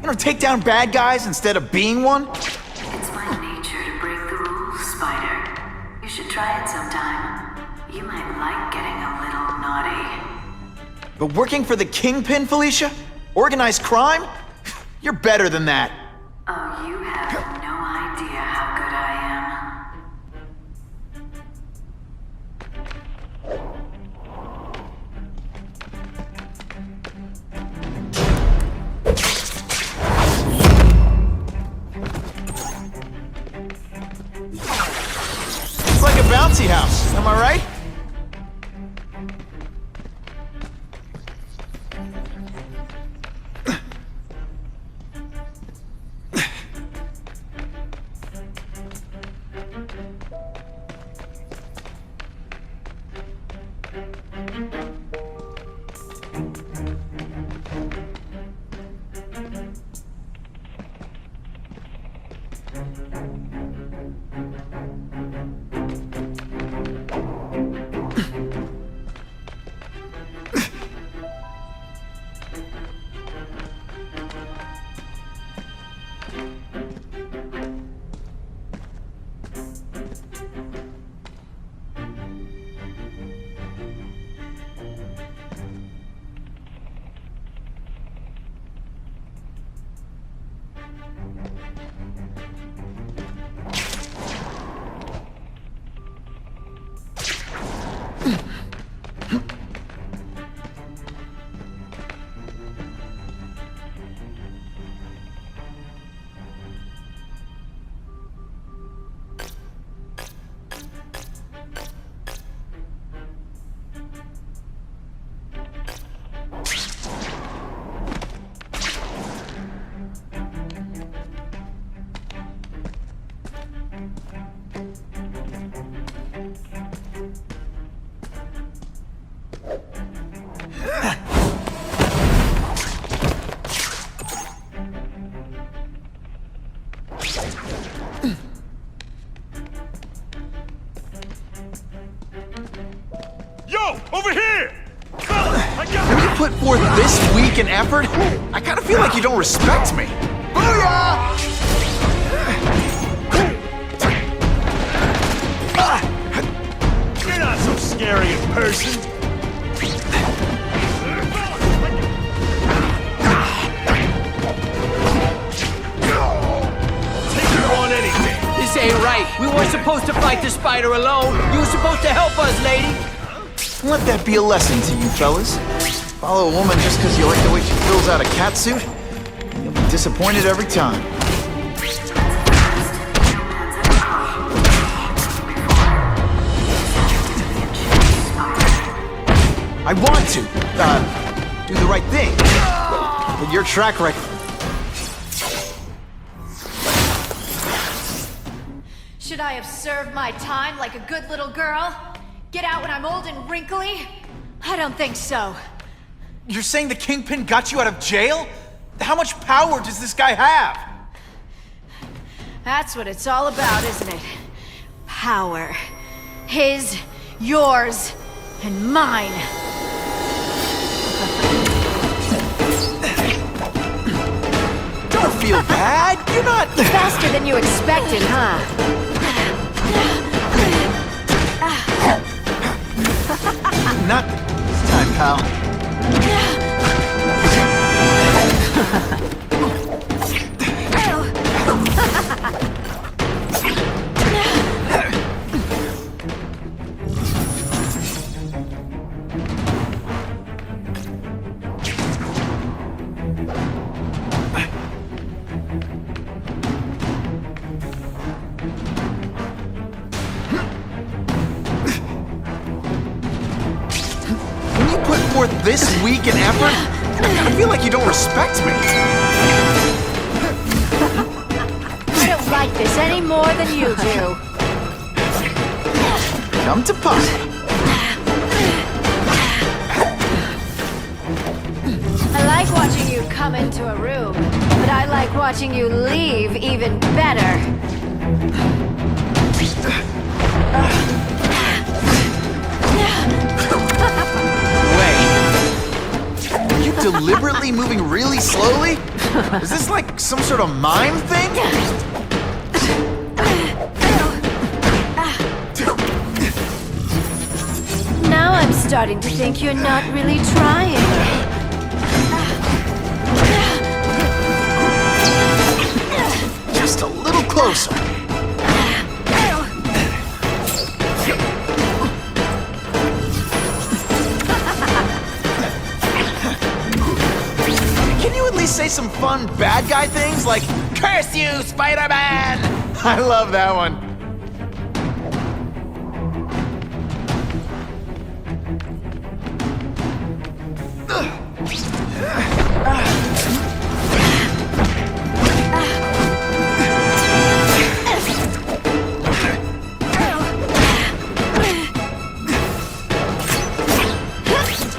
You know, take down bad guys instead of being one. It's my nature to break the rules, Spider. You should try it sometime. You might like getting a little naughty. But working for the Kingpin, Felicia? Organized crime? You're better than that. Oh, you have no idea how good I am. It's like a bouncy house, am I right? Over here! When you put forth this week and effort, I kind of feel like you don't respect me. Booyah! You're not so scary in person. Take you on anything. This ain't right. We weren't supposed to fight the spider alone. You were supposed to help us, lady. Let that be a lesson to you, fellas. Follow a woman just because you like the way she fills out a catsuit, and you'll be disappointed every time. I want to, do the right thing. But your track record... Should I have served my time like a good little girl? Get out when I'm old and wrinkly? I don't think so. You're saying the Kingpin got you out of jail? How much power does this guy have? That's what it's all about, isn't it? Power. His, yours, and mine. Don't feel bad. You're not... Faster than you expected, huh? Not this time, pal. This week and effort? I feel like you don't respect me. I don't like this any more than you do. Come to Papa. I like watching you come into a room, but I like watching you leave even better. Deliberately moving really slowly? Is this like some sort of mime thing? Now I'm starting to think you're not really trying. Just a little closer. Say some fun bad guy things like, "Curse you, Spider-Man!" I love that one.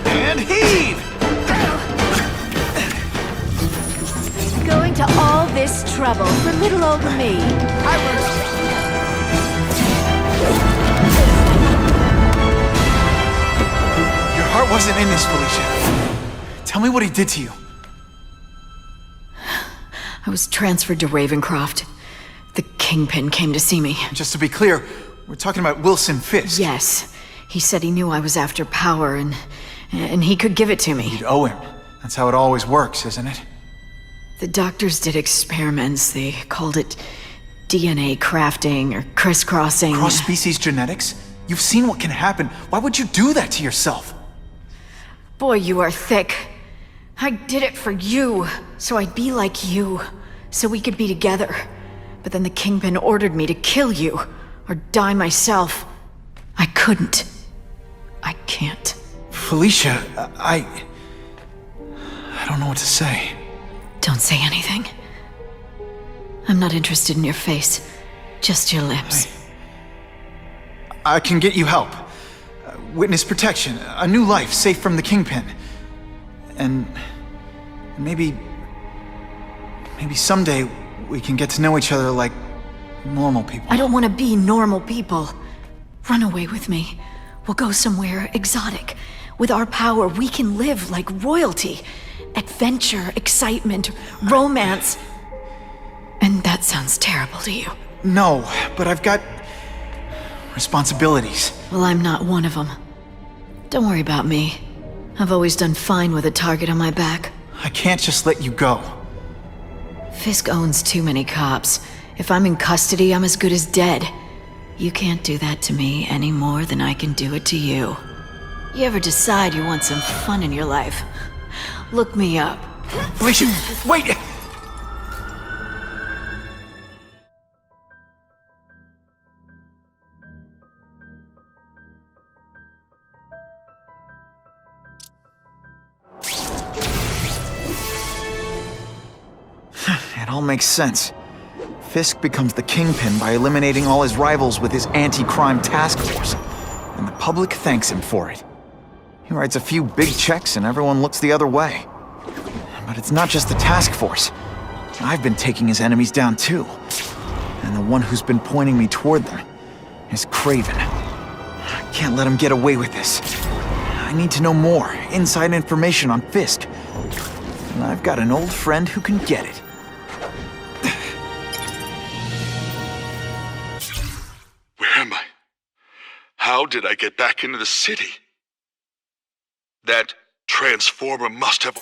And heave! To all this trouble for little old me. Your heart wasn't in this, Felicia. Tell me what he did to you. I was transferred to Ravencroft. The Kingpin came to see me. Just to be clear, we're talking about Wilson Fisk. Yes. He said he knew I was after power and he could give it to me. You'd owe him. That's how it always works, isn't it? The doctors did experiments. They called it DNA crafting or crisscrossing. Cross-species genetics? You've seen what can happen. Why would you do that to yourself? Boy, you are thick. I did it for you, so I'd be like you, so we could be together. But then the Kingpin ordered me to kill you, or die myself. I couldn't. I can't. Felicia, I don't know what to say. Don't say anything. I'm not interested in your face. Just your lips. I can get you help. Witness protection. A new life, safe from the Kingpin. And maybe someday we can get to know each other like normal people. I don't want to be normal people. Run away with me. We'll go somewhere exotic. With our power, we can live like royalty. Adventure, excitement, romance. And that sounds terrible to you. No, but I've got responsibilities. Well, I'm not one of them. Don't worry about me. I've always done fine with a target on my back. I can't just let you go. Fisk owns too many cops. If I'm in custody, I'm as good as dead. You can't do that to me any more than I can do it to you. You ever decide you want some fun in your life? Look me up. Felicia, wait! It all makes sense. Fisk becomes the kingpin by eliminating all his rivals with his anti-crime task force, and the public thanks him for it. He writes a few big checks and everyone looks the other way. But it's not just the task force. I've been taking his enemies down too. And the one who's been pointing me toward them is Craven. I can't let him get away with this. I need to know more, inside information on Fisk. And I've got an old friend who can get it. Where am I? How did I get back into the city? That transformer must have...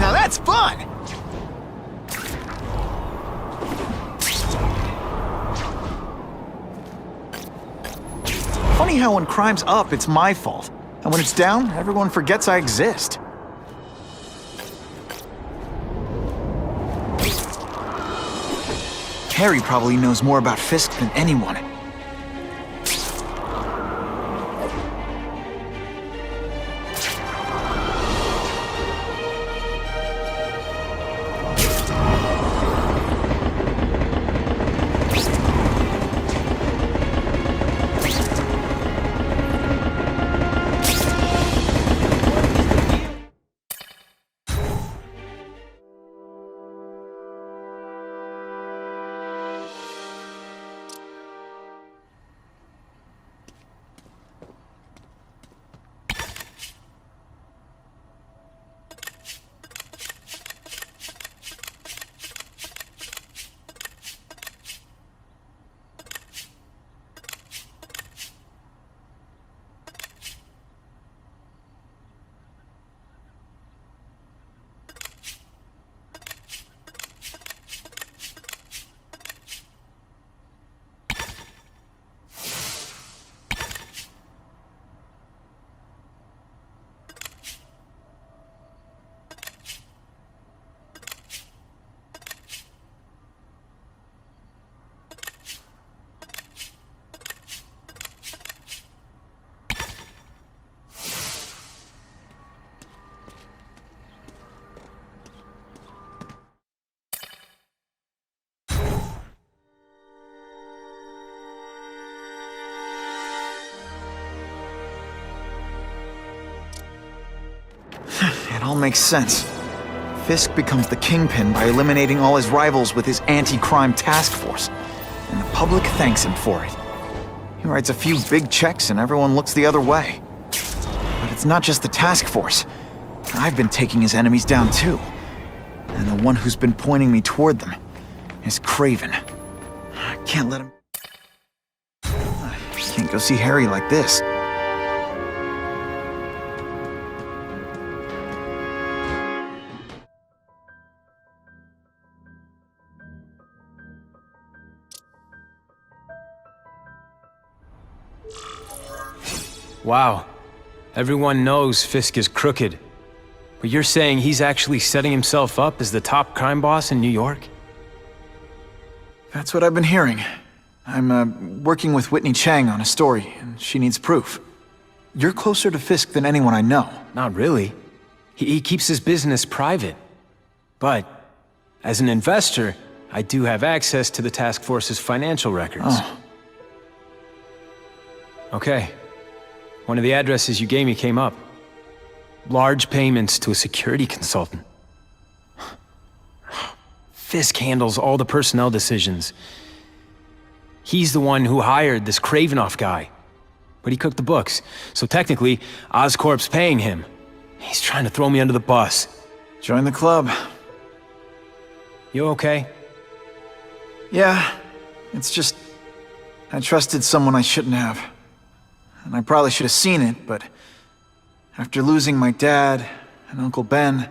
Now that's fun! Funny how when crime's up, it's my fault. And when it's down, everyone forgets I exist. Harry probably knows more about Fisk than anyone. It all makes sense. Fisk becomes the kingpin by eliminating all his rivals with his anti-crime task force, and the public thanks him for it. He writes a few big checks and everyone looks the other way. But it's not just the task force. I've been taking his enemies down too. And the one who's been pointing me toward them is Craven. I can't let him... I can't go see Harry like this. Wow. Everyone knows Fisk is crooked. But you're saying he's actually setting himself up as the top crime boss in New York? That's what I've been hearing. I'm working with Whitney Chang on a story, and she needs proof. You're closer to Fisk than anyone I know. Not really. He keeps his business private. But, as an investor, I do have access to the task force's financial records. Oh. Okay. One of the addresses you gave me came up. Large payments to a security consultant. Fisk handles all the personnel decisions. He's the one who hired this Kravinoff guy. But he cooked the books, so technically, Oscorp's paying him. He's trying to throw me under the bus. Join the club. You okay? Yeah, it's just... I trusted someone I shouldn't have. And I probably should have seen it, but... after losing my dad and Uncle Ben...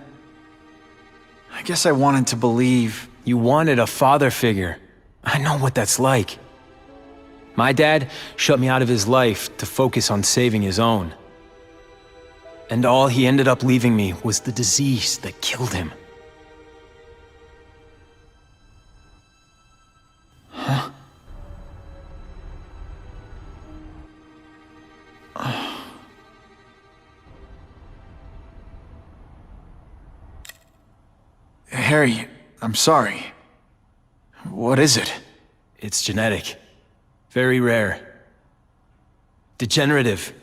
I guess I wanted to believe... You wanted a father figure. I know what that's like. My dad shut me out of his life to focus on saving his own. And all he ended up leaving me was the disease that killed him. Huh? Harry, I'm sorry. What is it? It's genetic. Very rare. Degenerative.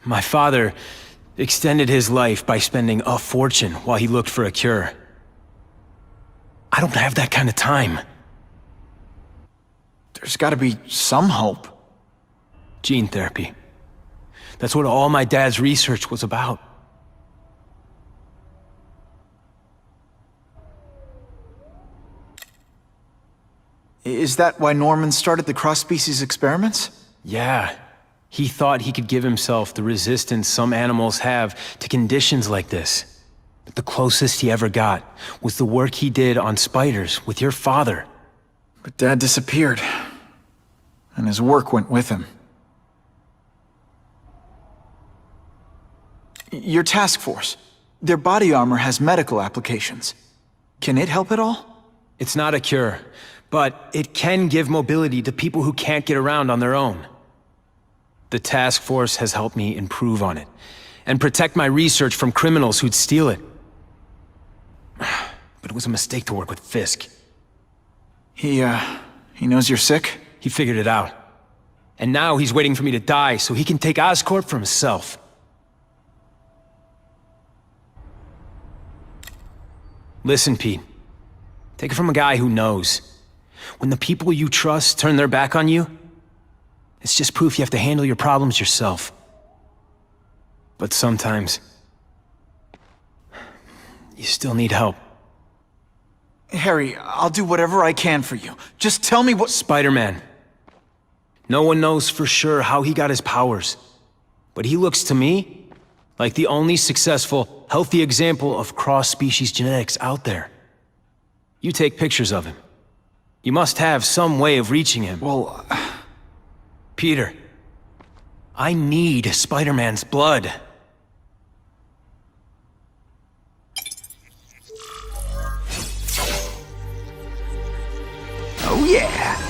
My father extended his life by spending a fortune while he looked for a cure. I don't have that kind of time. There's gotta be some hope. Gene therapy. That's what all my dad's research was about. Is that why Norman started the cross-species experiments? Yeah. He thought he could give himself the resistance some animals have to conditions like this. But the closest he ever got was the work he did on spiders with your father. But Dad disappeared. And his work went with him. Your task force. Their body armor has medical applications. Can it help at all? It's not a cure, but it can give mobility to people who can't get around on their own. The task force has helped me improve on it, and protect my research from criminals who'd steal it. But it was a mistake to work with Fisk. He knows you're sick? He figured it out. And now he's waiting for me to die so he can take Oscorp for himself. Listen, Pete. Take it from a guy who knows. When the people you trust turn their back on you, it's just proof you have to handle your problems yourself. But sometimes, you still need help. Harry, I'll do whatever I can for you. Just tell me what— SpiderMan. No one knows for sure how he got his powers. But he looks to me like the only successful, healthy example of cross-species genetics out there. You take pictures of him. You must have some way of reaching him. Well, Peter, I need SpiderMan's blood. Oh yeah!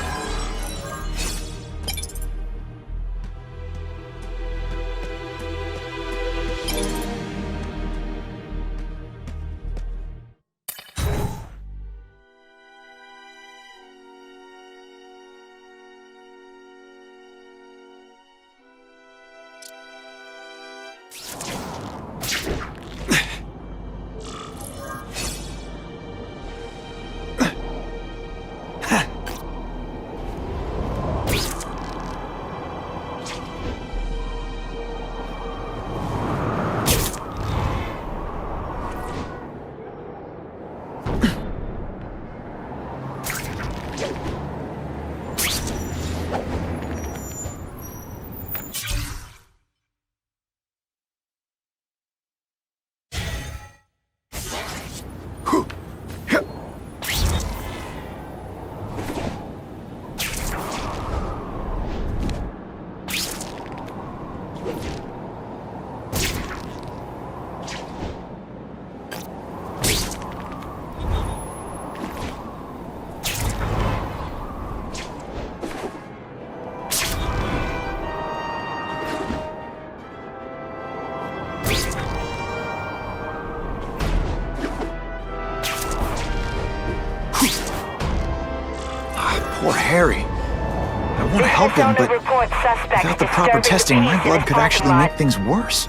Poor Harry. I want to help him, but without the proper testing, my blood could actually make things worse.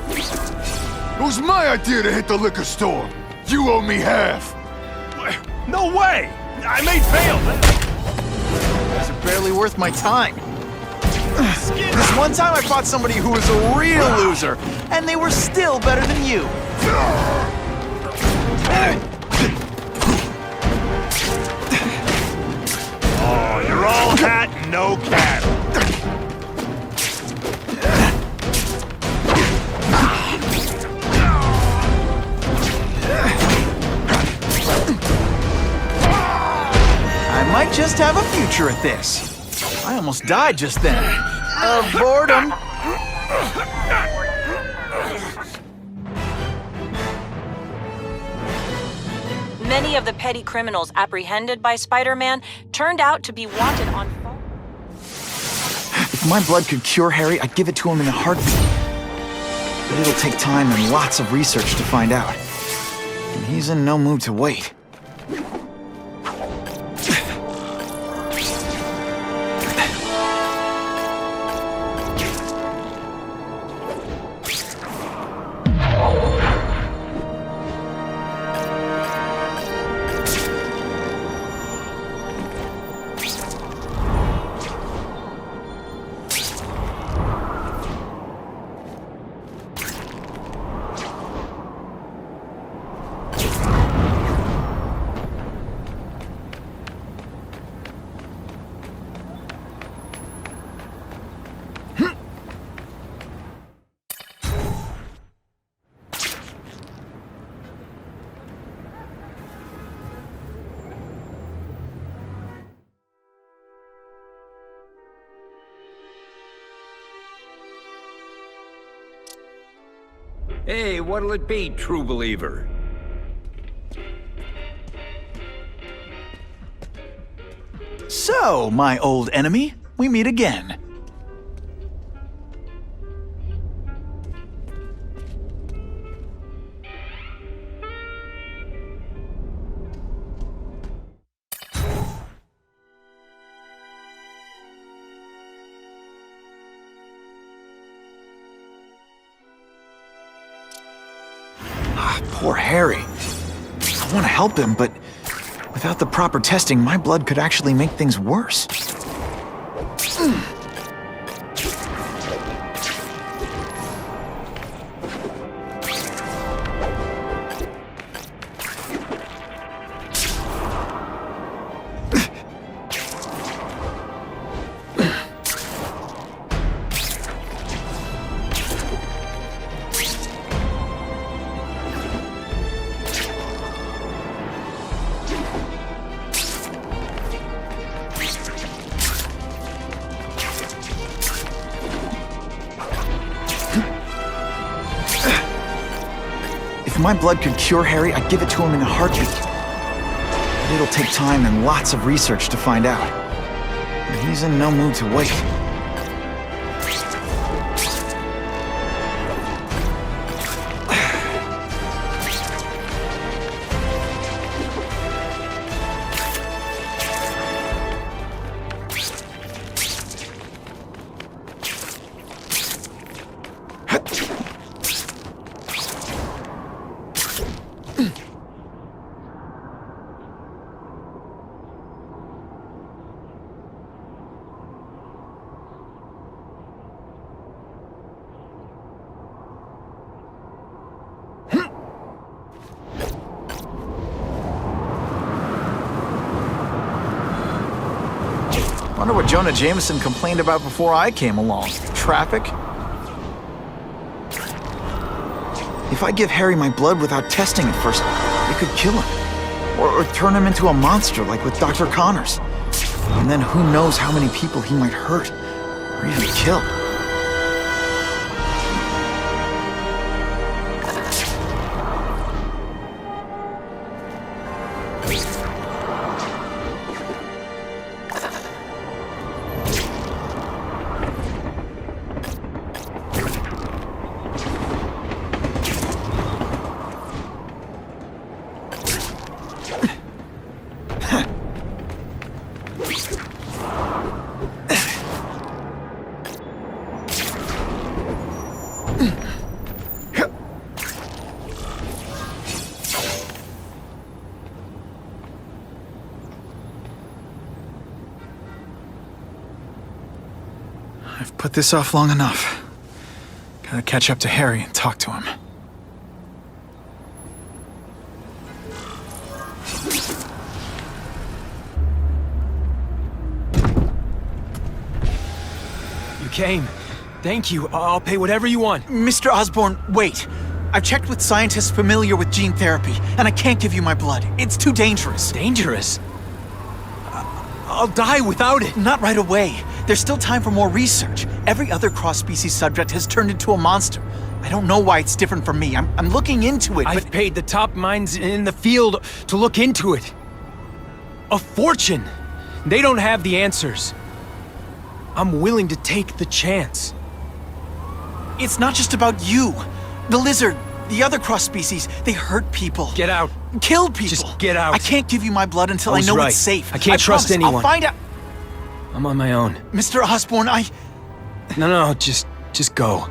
It was my idea to hit the liquor store. You owe me half. No way! I made bail! It's barely worth my time. This one time I fought somebody who was a real loser, and they were still better than you. Oh, you're all hat, no cattle. I might just have a future at this. I almost died just then. Of boredom. Many of the petty criminals apprehended by Spider-Man turned out to be wanted on phone. If my blood could cure Harry, I'd give it to him in a heartbeat. But it'll take time and lots of research to find out. And he's in no mood to wait. Hey, what'll it be, true believer? So, my old enemy, we meet again. Poor Harry. I want to help him, but without the proper testing, my blood could actually make things worse. If my blood could cure Harry, I'd give it to him in a heartbeat. But it'll take time and lots of research to find out. And he's in no mood to wait. Wonder what Jonah Jameson complained about before I came along. Traffic? If I give Harry my blood without testing it first, it could kill him. Or turn him into a monster like with Dr. Connors. And then who knows how many people he might hurt, or even kill. I've put this off long enough. Gotta catch up to Harry and talk to him. You came. Thank you. I'll pay whatever you want. Mr. Osborn, wait. I've checked with scientists familiar with gene therapy, and I can't give you my blood. It's too dangerous. Dangerous? I'll die without it. Not right away. There's still time for more research. Every other cross-species subject has turned into a monster. I don't know why it's different from me. I'm looking into it, I've paid the top minds in the field to look into it. A fortune. They don't have the answers. I'm willing to take the chance. It's not just about you. The lizard, the other cross-species, they hurt people. Get out. Kill people. Just get out. I can't give you my blood until I know it's safe. I can't trust promise. anyone. I'll find out. I'm on my own. Mr. Osborn, No, just go.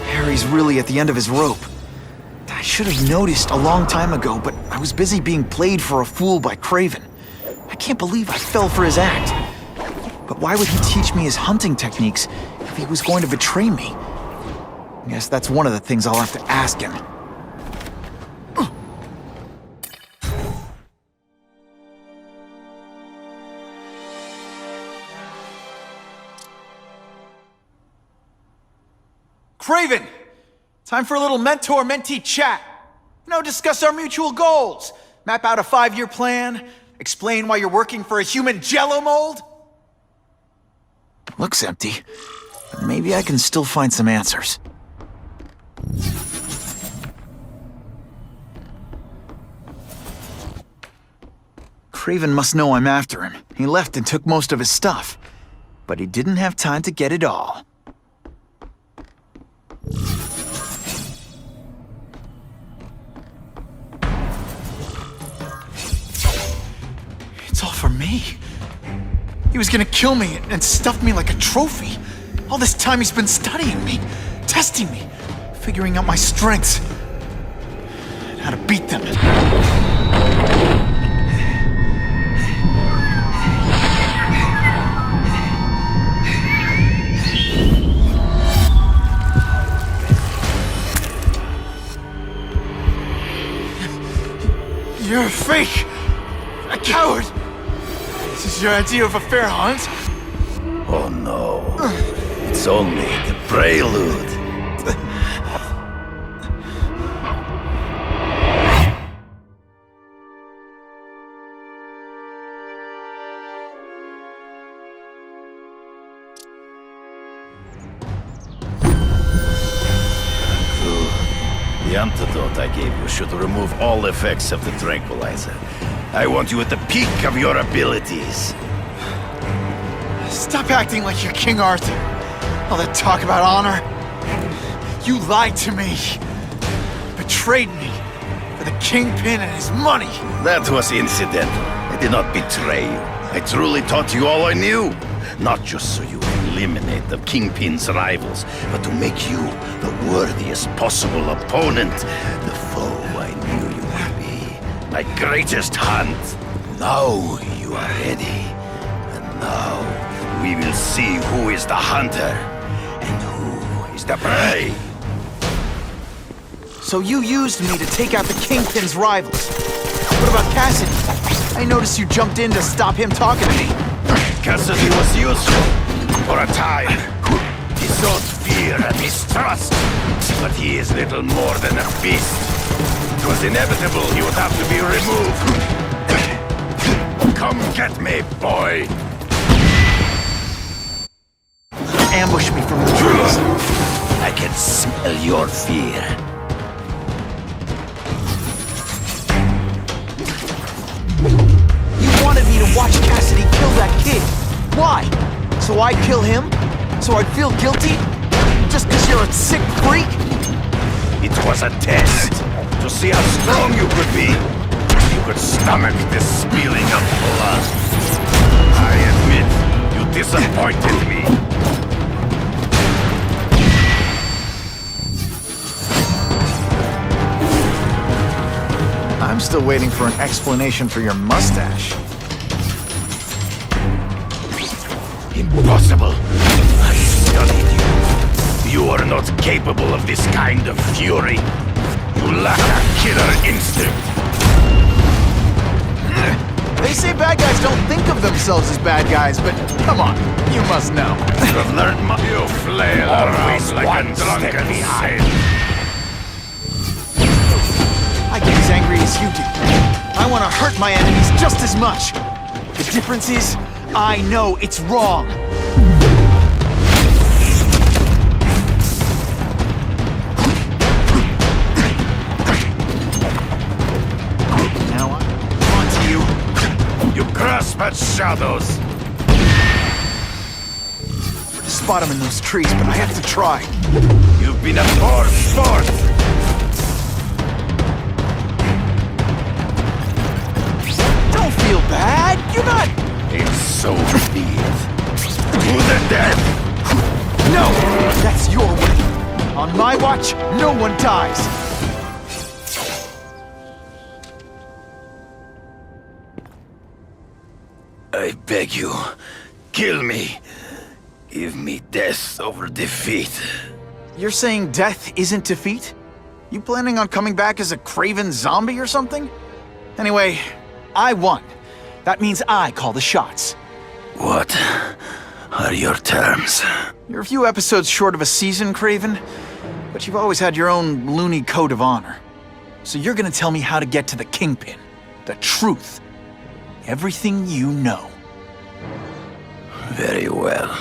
Harry's really at the end of his rope. I should have noticed a long time ago, but I was busy being played for a fool by Craven. I can't believe I fell for his act. But why would he teach me his hunting techniques if he was going to betray me? I guess that's one of the things I'll have to ask him. Craven! Time for a little mentor-mentee chat. Discuss our mutual goals. Map out a 5-year plan. Explain why you're working for a human jello mold. Looks empty, but maybe I can still find some answers. Craven must know I'm after him. He left and took most of his stuff. But he didn't have time to get it all. It's all for me. He was gonna kill me and stuff me like a trophy. All this time he's been studying me, testing me, figuring out my strengths, and how to beat them. You're a fake! A coward! This is your idea of a fair hunt? Oh no. It's only the prelude. The antidote I gave you should remove all effects of the tranquilizer. I want you at the peak of your abilities. Stop acting like you're King Arthur. All that talk about honor. You lied to me. Betrayed me. For the Kingpin and his money. That was incidental. I did not betray you. I truly taught you all I knew. Not just so you eliminate the Kingpin's rivals, but to make you the worthiest possible opponent. The foe I knew you would be. My greatest hunt. Now you are ready. And now we will see who is the hunter and who is the prey. So you used me to take out the Kingpin's rivals. What about Cassidy? I noticed you jumped in to stop him talking to me. Cassidy was useful for a time. He sowed fear and mistrust, but he is little more than a beast. It was inevitable he would have to be removed. Come get me, boy. Ambush me from the trees. I can smell your fear. You wanted me to watch Cassidy kill that kid. Why? So I'd kill him? So I'd feel guilty? Just because you're a sick freak? It was a test to see how strong you could be. You could stomach this spilling of blood. I admit, you disappointed me. I'm still waiting for an explanation for your mustache. Impossible! I studied you. You are not capable of this kind of fury. You lack a killer instinct. They say bad guys don't think of themselves as bad guys, but come on, you must know. You have learned you flail around like a drunken behind. I get as angry as you do. I want to hurt my enemies just as much. The difference is, I know it's wrong. Now I'm onto you. You grasp at shadows. To spot them in those trees, but I have to try. You've been a poor sport. Don't feel bad. You're not. It's so be it. To the death. No, that's your way. On my watch, no one dies. I beg you, kill me. Give me death over defeat. You're saying death isn't defeat? You planning on coming back as a craven zombie or something? Anyway, I won. That means I call the shots. What are your terms? You're a few episodes short of a season, Craven, but you've always had your own loony code of honor. So you're gonna tell me how to get to the Kingpin. The truth. Everything you know. Very well.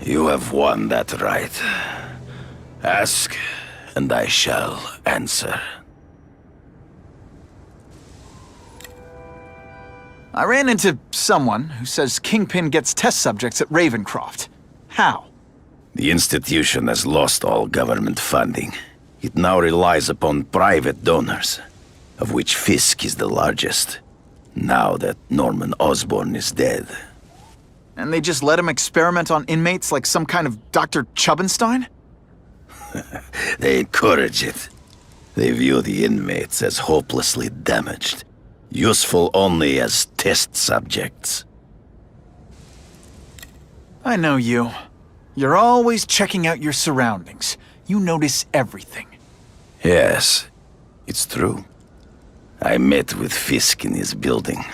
You have won that right. Ask, and I shall answer. I ran into someone who says Kingpin gets test subjects at Ravencroft. How? The institution has lost all government funding. It now relies upon private donors, of which Fisk is the largest, now that Norman Osborn is dead. And they just let him experiment on inmates like some kind of Dr. Chubbenstein? They encourage it. They view the inmates as hopelessly damaged, useful only as test subjects. I know you. You're always checking out your surroundings. You notice everything. Yes, it's true. I met with Fisk in his building,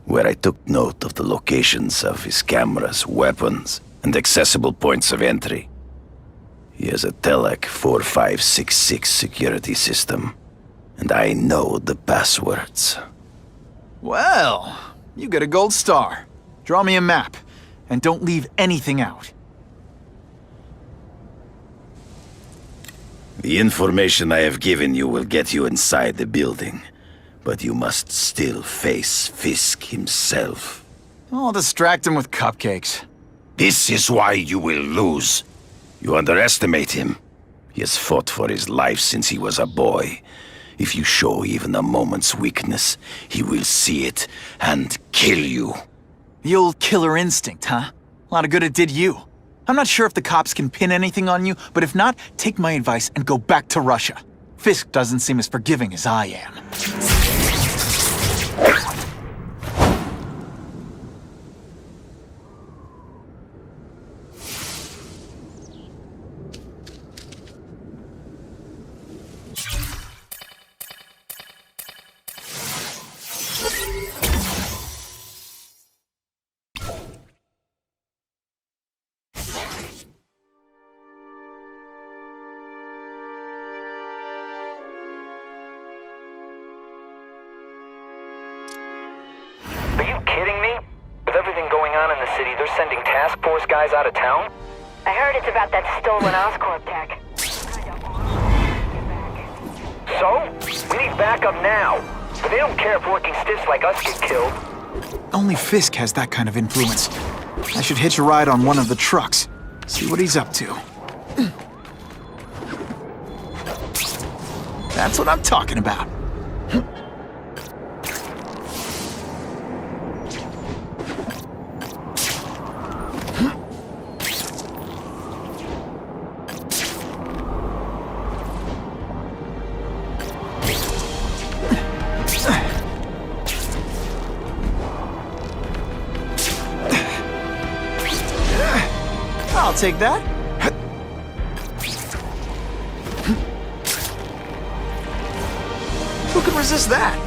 where I took note of the locations of his cameras, weapons, and accessible points of entry. He has a Telec 4566 security system, and I know the passwords. Well, you get a gold star. Draw me a map, and don't leave anything out. The information I have given you will get you inside the building, but you must still face Fisk himself. I'll distract him with cupcakes. This is why you will lose. You underestimate him. He has fought for his life since he was a boy. If you show even a moment's weakness, he will see it and kill you. The old killer instinct, huh? A lot of good it did you. I'm not sure if the cops can pin anything on you, but if not, take my advice and go back to Russia. Fisk doesn't seem as forgiving as I am. Are you kidding me? With everything going on in the city, they're sending task force guys out of town? I heard it's about that stolen Oscorp tech. So? We need backup now. But they don't care if working stiffs like us get killed. Only Fisk has that kind of influence. I should hitch a ride on one of the trucks. See what he's up to. That's what I'm talking about. take that. Who can resist that?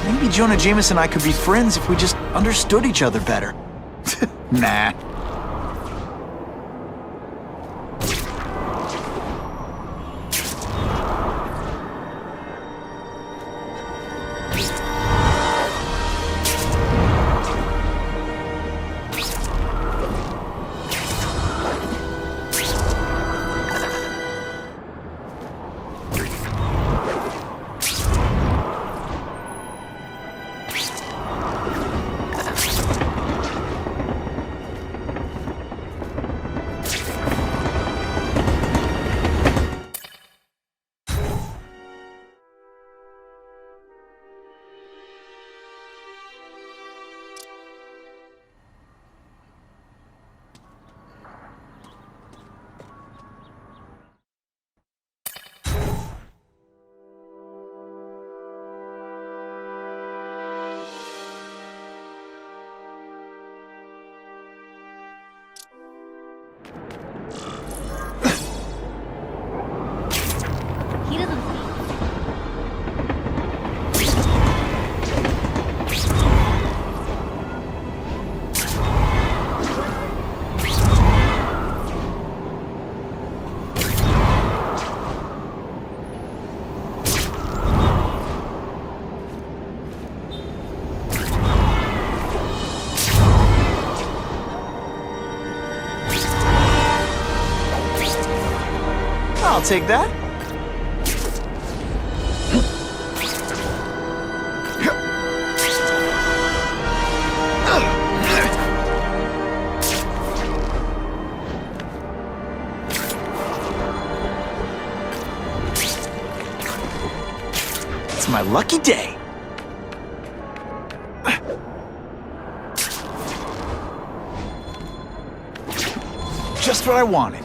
Maybe Jonah Jameson and I could be friends if we just understood each other better. Nah. I'll take that. It's my lucky day. Just what I wanted.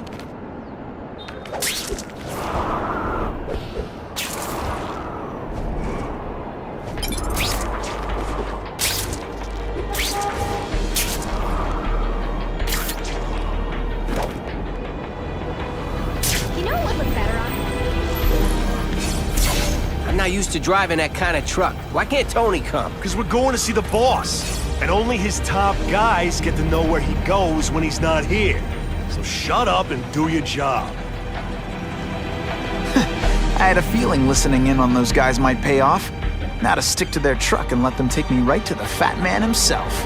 I'm not used to driving that kind of truck. Why can't Tony come? Because we're going to see the boss. And only his top guys get to know where he goes when he's not here. So shut up and do your job. I had a feeling listening in on those guys might pay off. Now to stick to their truck and let them take me right to the fat man himself.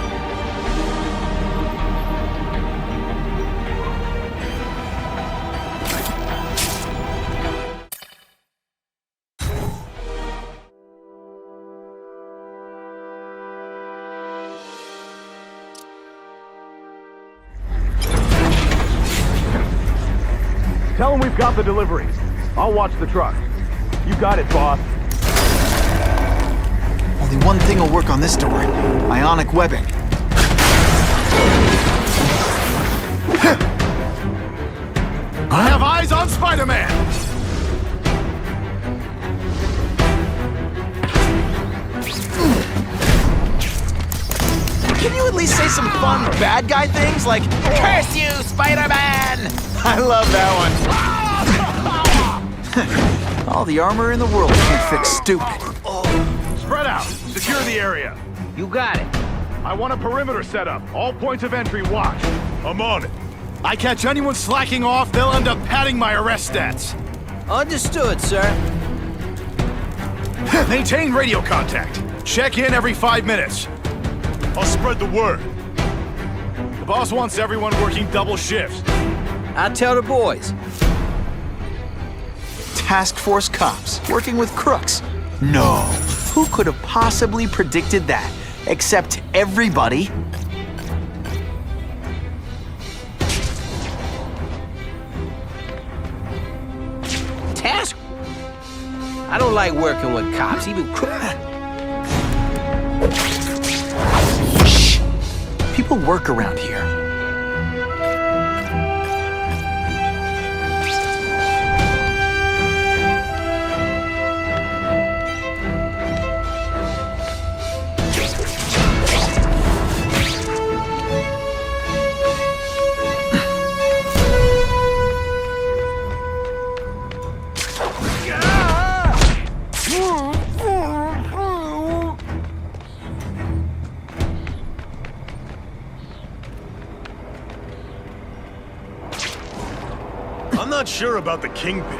Tell him we've got the deliveries. I'll watch the truck. You got it, boss. Only one thing will work on this door. Ionic webbing. I have eyes on SpiderMan! Can you at least say some fun bad guy things like, "Curse you, Spider-Man"? I love that one. All the armor in the world can't fix stupid. Spread out. Secure the area. You got it. I want a perimeter set up. All points of entry watched. I'm on it. I catch anyone slacking off, they'll end up padding my arrest stats. Understood, sir. Maintain radio contact. Check in every 5 minutes. I'll spread the word. Boss wants everyone working double shifts. I tell the boys. Task Force cops working with crooks. No. Who could have possibly predicted that? Except everybody. Task? I don't like working with cops, even crooks. Shh. People work around here. I'm not sure about the Kingpin.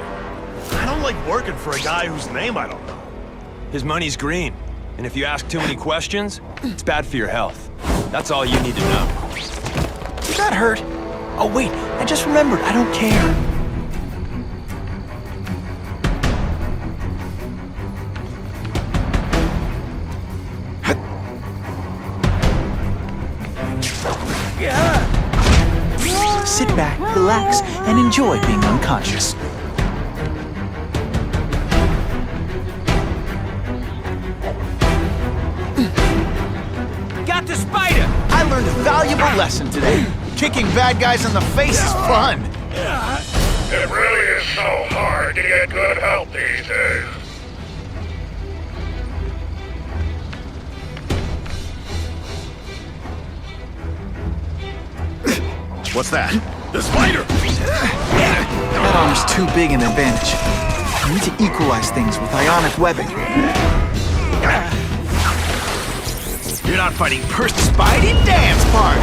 I don't like working for a guy whose name I don't know. His money's green, and if you ask too many questions, it's bad for your health. That's all you need to know. Did that hurt? Oh wait, I just remembered, I don't care. Sit back, relax, and enjoy being unconscious. Got the spider! I learned a valuable lesson today. Kicking bad guys in the face is fun. It really is so hard to get good help these days. What's that? The spider! That armor's too big an advantage. I need to equalize things with ionic webbing. You're not fighting Spidey dance party!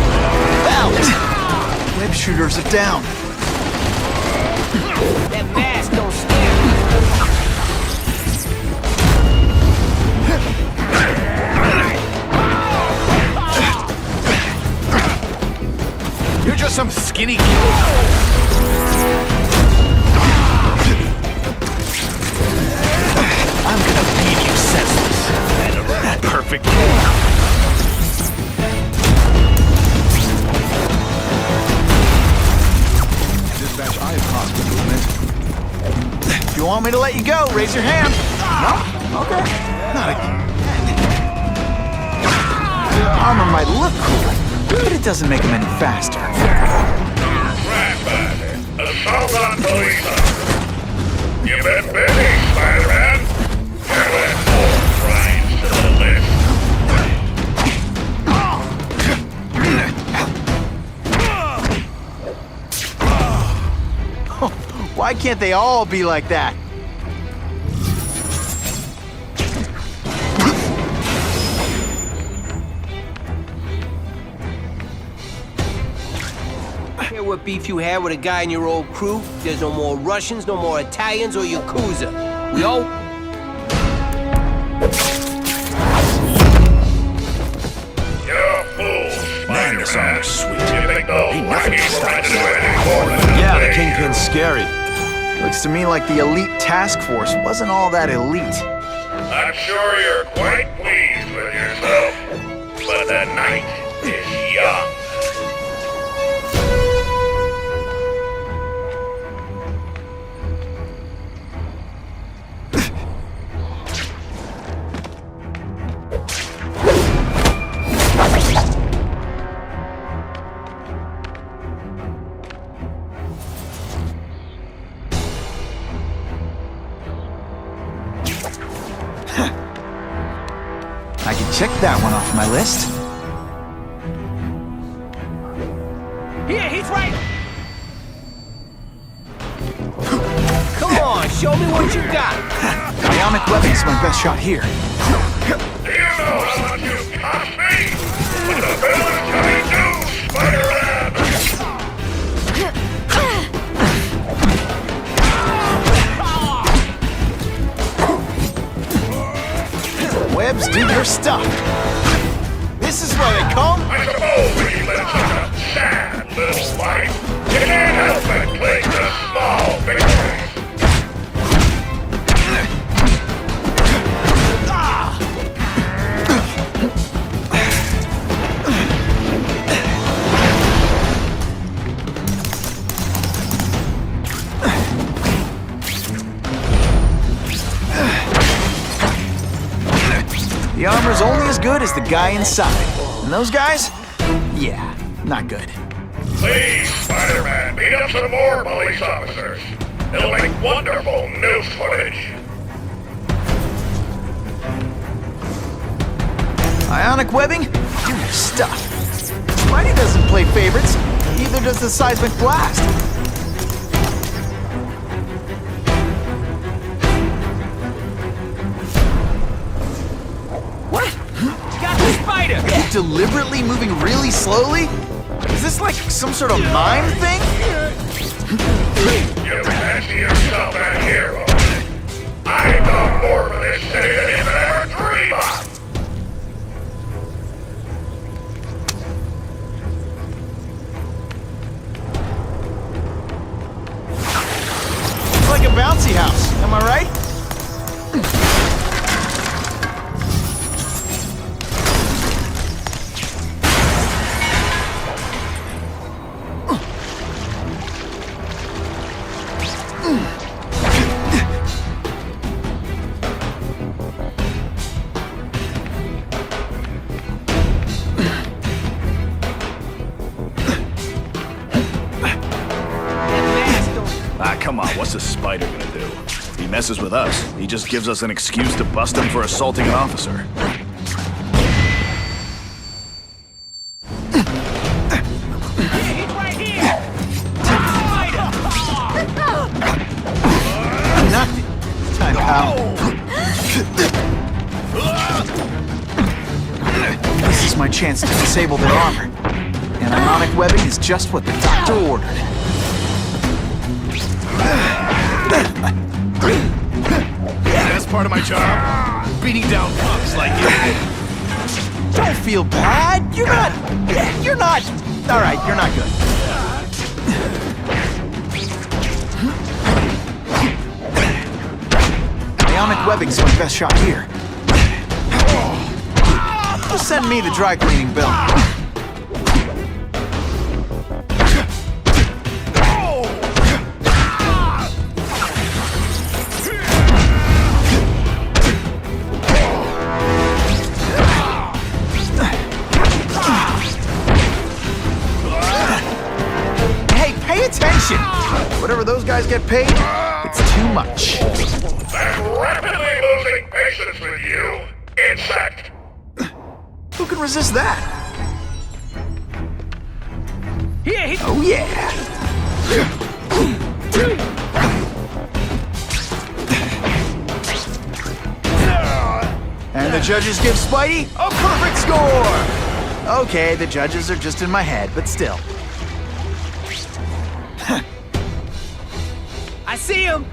Out! Web shooters are down. That mask don't scare me. You're just some skinny kid. I'm gonna beat you senseless. Perfect. Dispatch, I have crossed the movement. If you want me to let you go, raise your hand. No? Okay. Not again. The armor might look cool, but it doesn't make them any faster. Assault on police officers. You've been busy, Spider-Man. You'll add more crimes to the list. Why can't they all be like that? Care what beef you had with a guy in your old crew? There's no more Russians, no more Italians or Yakuza. We all... You're fools, Man, this armor's sweet. You think those Ain't nothing wacky stops friends that. do any more than Yeah, the they- Kingpin's scary. Looks to me like the elite task force wasn't all that elite. I'm sure you're quite pleased with yourself, but the night is young. I can check that one off my list. Here, he's right! Come on, show me what you got! Ionic webbing's my best shot here. Do you know how much you cost me? But the bill is coming due, Spider-Man! Webs do your stuff. This is where they come. I suppose when you live such a armor's only as good as the guy inside. And those guys? Yeah, not good. Please, SpiderMan, beat up some more police officers. It'll make wonderful news footage. Ionic webbing? You're your stuff. Spidey doesn't play favorites. Neither does the seismic blast. What? Got the spider! Are you deliberately moving really slowly? Is this like some sort of mime thing? You fancy yourself a hero. I know more for this city than you could ever dream of. It's like a bouncy house, am I right? Come on, what's a spider gonna do? If he messes with us, he just gives us an excuse to bust him for assaulting an officer. Nothing. Time, pal. This is my chance to disable their armor. And ionic webbing is just what the doctor ordered. That's part of my job. Beating down punks like you. Don't feel bad. You're not. All right, you're not good. Ionic webbing's my best shot here. Just send me the dry cleaning bill. Whatever those guys get paid, it's too much. I'm rapidly losing patience with you, insect. Who can resist that? Here, oh yeah! And the judges give Spidey a perfect score! Okay, the judges are just in my head, but still. I see him!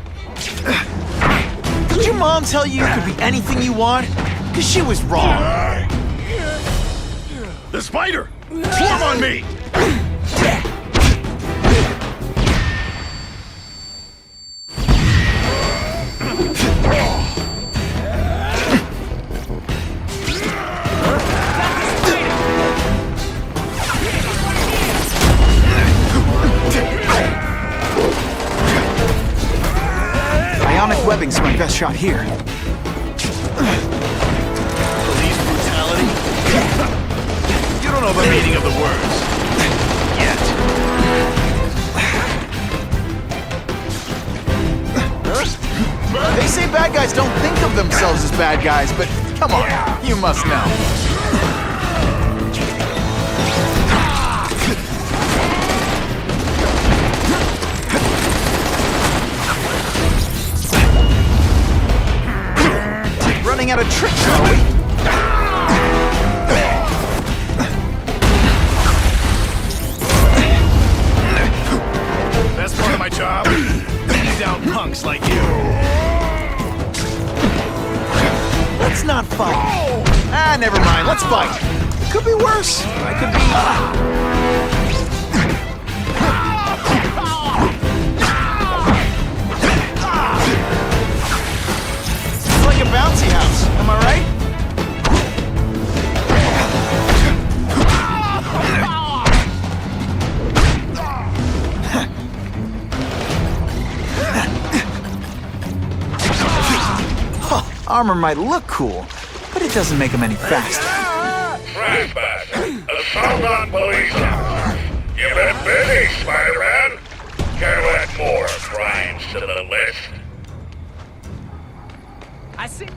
Did your mom tell you you could be anything you want? Because she was wrong. The spider! Swarm on me! Ionic webbing's my best shot here. Police brutality? You don't know the meaning of the words. Yet. They say bad guys don't think of themselves as bad guys, but come on, you must know. Running out of tricks, are we? Best part of my job? Beating down punks like you. Let's not fight. Ah, never mind. Let's fight. It could be worse. I could be... It's like a bouncy house. Am I right? Armor might look cool, but it doesn't make them any faster. Flashback. Assault on police. You've been busy, Spider-Man. Care to add more crimes to the list? I see.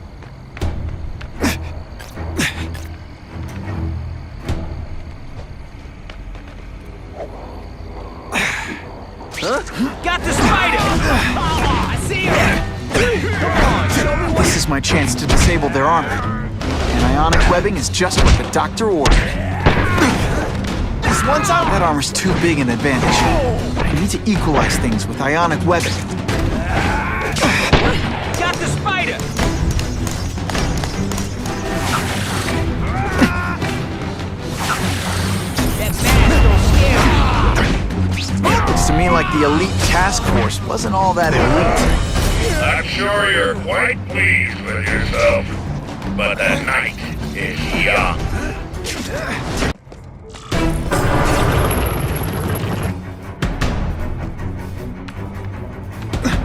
Huh? Got the spider! Oh, I see him! Come on, show me what... This is my chance to disable their armor. And ionic webbing is just what the doctor ordered. This one time, that armor's too big an advantage. I need to equalize things with ionic webbing. Got the spider! That mask don't scare me. Looks to me like the elite task force wasn't all that elite. I'm sure you're quite pleased with yourself, but the night is young.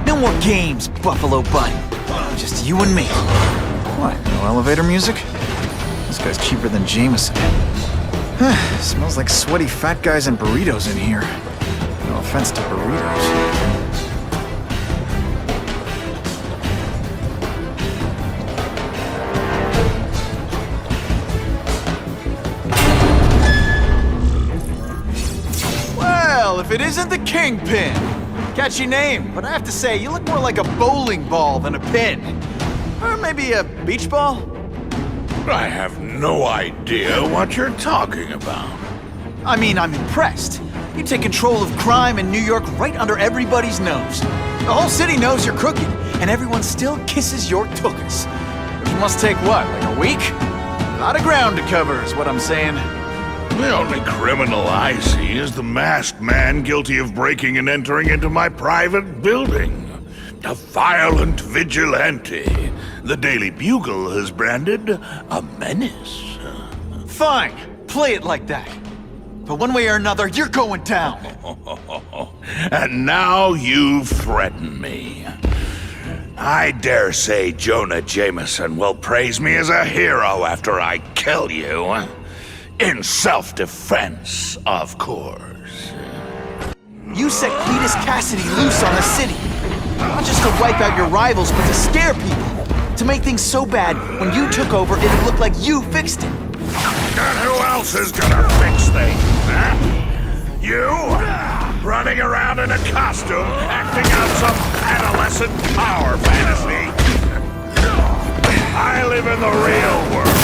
No more games, Buffalo Butt. Just you and me. What, no elevator music? This guy's cheaper than Jameson. Smells like sweaty fat guys and burritos in here. No offense to burritos. Well, if it isn't the Kingpin! Catchy name, but I have to say, you look more like a bowling ball than a pin. Or maybe a beach ball? I have no idea what you're talking about. I mean, I'm impressed. You take control of crime in New York right under everybody's nose. The whole city knows you're crooked, and everyone still kisses your tuchus. Which must take what, like a week? A lot of ground to cover is what I'm saying. The only criminal I see is the masked man guilty of breaking and entering into my private building. A violent vigilante. The Daily Bugle has branded a menace. Fine, play it like that. But one way or another, you're going down. And now you threaten me. I dare say Jonah Jameson will praise me as a hero after I kill you. In self-defense, of course. You set Cletus Cassidy loose on the city. Not just to wipe out your rivals, but to scare people. To make things so bad, when you took over, it'd look like you fixed it. And who else is gonna fix things, huh? You? Running around in a costume, acting out some adolescent power fantasy. I live in the real world,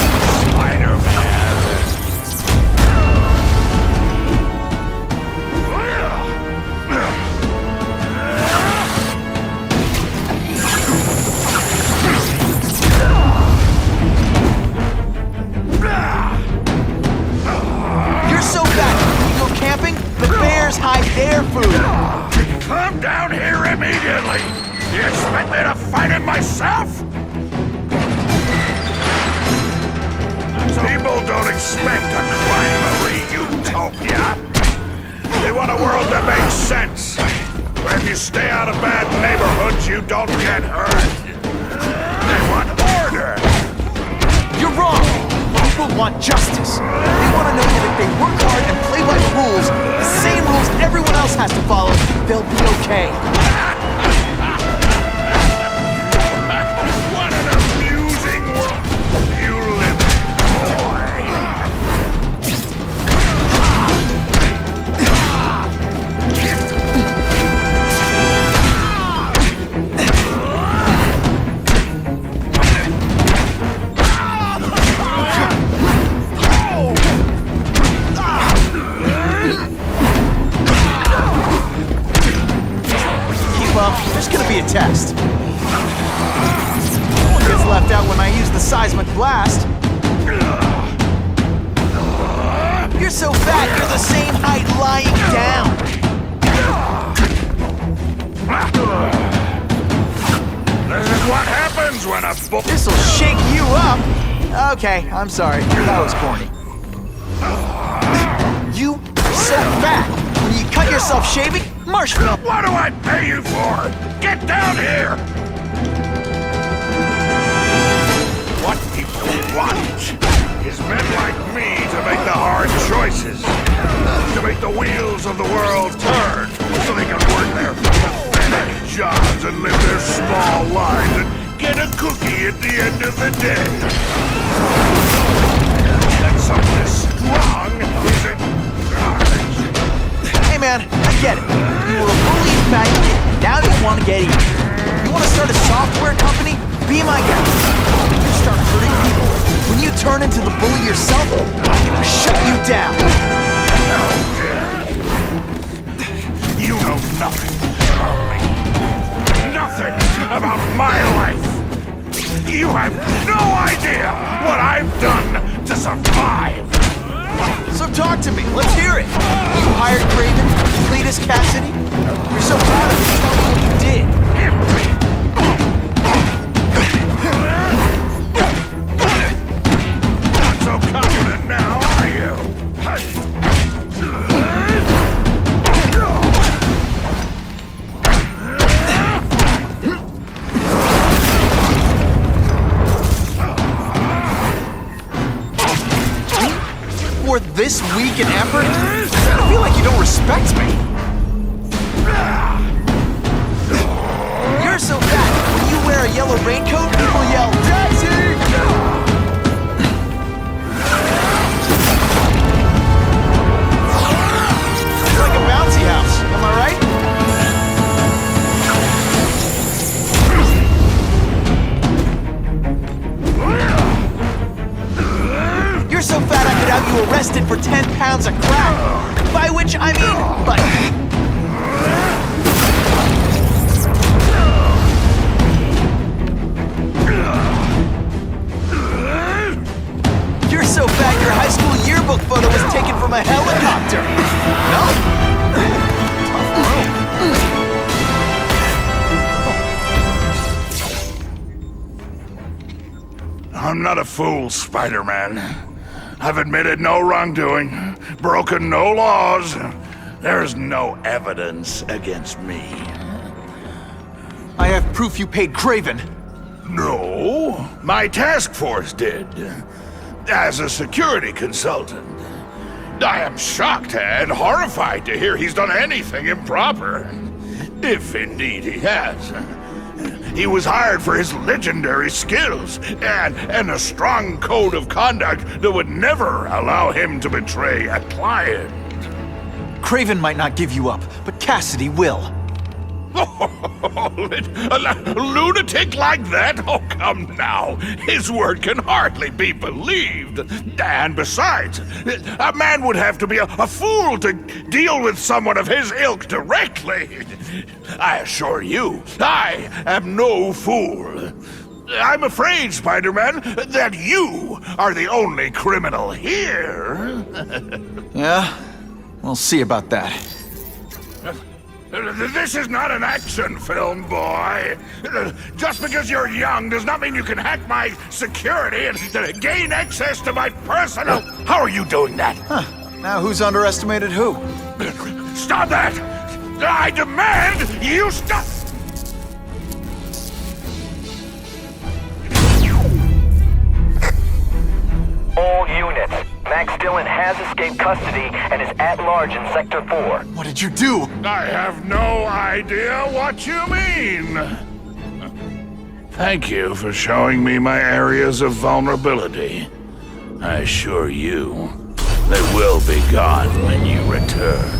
Spider-Man. You're so bad, you go camping, but bears hide their food. Come down here immediately! You expect me to fight it myself? People don't expect a crime-free utopia. They want a world that makes sense. Where if you stay out of bad neighborhoods, you don't get hurt. They want order. You're wrong. People want justice. They want to know that if they work hard and play by the rules, the same rules everyone else has to follow, they'll be okay. What an amusing world you live in, boy. There's gonna be a test. No one gets left out when I use the seismic blast. You're so fat, you're the same height lying down. This is what happens when a book... This'll shake you up. Okay, I'm sorry. That was corny. You are so fat. When you cut yourself shaving, marshmallow. What do I pay you for? Get down here! What people want is men like me to make the hard choices. To make the wheels of the world turn so they can work their pathetic jobs and live their small lives and get a cookie at the end of the day. That someone as strong isn't garbage. Hey man, I get it. You were a bully faggot, now you want to get even. You want to start a software company? Be my guest. When you start hurting people, when you turn into the bully yourself, I'm gonna shut you down. You know nothing about me. Nothing about my life. You have no idea what I've done to survive. So talk to me, let's hear it. You hired Craven, Cletus Cassidy? You're so proud of me, tell me what you did. Not so confident now, are you? For this weak and effort? I feel like you don't respect me. You're so fat, when you wear a yellow raincoat, people yell, Daisy! It's like a bouncy house, am I right? You're so fat I could have you arrested for 10 pounds of crack. By which I mean, butt. You're so fat your high school yearbook photo was taken from a helicopter. No? I'm not a fool, Spider-Man. I've admitted no wrongdoing, broken no laws. There's no evidence against me. I have proof you paid Craven. No, my task force did. As a security consultant. I am shocked and horrified to hear he's done anything improper. If indeed he has. He was hired for his legendary skills and a strong code of conduct that would never allow him to betray a client. Craven might not give you up, but Cassidy will. A lunatic like that? Oh, come now. His word can hardly be believed. And besides, a man would have to be a fool to deal with someone of his ilk directly. I assure you, I am no fool. I'm afraid, Spider-Man, that you are the only criminal here. Yeah? We'll see about that. This is not an action film, boy. Just because you're young does not mean you can hack my security and gain access to my personal... How are you doing that? Huh. Now who's underestimated who? Stop that! I demand you stop! All units. Max Dillon has escaped custody and is at large in Sector 4. What did you do? I have no idea what you mean. Thank you for showing me my areas of vulnerability. I assure you, they will be gone when you return.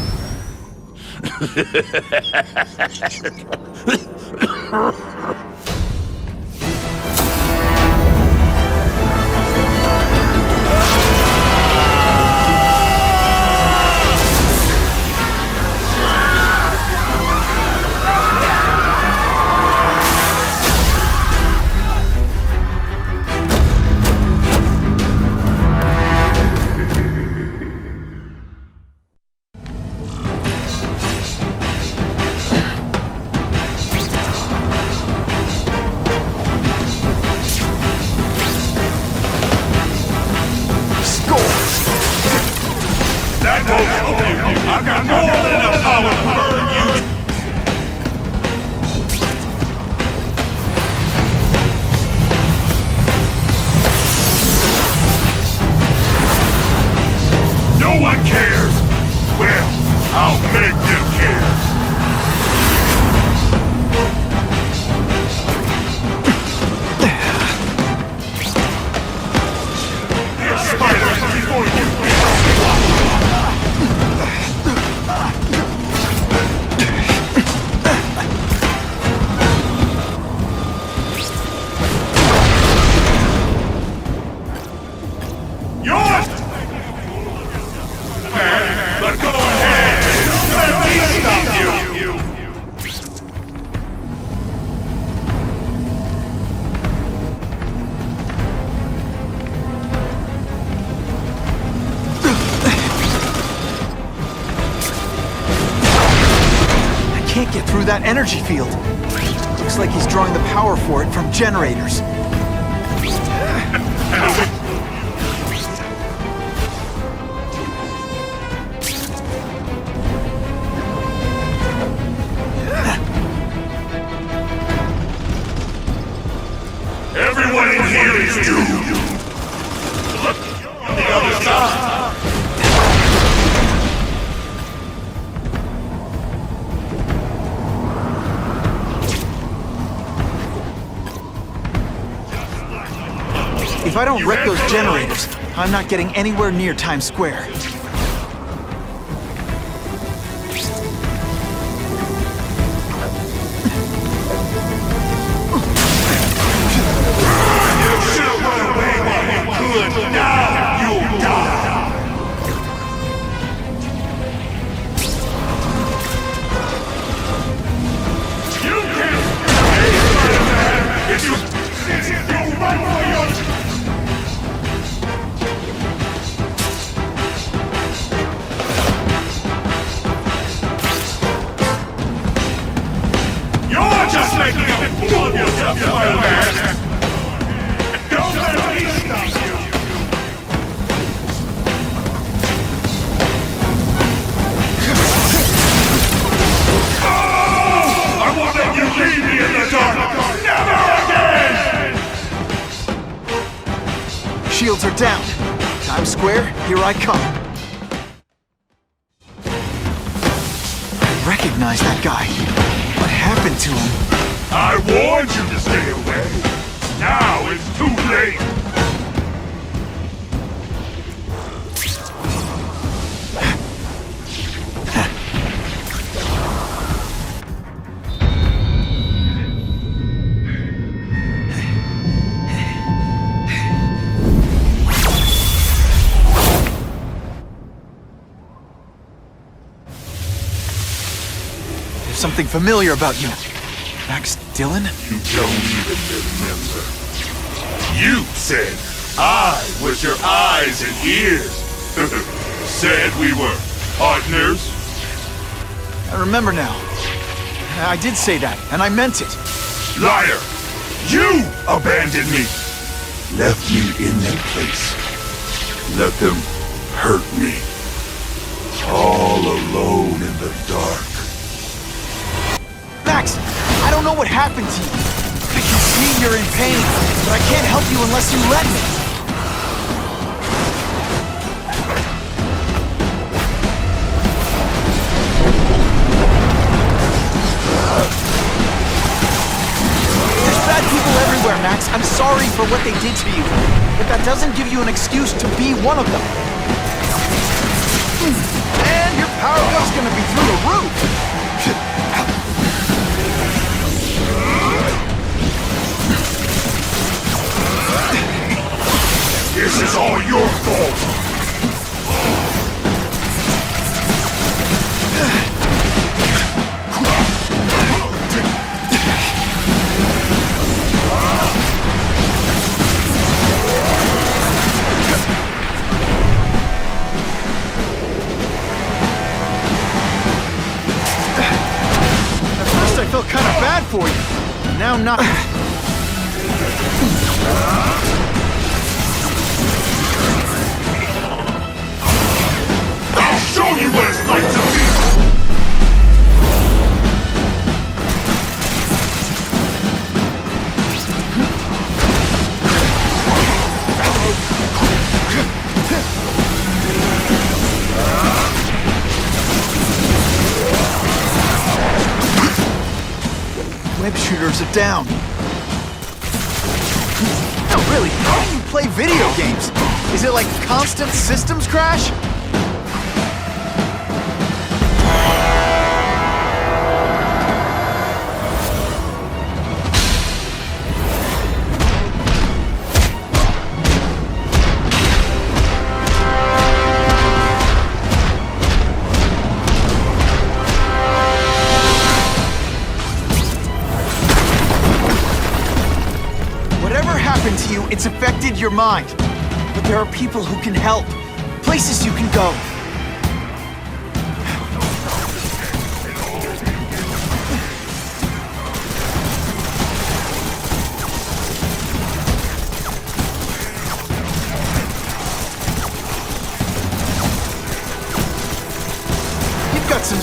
through that energy field. Looks like he's drawing the power for it from generators. Everyone in here is doomed. Look on the other side. If I don't wreck those generators, I'm not getting anywhere near Times Square. Shields are down. Times Square, here I come. I recognize that guy. What happened to him? I warned you to stay away. Now it's too late. Something familiar about you. Max Dillon? You don't even remember. You said I was your eyes and ears. Said we were partners. I remember now. I did say that, and I meant it. Liar! You abandoned me! Left me in that place. Let them hurt me. All alone in the dark. Max, I don't know what happened to you. I can see you're in pain, but I can't help you unless you let me. There's bad people everywhere, Max. I'm sorry for what they did to you, but that doesn't give you an excuse to be one of them. And your power up's gonna be through the roof. This is all your fault! At first I felt kind of bad for you. Now not. Show you what it's like to be! Web shooters are down. No, really, how do you play video games? Is it like constant systems crash? To you, it's affected your mind. But there are people who can help. Places you can go.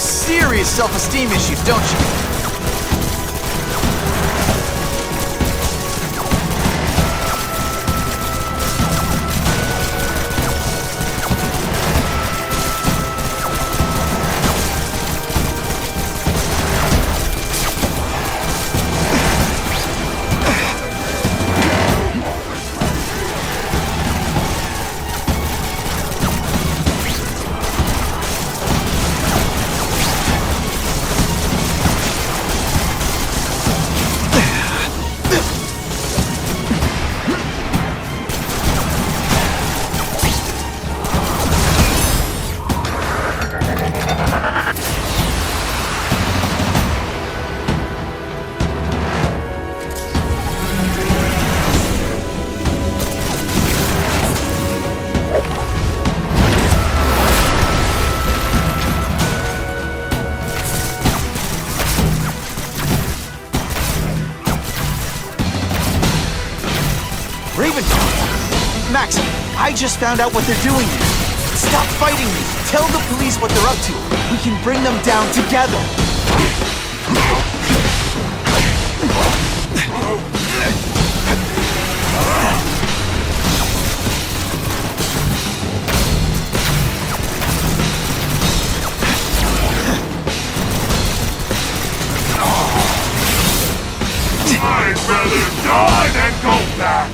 serious self-esteem issues, don't you? Max, I just found out what they're doing here. Stop fighting me. Tell the police what they're up to. We can bring them down together. I'd rather die than go back!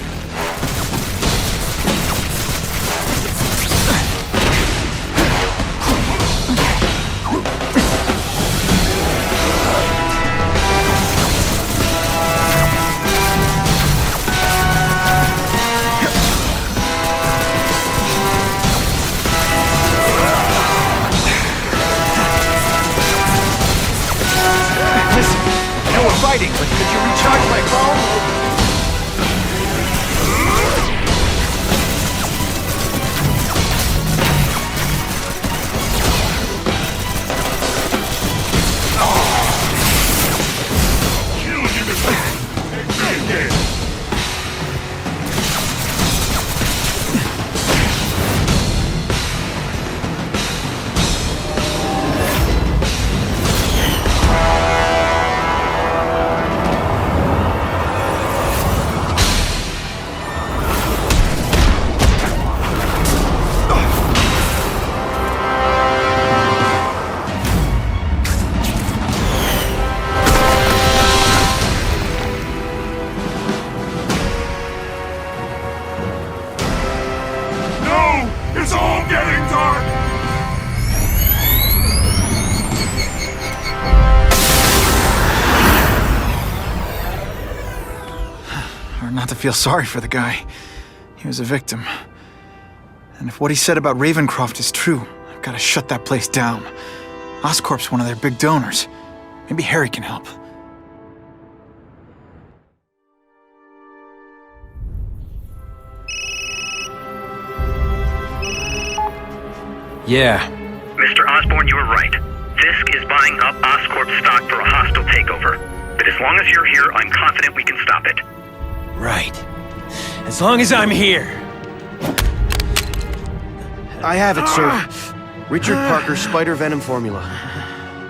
Fighting, but could you recharge my phone? It's all getting dark! Hard not to feel sorry for the guy. He was a victim. And if what he said about Ravencroft is true, I've got to shut that place down. Oscorp's one of their big donors. Maybe Harry can help. Yeah. Mr. Osborn, you were right. Fisk is buying up Oscorp stock for a hostile takeover. But as long as you're here, I'm confident we can stop it. Right. As long as I'm here. I have it, sir. Richard Parker's spider venom formula.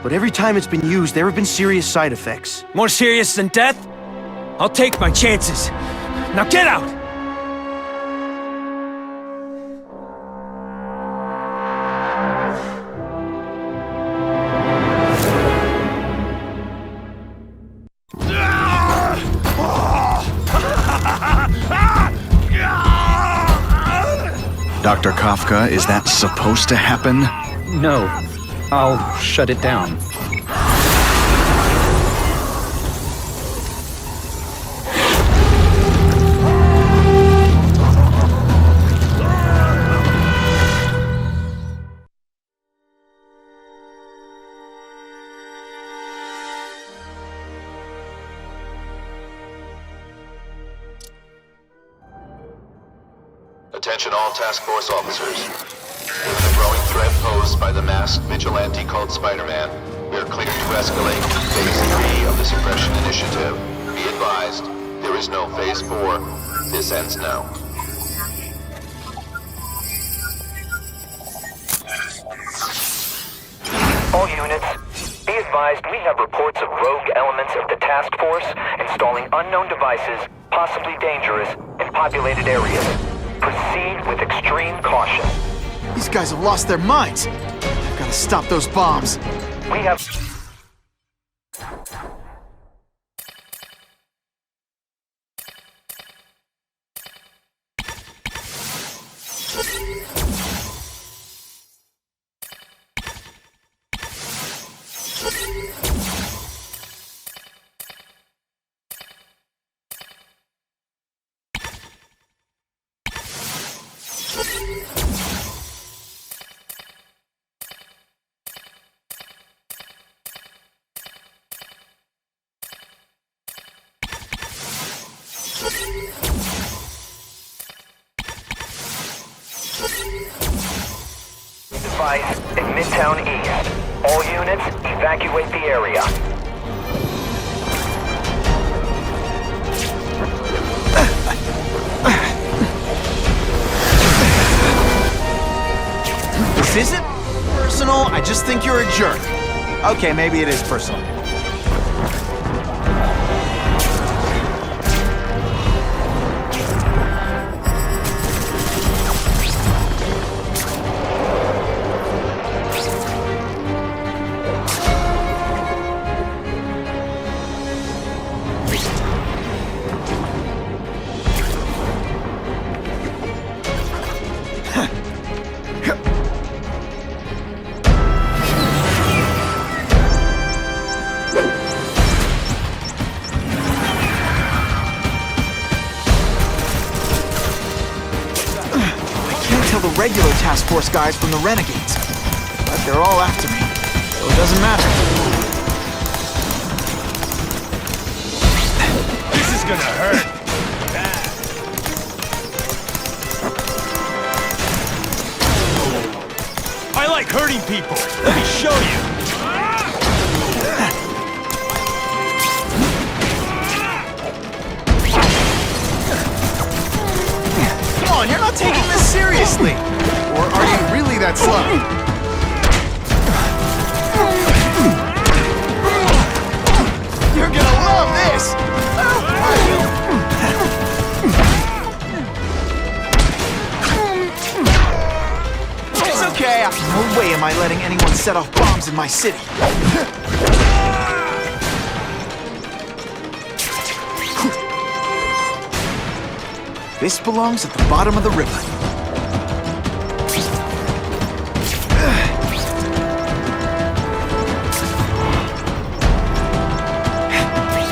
But every time it's been used, there have been serious side effects. More serious than death? I'll take my chances. Now get out! Dr. Kafka, is that supposed to happen? No. I'll shut it down. Attention all task force officers. Given the growing threat posed by the masked vigilante called SpiderMan, we are cleared to escalate to Phase 3 of the Suppression Initiative. Be advised, there is no Phase 4. This ends now. All units, be advised we have reports of rogue elements of the task force installing unknown devices, possibly dangerous, in populated areas. Proceed with extreme caution. These guys have lost their minds. I've got to stop those bombs. We have... Device in Midtown East. All units, evacuate the area. This isn't personal, I just think you're a jerk. Okay, maybe it is personal. Regular task force guys from the Renegades. But they're all after me, so it doesn't matter. This is gonna hurt. I like hurting people. Let me show you. Come on, you're not taking this seriously! Or are you really that slow? You're gonna love this! It's okay, no way am I letting anyone set off bombs in my city. This belongs at the bottom of the river.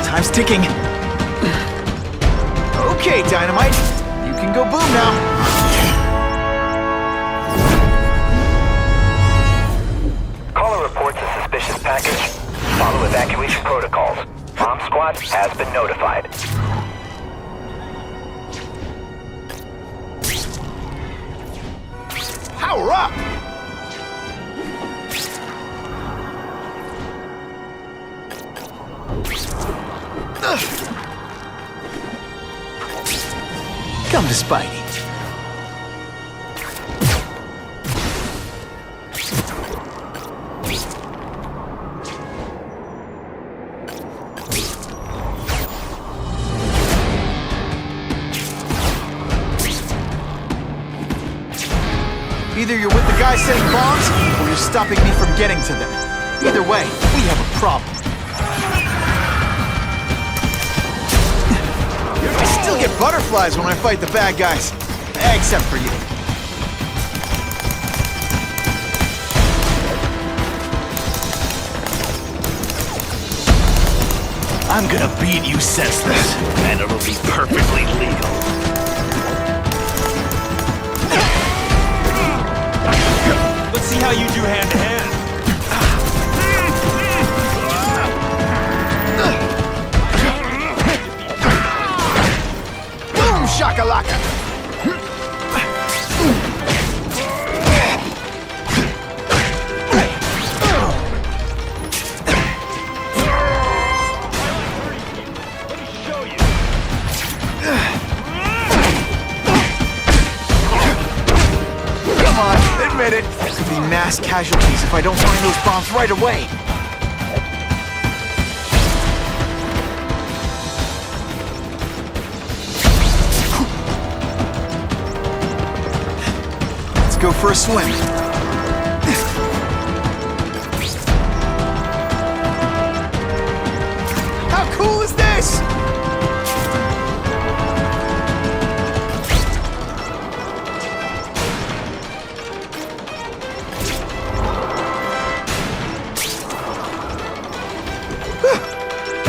Time's ticking. Okay, Dynamite. You can go boom now. Caller reports a suspicious package. Follow evacuation protocols. Bomb squad has been notified. Power up! Come to Spidey. Either you're with the guys setting bombs, or you're stopping me from getting to them. Either way, we have a problem. I still get butterflies when I fight the bad guys. Except for you. I'm gonna beat you senseless, and it'll be perfectly legal. Let's see how you do hand-to-hand. Boom, shakalaka! Come on, admit it. Could be mass casualties if I don't find those bombs right away. Let's go for a swim. How cool is this?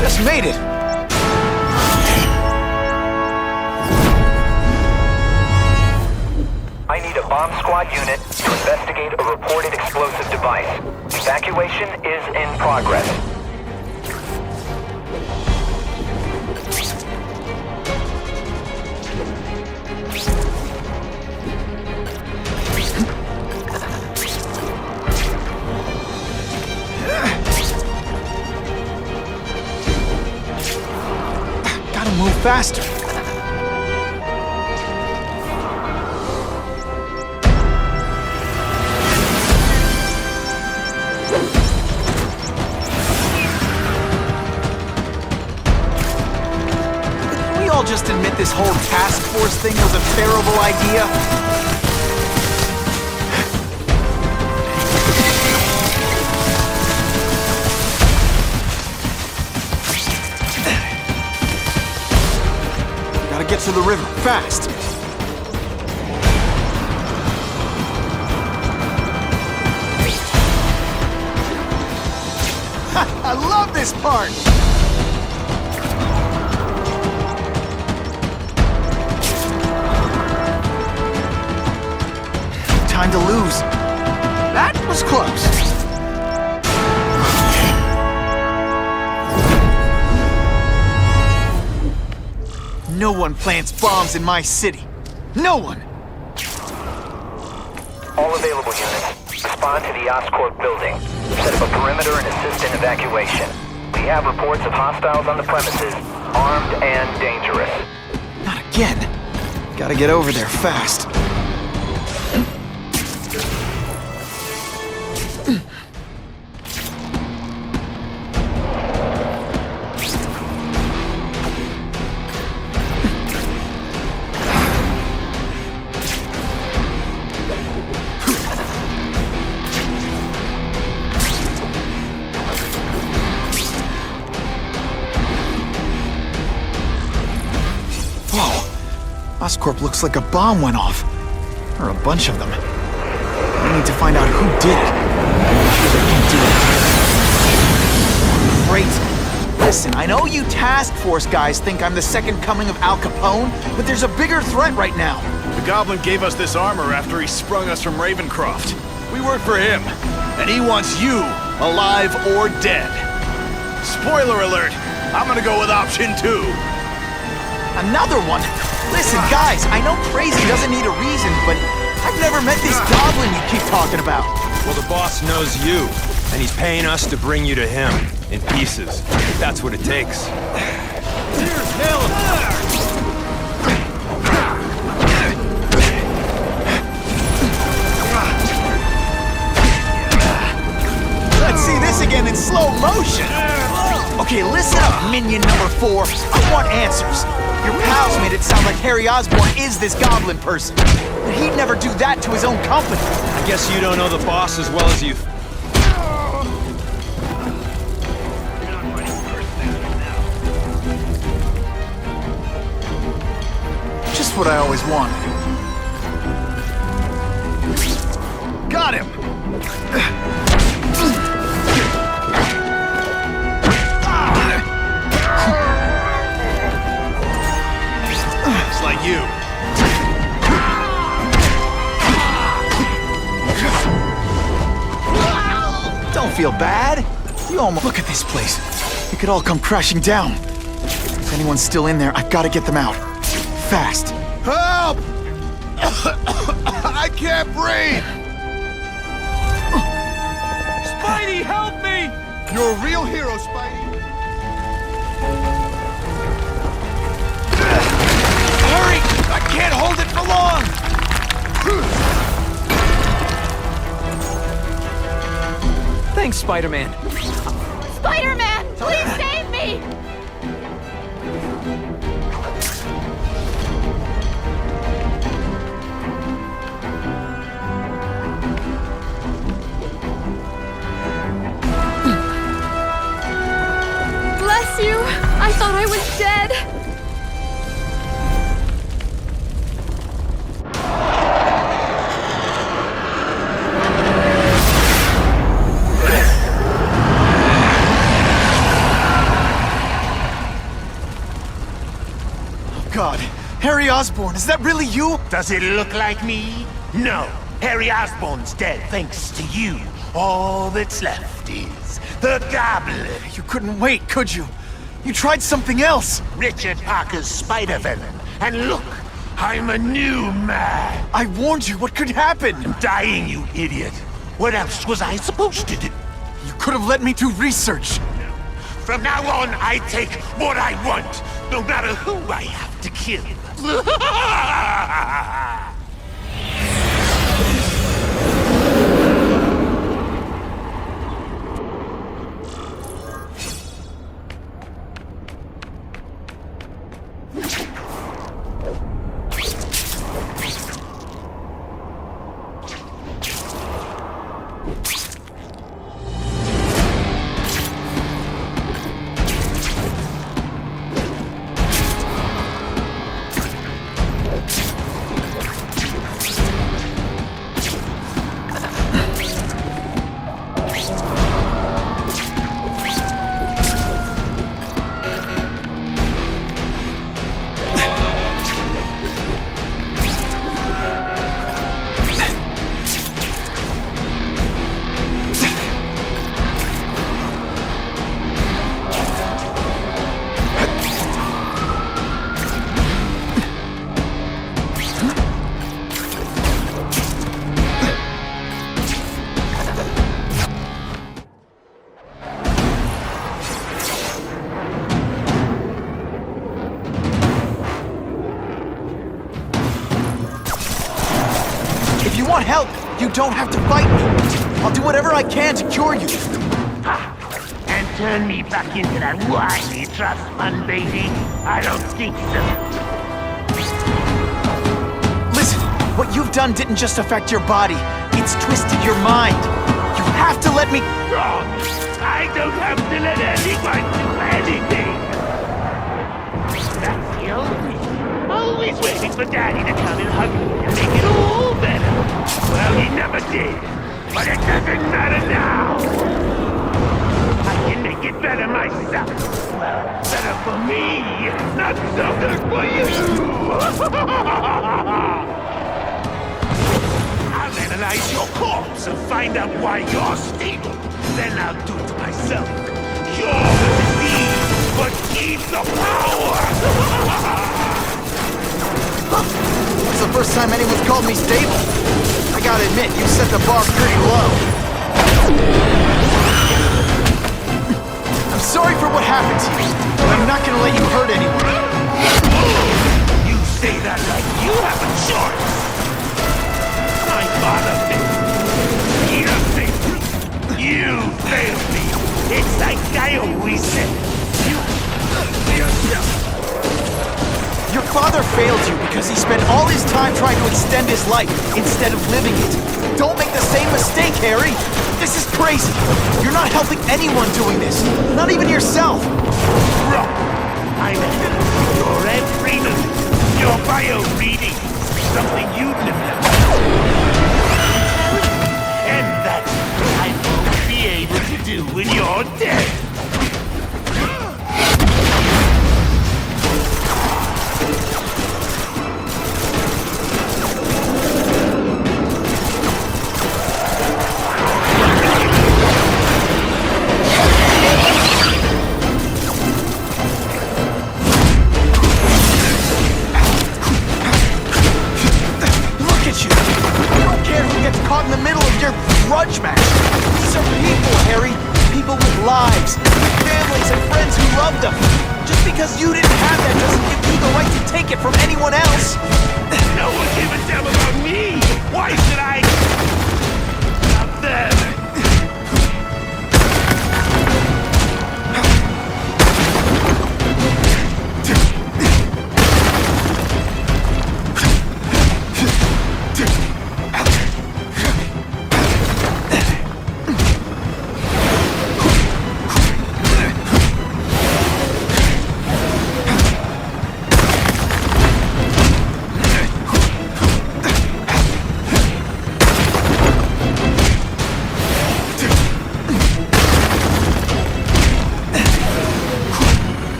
Just made it. I need a bomb squad unit to investigate a reported explosive device. Evacuation is in progress. Gotta move faster. Can we all just admit this whole task force thing was a terrible idea? Gotta get to the river, fast! I love this part! Time to lose. That was close. No one plants bombs in my city. No one! All available units, respond to the Oscorp building. Set up a perimeter and assist in evacuation. We have reports of hostiles on the premises, armed and dangerous. Not again. Gotta get over there fast. Oscorp looks like a bomb went off. Or a bunch of them. I need to find out who did it. I'm sure they can do it. Great. Listen, I know you task force guys think I'm the second coming of Al Capone, but there's a bigger threat right now. The Goblin gave us this armor after he sprung us from Ravencroft. We work for him, and he wants you alive or dead. Spoiler alert, I'm gonna go with option 2. Another one? Listen, guys, I know crazy doesn't need a reason, but I've never met this goblin you keep talking about. Well, the boss knows you, and he's paying us to bring you to him, in pieces. That's what it takes. Here's hell! Let's see this again in slow motion. Okay, listen up, minion number 4. I want answers. Your pals made it sound like Harry Osborn is this goblin person. But he'd never do that to his own company. I guess you don't know the boss as well as you... Just what I always wanted. Got him! Just like you. Don't feel bad. You almost... Look at this place. It could all come crashing down. If anyone's still in there, I've got to get them out. Fast. Help! I can't breathe! Spidey, help me! You're a real hero, Spidey. Hurry! I can't hold it for long! Spider-Man. Spider-Man, please save me! Bless you! I thought I was dead! God, Harry Osborn, is that really you? Does it look like me? No. Harry Osborn's dead thanks to you. All that's left is the Goblin. You couldn't wait, could you? You tried something else. Richard Parker's Spider-Venom. And look, I'm a new man. I warned you, what could happen? I'm dying, you idiot. What else was I supposed to do? You could have let me do research. From now on, I take what I want, no matter who I have to kill. If you want help, you don't have to fight me. I'll do whatever I can to cure you. And turn me back into that whiny trust fund baby? I don't think so. Listen, what you've done didn't just affect your body. It's twisted your mind. You have to let me... Wrong! I don't have to let anyone do anything! That's the only... Always waiting for Daddy to come and hug me and make it all better. Well, he never did. But it doesn't matter now. I can make it better myself. Well, better for me, not so good for you. I'll analyze your corpse and find out why you're stable. Then I'll do it myself. Cure the disease, but keep the power. That's the first time anyone's called me stable. I gotta admit, you set the bar pretty low. I'm sorry for what happened to you, but I'm not gonna let you hurt anyone. You say that like you have a choice. My father failed me. You failed me. It's like I always said. You yourself. Your father failed you because he spent all his time trying to extend his life instead of living it. Don't make the same mistake, Harry! This is crazy! You're not helping anyone doing this, not even yourself! Wrong! I'm your every move, your bio reading, something you'd never and that I won't be able to do when you're dead! Caught in the middle of your grudge match. These are people, Harry. People with lives, families and friends who love them. Just because you didn't have that doesn't give you the right to take it from anyone else. No one gave a damn about me. Why should I? About them.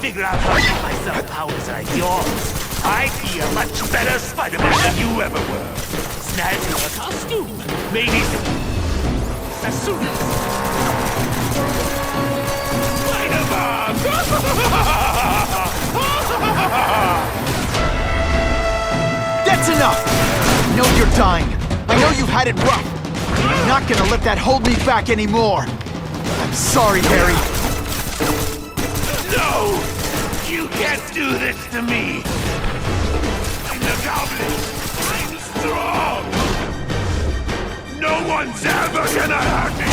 figure out how to give myself powers like yours, I'd be a much better Spider-Man than you ever were. Snag you a costume, maybe a suit. Spider-Man! That's enough! I know you're dying. I know you've had it rough. I'm not gonna let that hold me back anymore. I'm sorry, Harry. No! You can't do this to me! I'm the Goblin! I'm strong! No one's ever gonna hurt me!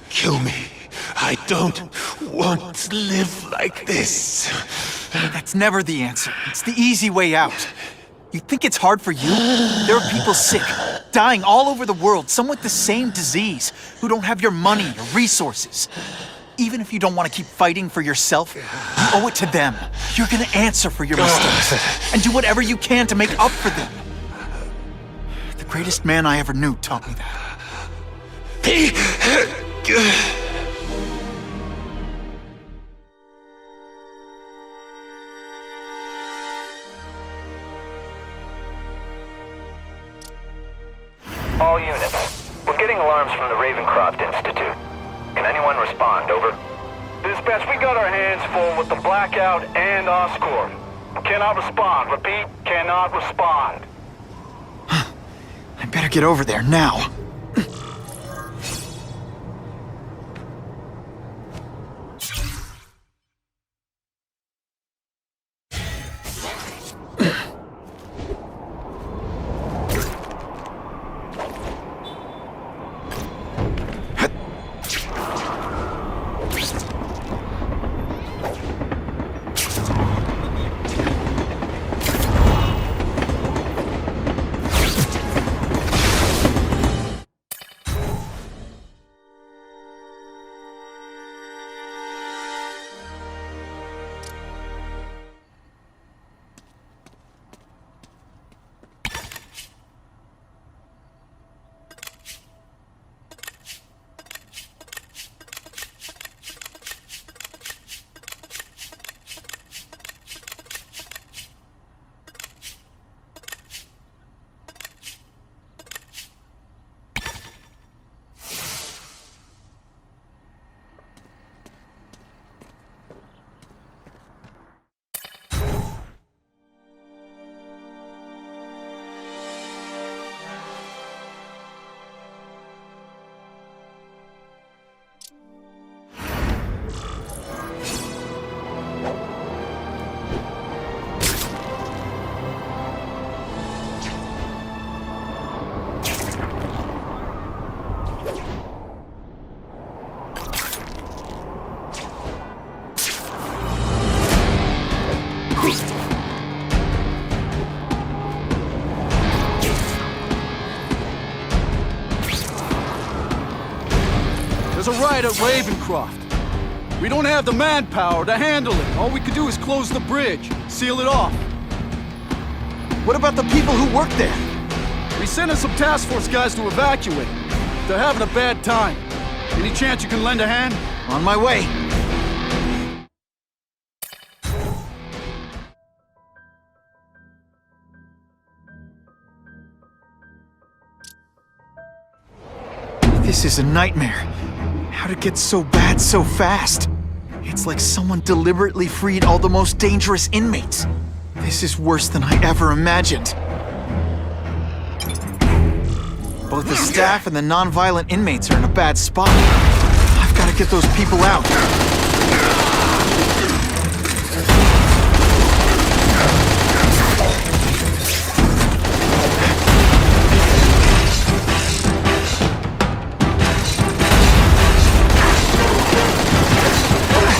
Kill me. I don't want to live like this. That's never the answer. It's the easy way out. You think it's hard for you? There are people sick, dying all over the world, some with the same disease, who don't have your money or resources. Even if you don't want to keep fighting for yourself, you owe it to them. You're gonna answer for your mistakes, and do whatever you can to make up for them. The greatest man I ever knew taught me that. All units, we're getting alarms from the Ravencroft Institute. Can anyone respond? Over. Dispatch, we got our hands full with the Blackout and Oscorp. Cannot respond. Repeat, cannot respond. I better get over there now. There's a riot at Ravencroft. We don't have the manpower to handle it. All we could do is close the bridge, seal it off. What about the people who work there? We sent in some task force guys to evacuate. They're having a bad time. Any chance you can lend a hand? On my way. This is a nightmare. How'd it get so bad so fast? It's like someone deliberately freed all the most dangerous inmates. This is worse than I ever imagined. Both the staff and the non-violent inmates are in a bad spot. I've got to get those people out.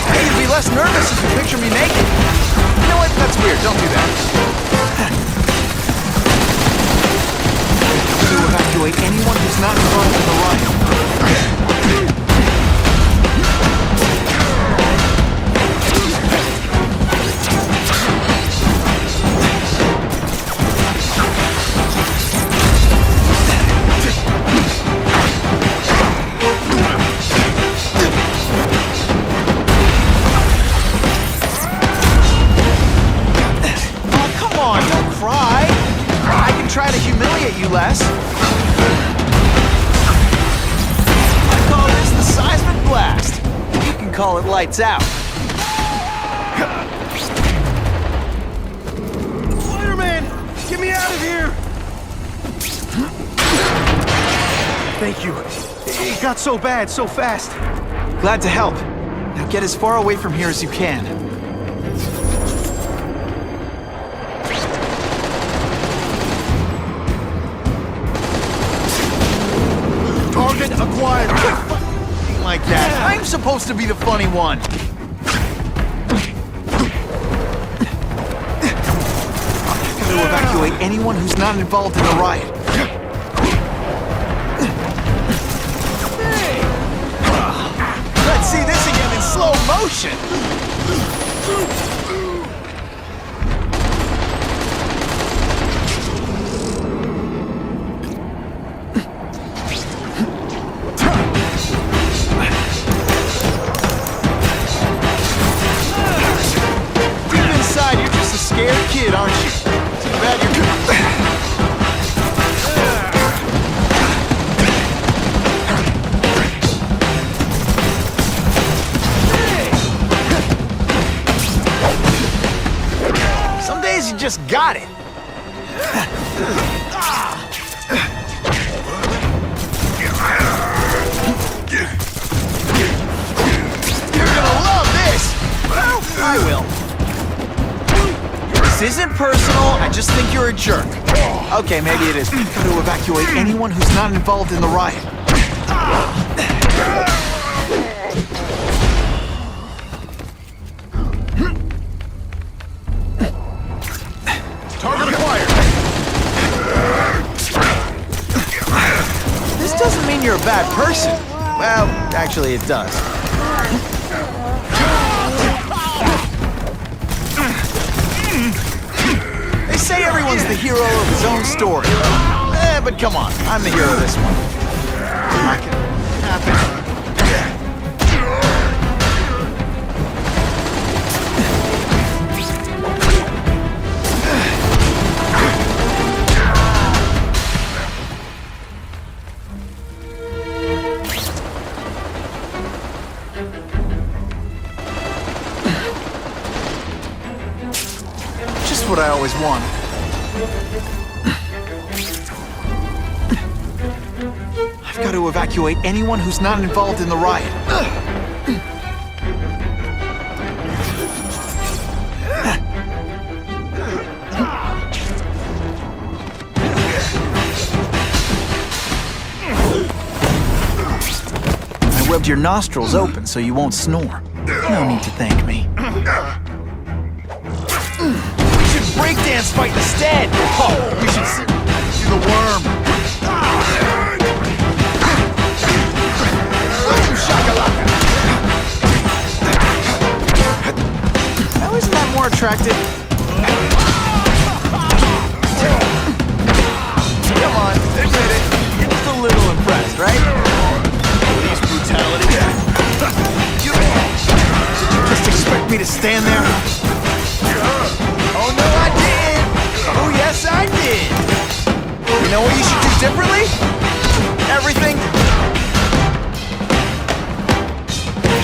Hey, you'd be less nervous if you picture me naked. You know what? That's weird. Don't do that. To evacuate anyone who's not involved in the riot. you less. I call this the seismic blast. You can call it lights out. Spider-Man! Get me out of here! Thank you. It got so bad, so fast. Glad to help. Now get as far away from here as you can. Target acquired. Like that. I'm supposed to be the funny one. I've got to evacuate anyone who's not involved in the riot. Let's see this again in slow motion. Scared kid, aren't you? Too bad you're Some days you just got it. You're gonna love this. Well, I will. This isn't personal, I just think you're a jerk. Okay, maybe it is. I've got to evacuate anyone who's not involved in the riot. Target acquired. This doesn't mean you're a bad person. Well, actually it does. They say everyone's the hero of his own story. But come on, I'm the hero of this one. Not gonna happen. Just what I always wanted. I've got to evacuate anyone who's not involved in the riot. I webbed your nostrils open so you won't snore. No need to thank me. We should breakdance fight instead! Oh, we should see the worm. Shakalaka! Now isn't that more attractive? Come on, admit it. You're just a little impressed, right? Police brutality. Did you just expect me to stand there? Oh no, I did! Oh yes, I did! You know what you should do differently? Everything.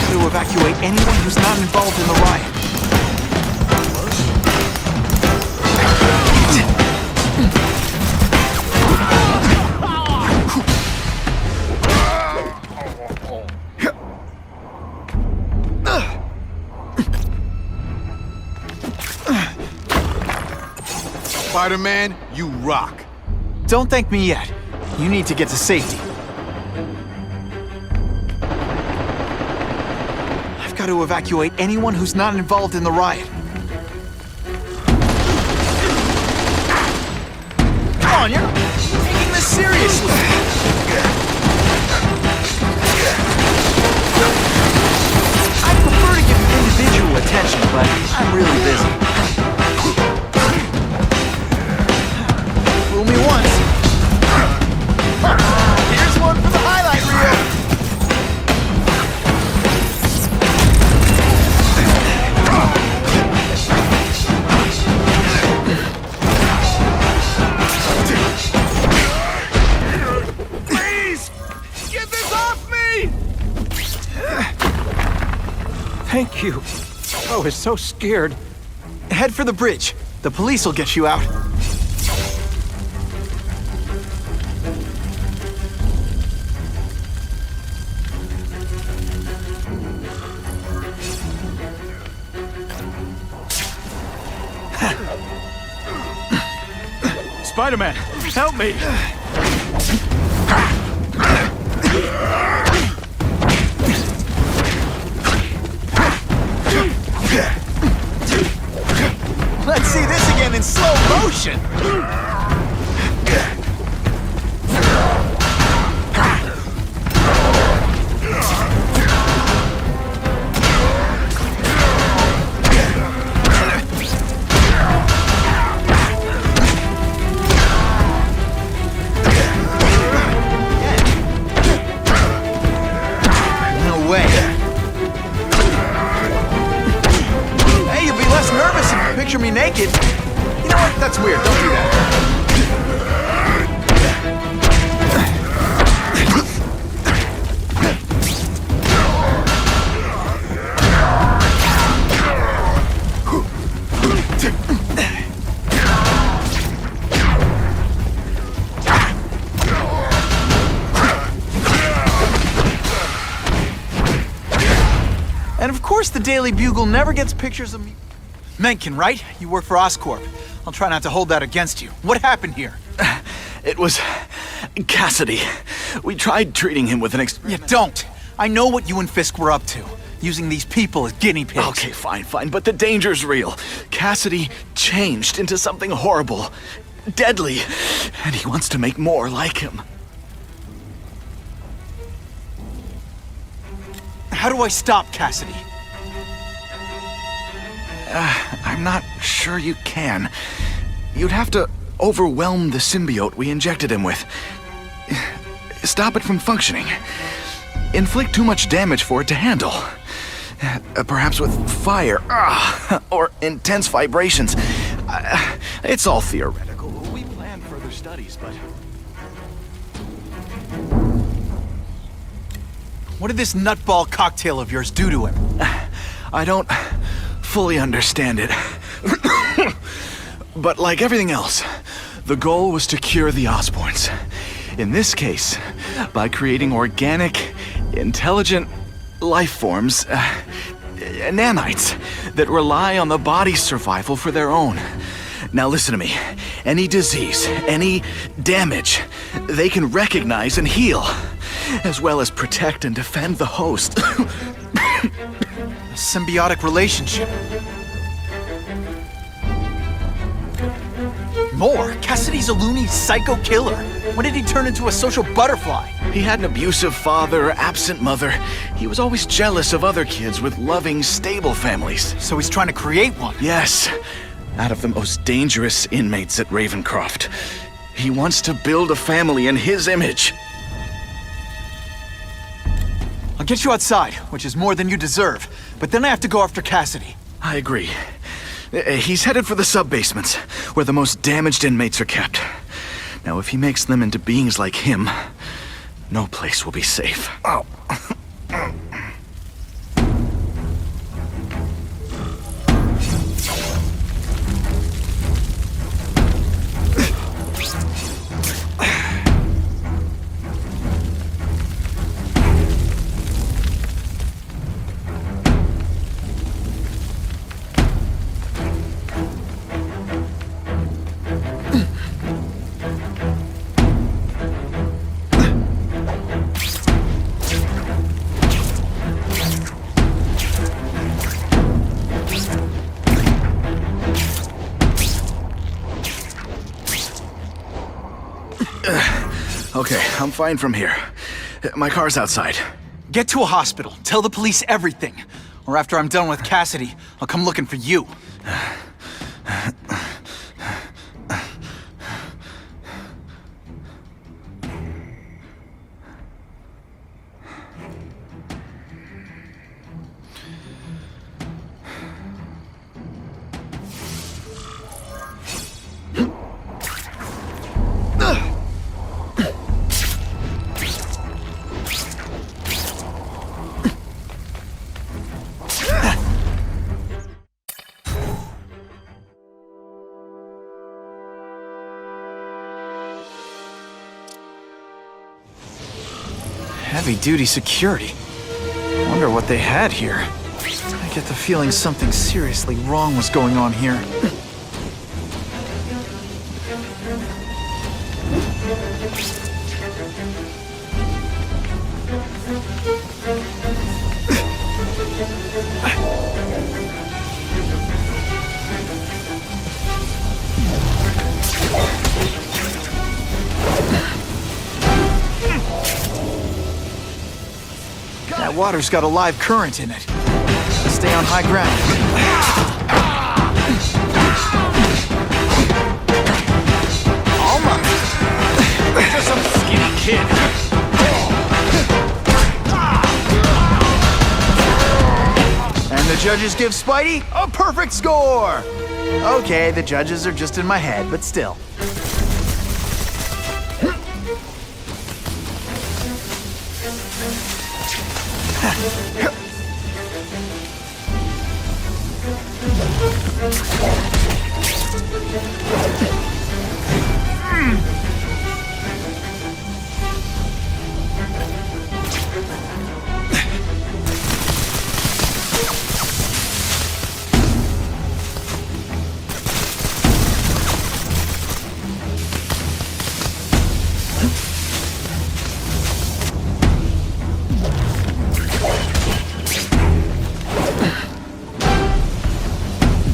To evacuate anyone who's not involved in the riot. Spider-Man, you rock. Don't thank me yet. You need to get to safety. I've got to evacuate anyone who's not involved in the riot. Come on, you're taking this seriously. I prefer to give individual attention, but I'm really busy. Fool me once. Here's one for the highlight reel. Thank you. I was so scared. Head for the bridge. The police will get you out. Spider-Man, help me! Let's see this again in slow motion! No way. Hey, you'll be less nervous if you picture me naked. You know what? That's weird. Don't do that. And of course the Daily Bugle never gets pictures of me. Mencken, right? You work for Oscorp. I'll try not to hold that against you. What happened here? It was Cassidy. We tried treating him with an You don't. I know what you and Fisk were up to. Using these people as guinea pigs. Okay, fine, but the danger's real. Cassidy changed into something horrible, deadly, and he wants to make more like him. How do I stop Cassidy? I'm not sure you can. You'd have to overwhelm the symbiote we injected him with. Stop it from functioning. Inflict too much damage for it to handle. Perhaps with fire, or intense vibrations. It's all theoretical. We planned further studies, but... What did this nutball cocktail of yours do to him? I don't fully understand it. But like everything else, the goal was to cure the Osborns. In this case, by creating organic, intelligent life forms, nanites, that rely on the body's survival for their own. Now listen to me. Any disease, any damage, they can recognize and heal, as well as protect and defend the host. A symbiotic relationship. More? Cassidy's a loony psycho killer. When did he turn into a social butterfly? He had an abusive father, absent mother. He was always jealous of other kids with loving, stable families. So he's trying to create one? Yes. Out of the most dangerous inmates at Ravencroft. He wants to build a family in his image. I'll get you outside, which is more than you deserve. But then I have to go after Cassidy. I agree. He's headed for the sub-basements, where the most damaged inmates are kept. Now, if he makes them into beings like him, no place will be safe. Oh. Okay, I'm fine from here. My car's outside. Get to a hospital. Tell the police everything. Or after I'm done with Cassidy, I'll come looking for you. Heavy-duty security. Wonder what they had here. I get the feeling something seriously wrong was going on here. That water's got a live current in it. Stay on high ground. Almost. Just some skinny kid. And the judges give Spidey a perfect score! Okay, the judges are just in my head, but still.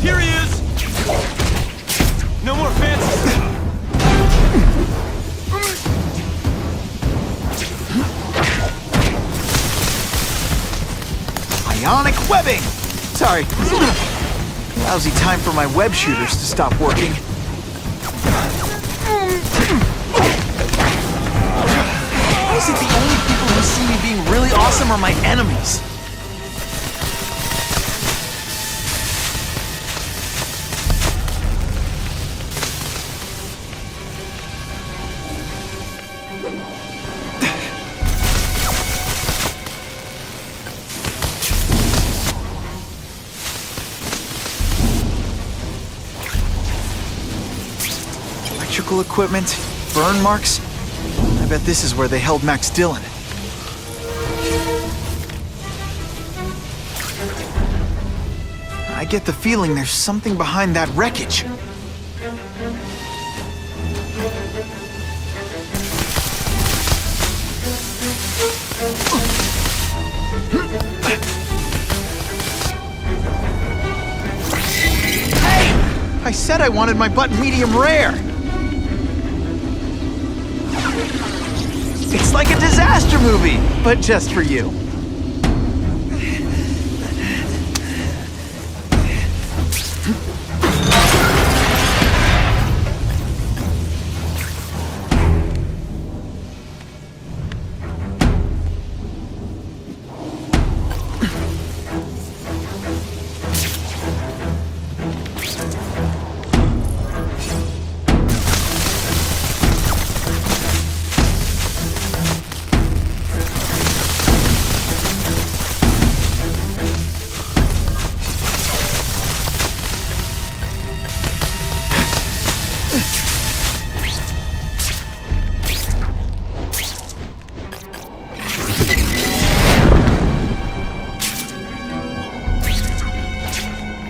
Here he is! No more fancy stuff. Ionic webbing! Sorry. Lousy time for my web shooters to stop working. Why is it the only people who see me being really awesome are my enemies? Electrical equipment, burn marks. I bet this is where they held Max Dillon. I get the feeling there's something behind that wreckage. Hey! I said I wanted my butt medium rare! It's like a disaster movie, but just for you.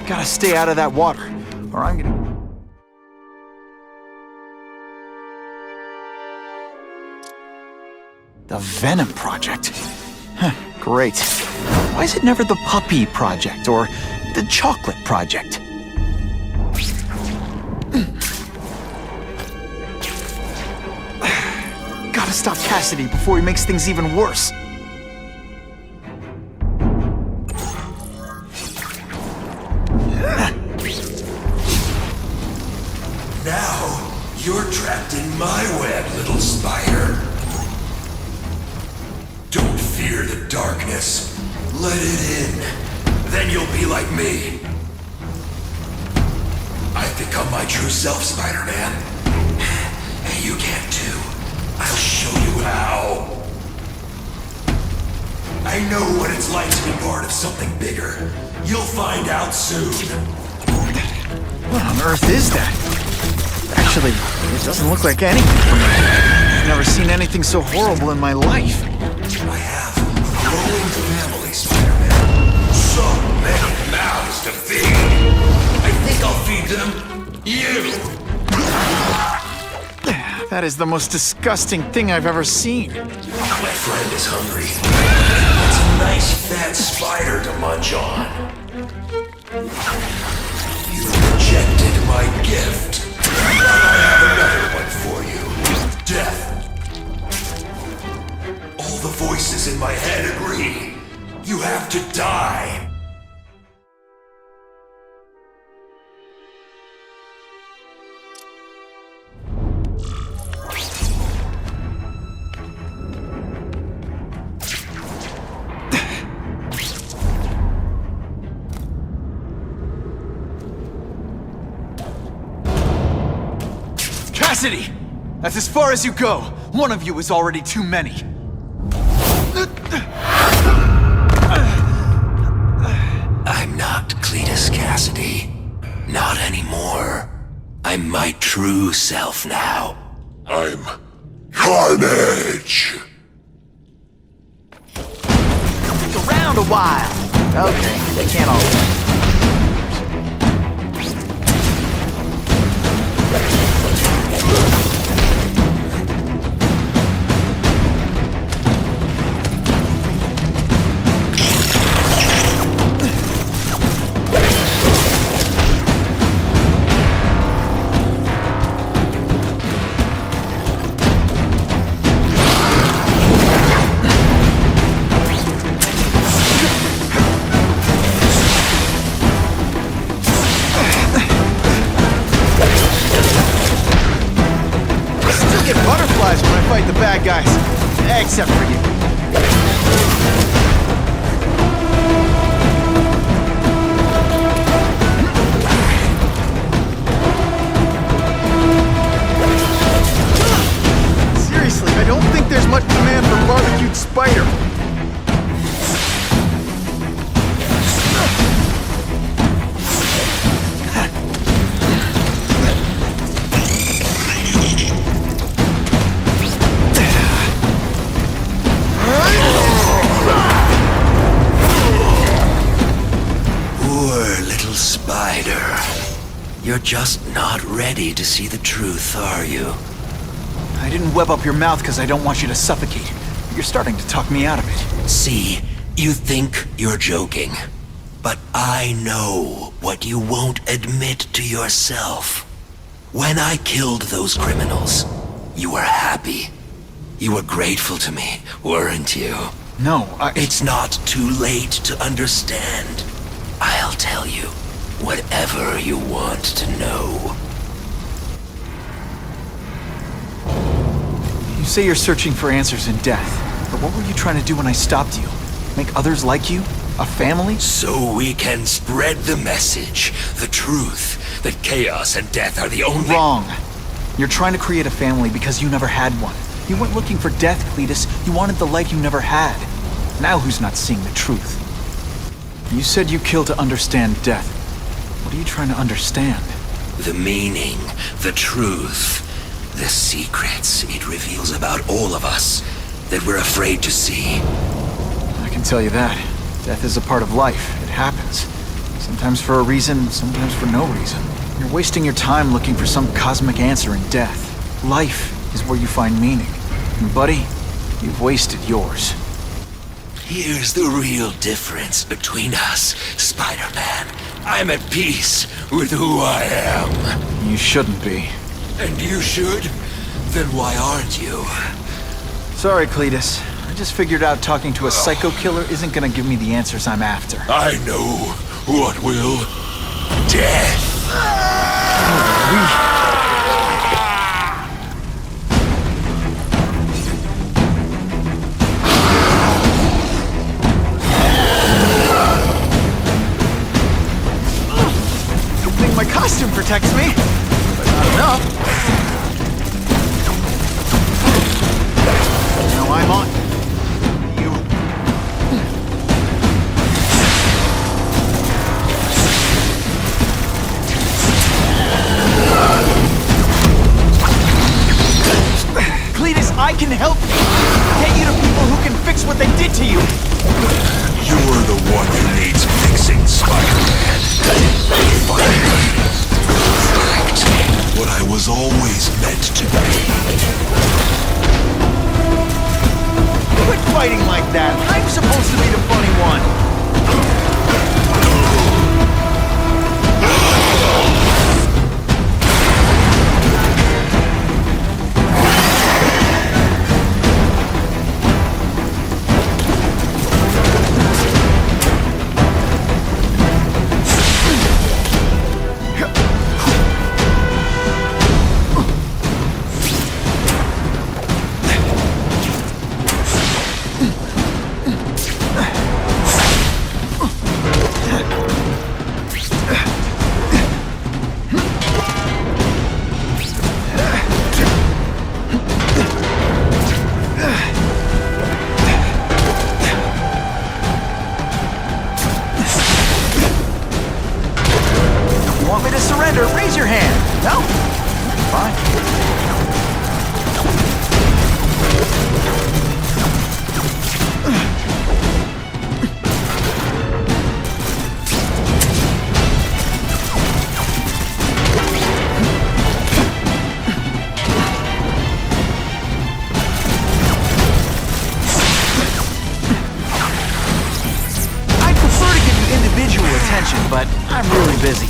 Gotta stay out of that water, or I'm gonna... The Venom Project. Huh, great. Why is it never the Puppy Project, or the Chocolate Project? Gotta stop Cassidy before he makes things even worse. Now, you're trapped in my web, little spider. Don't fear the darkness. Let it in. Then you'll be like me. I've become my true self, Spider-Man. And you can too. I'll show you how. I know what it's like to be part of something bigger. You'll find out soon. What on earth is that? Actually, it doesn't look like anything. I've never seen anything so horrible in my life. I have a growing family, Spider-Man. So many mouths to feed. I think I'll feed them you. That is the most disgusting thing I've ever seen. My friend is hungry. It's a nice fat spider to munch on. You rejected my gift. But I have another one for you. Death. All the voices in my head agree. You have to die. Cassidy! That's as far as you go. One of you is already too many. I'm not Cletus Cassidy. Not anymore. I'm my true self now. I'm Carnage! It's around a while. Okay, they can't all... fight the bad guys, except for you. Seriously, I don't think there's much demand for barbecued spider. You're just not ready to see the truth, are you? I didn't web up your mouth because I don't want you to suffocate. You're starting to talk me out of it. See, you think you're joking. But I know what you won't admit to yourself. When I killed those criminals, you were happy. You were grateful to me, weren't you? No, It's not too late to understand. I'll tell you. Whatever you want to know. You say you're searching for answers in death, but what were you trying to do when I stopped you? Make others like you? A family? So we can spread the message, the truth, that chaos and death are the only— Wrong. You're trying to create a family because you never had one. You weren't looking for death, Cletus. You wanted the life you never had. Now who's not seeing the truth? You said you killed to understand death. What are you trying to understand? The meaning, the truth, the secrets it reveals about all of us that we're afraid to see. I can tell you that. Death is a part of life. It happens. Sometimes for a reason, sometimes for no reason. You're wasting your time looking for some cosmic answer in death. Life is where you find meaning. And buddy, you've wasted yours. Here's the real difference between us, Spider-Man. I'm at peace with who I am. You shouldn't be. And you should? Then why aren't you? Sorry, Cletus. I just figured out talking to a psycho killer isn't gonna give me the answers I'm after. I know what will. Death. My costume protects me, but not enough. Now I'm on. You. Cletus, I can help you. Get you to people who can fix what they did to you! You're the one who needs fixing, Spider-Man. Finally, fact, what I was always meant to be. Quit fighting like that! I'm supposed to be the funny one! Raise your hand. No? Fine. I'd prefer to give you individual attention, but I'm really busy.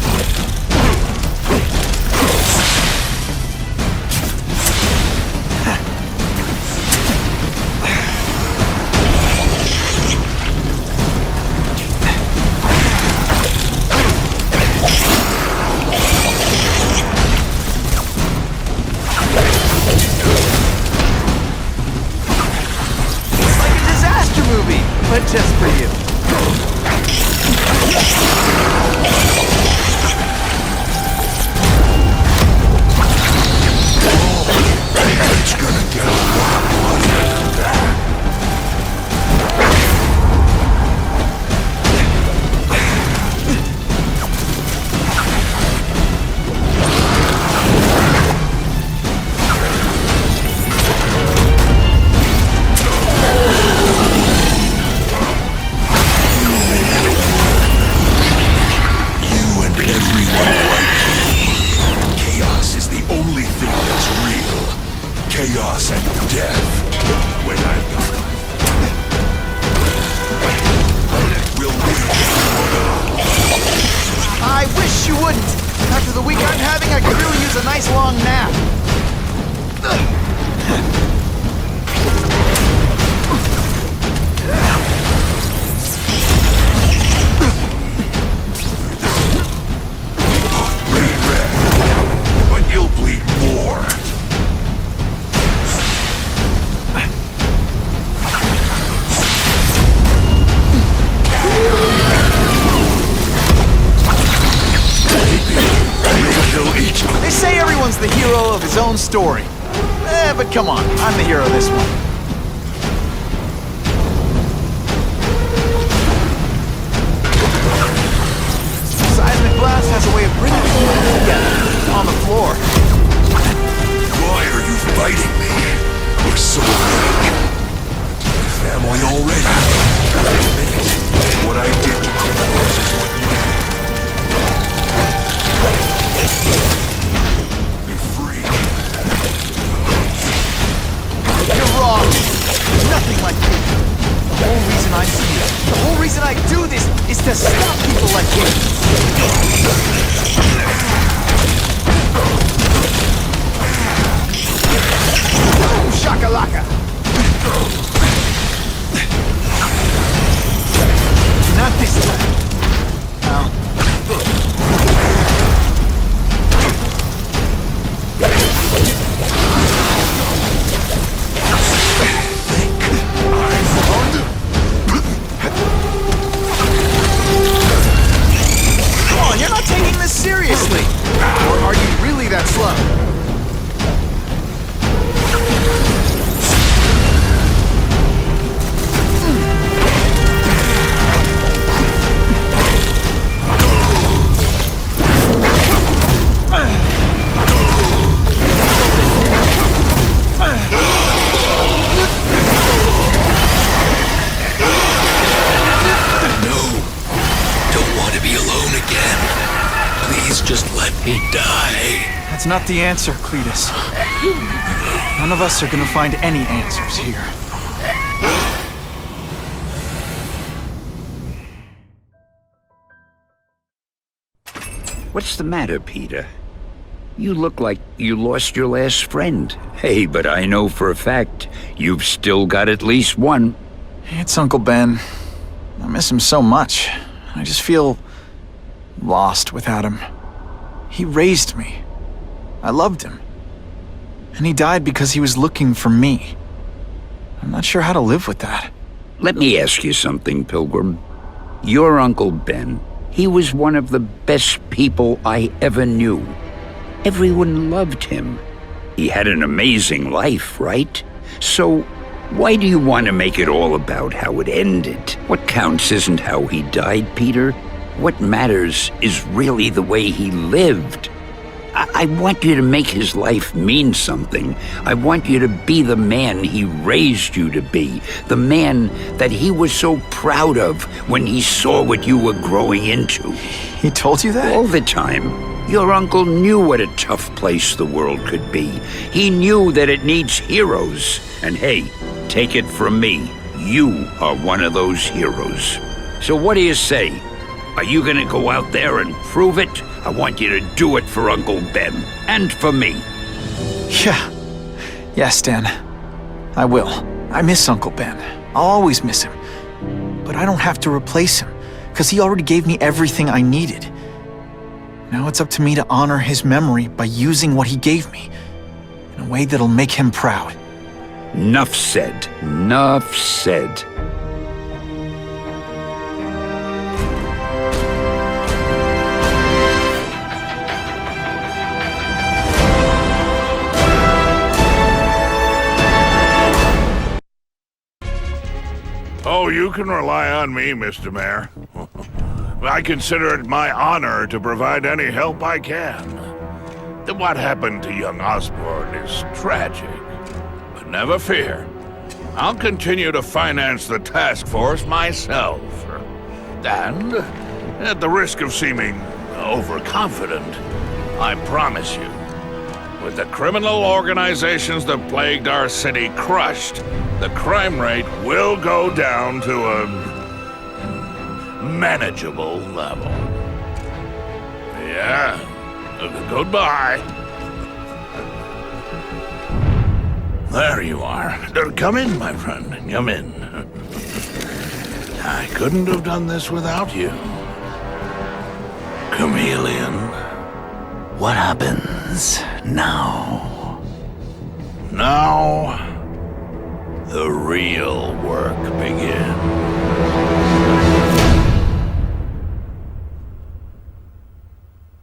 But just for you. It's gonna get a lot bloodier than that. Chaos and death. When I'm gone, we'll win. I wish you wouldn't. After the week I'm having, I could really use a nice long nap. Bleed red, but you'll bleed more. They say everyone's the hero of his own story. But come on, I'm the hero of this one. Seismic blast has a way of bringing people together on the floor. Why are you fighting me? You're so weak. My family already. Admit it. What I did to criminals is what you did. You're free. You're wrong. There's nothing like you. The whole reason I'm here, the whole reason I do this, is to stop people like you. Boom, shakalaka. Not this time. Now. Come on, you're not taking this seriously. Or are you really that slow? It's not the answer, Cletus. None of us are gonna find any answers here. What's the matter, Peter? You look like you lost your last friend. Hey, but I know for a fact you've still got at least one. It's Uncle Ben. I miss him so much. I just feel lost without him. He raised me. I loved him. And he died because he was looking for me. I'm not sure how to live with that. Let me ask you something, Pilgrim. Your Uncle Ben, he was one of the best people I ever knew. Everyone loved him. He had an amazing life, right? So, why do you want to make it all about how it ended? What counts isn't how he died, Peter. What matters is really the way he lived. I want you to make his life mean something. I want you to be the man he raised you to be. The man that he was so proud of when he saw what you were growing into. He told you that? All the time. Your uncle knew what a tough place the world could be. He knew that it needs heroes. And hey, take it from me, you are one of those heroes. So what do you say? Are you gonna go out there and prove it? I want you to do it for Uncle Ben, and for me. Yeah. Yes, Dan. I will. I miss Uncle Ben. I'll always miss him. But I don't have to replace him, because he already gave me everything I needed. Now it's up to me to honor his memory by using what he gave me, in a way that'll make him proud. Nuff said. Nuff said. Oh, you can rely on me, Mr. Mayor. I consider it my honor to provide any help I can. What happened to young Osborn is tragic, but never fear. I'll continue to finance the task force myself. And, at the risk of seeming overconfident, I promise you, with the criminal organizations that plagued our city crushed, the crime rate will go down to a manageable level. Yeah, goodbye. There you are. Come in, my friend. Come in. I couldn't have done this without you. Chameleon. What happens now? Now, the real work begins.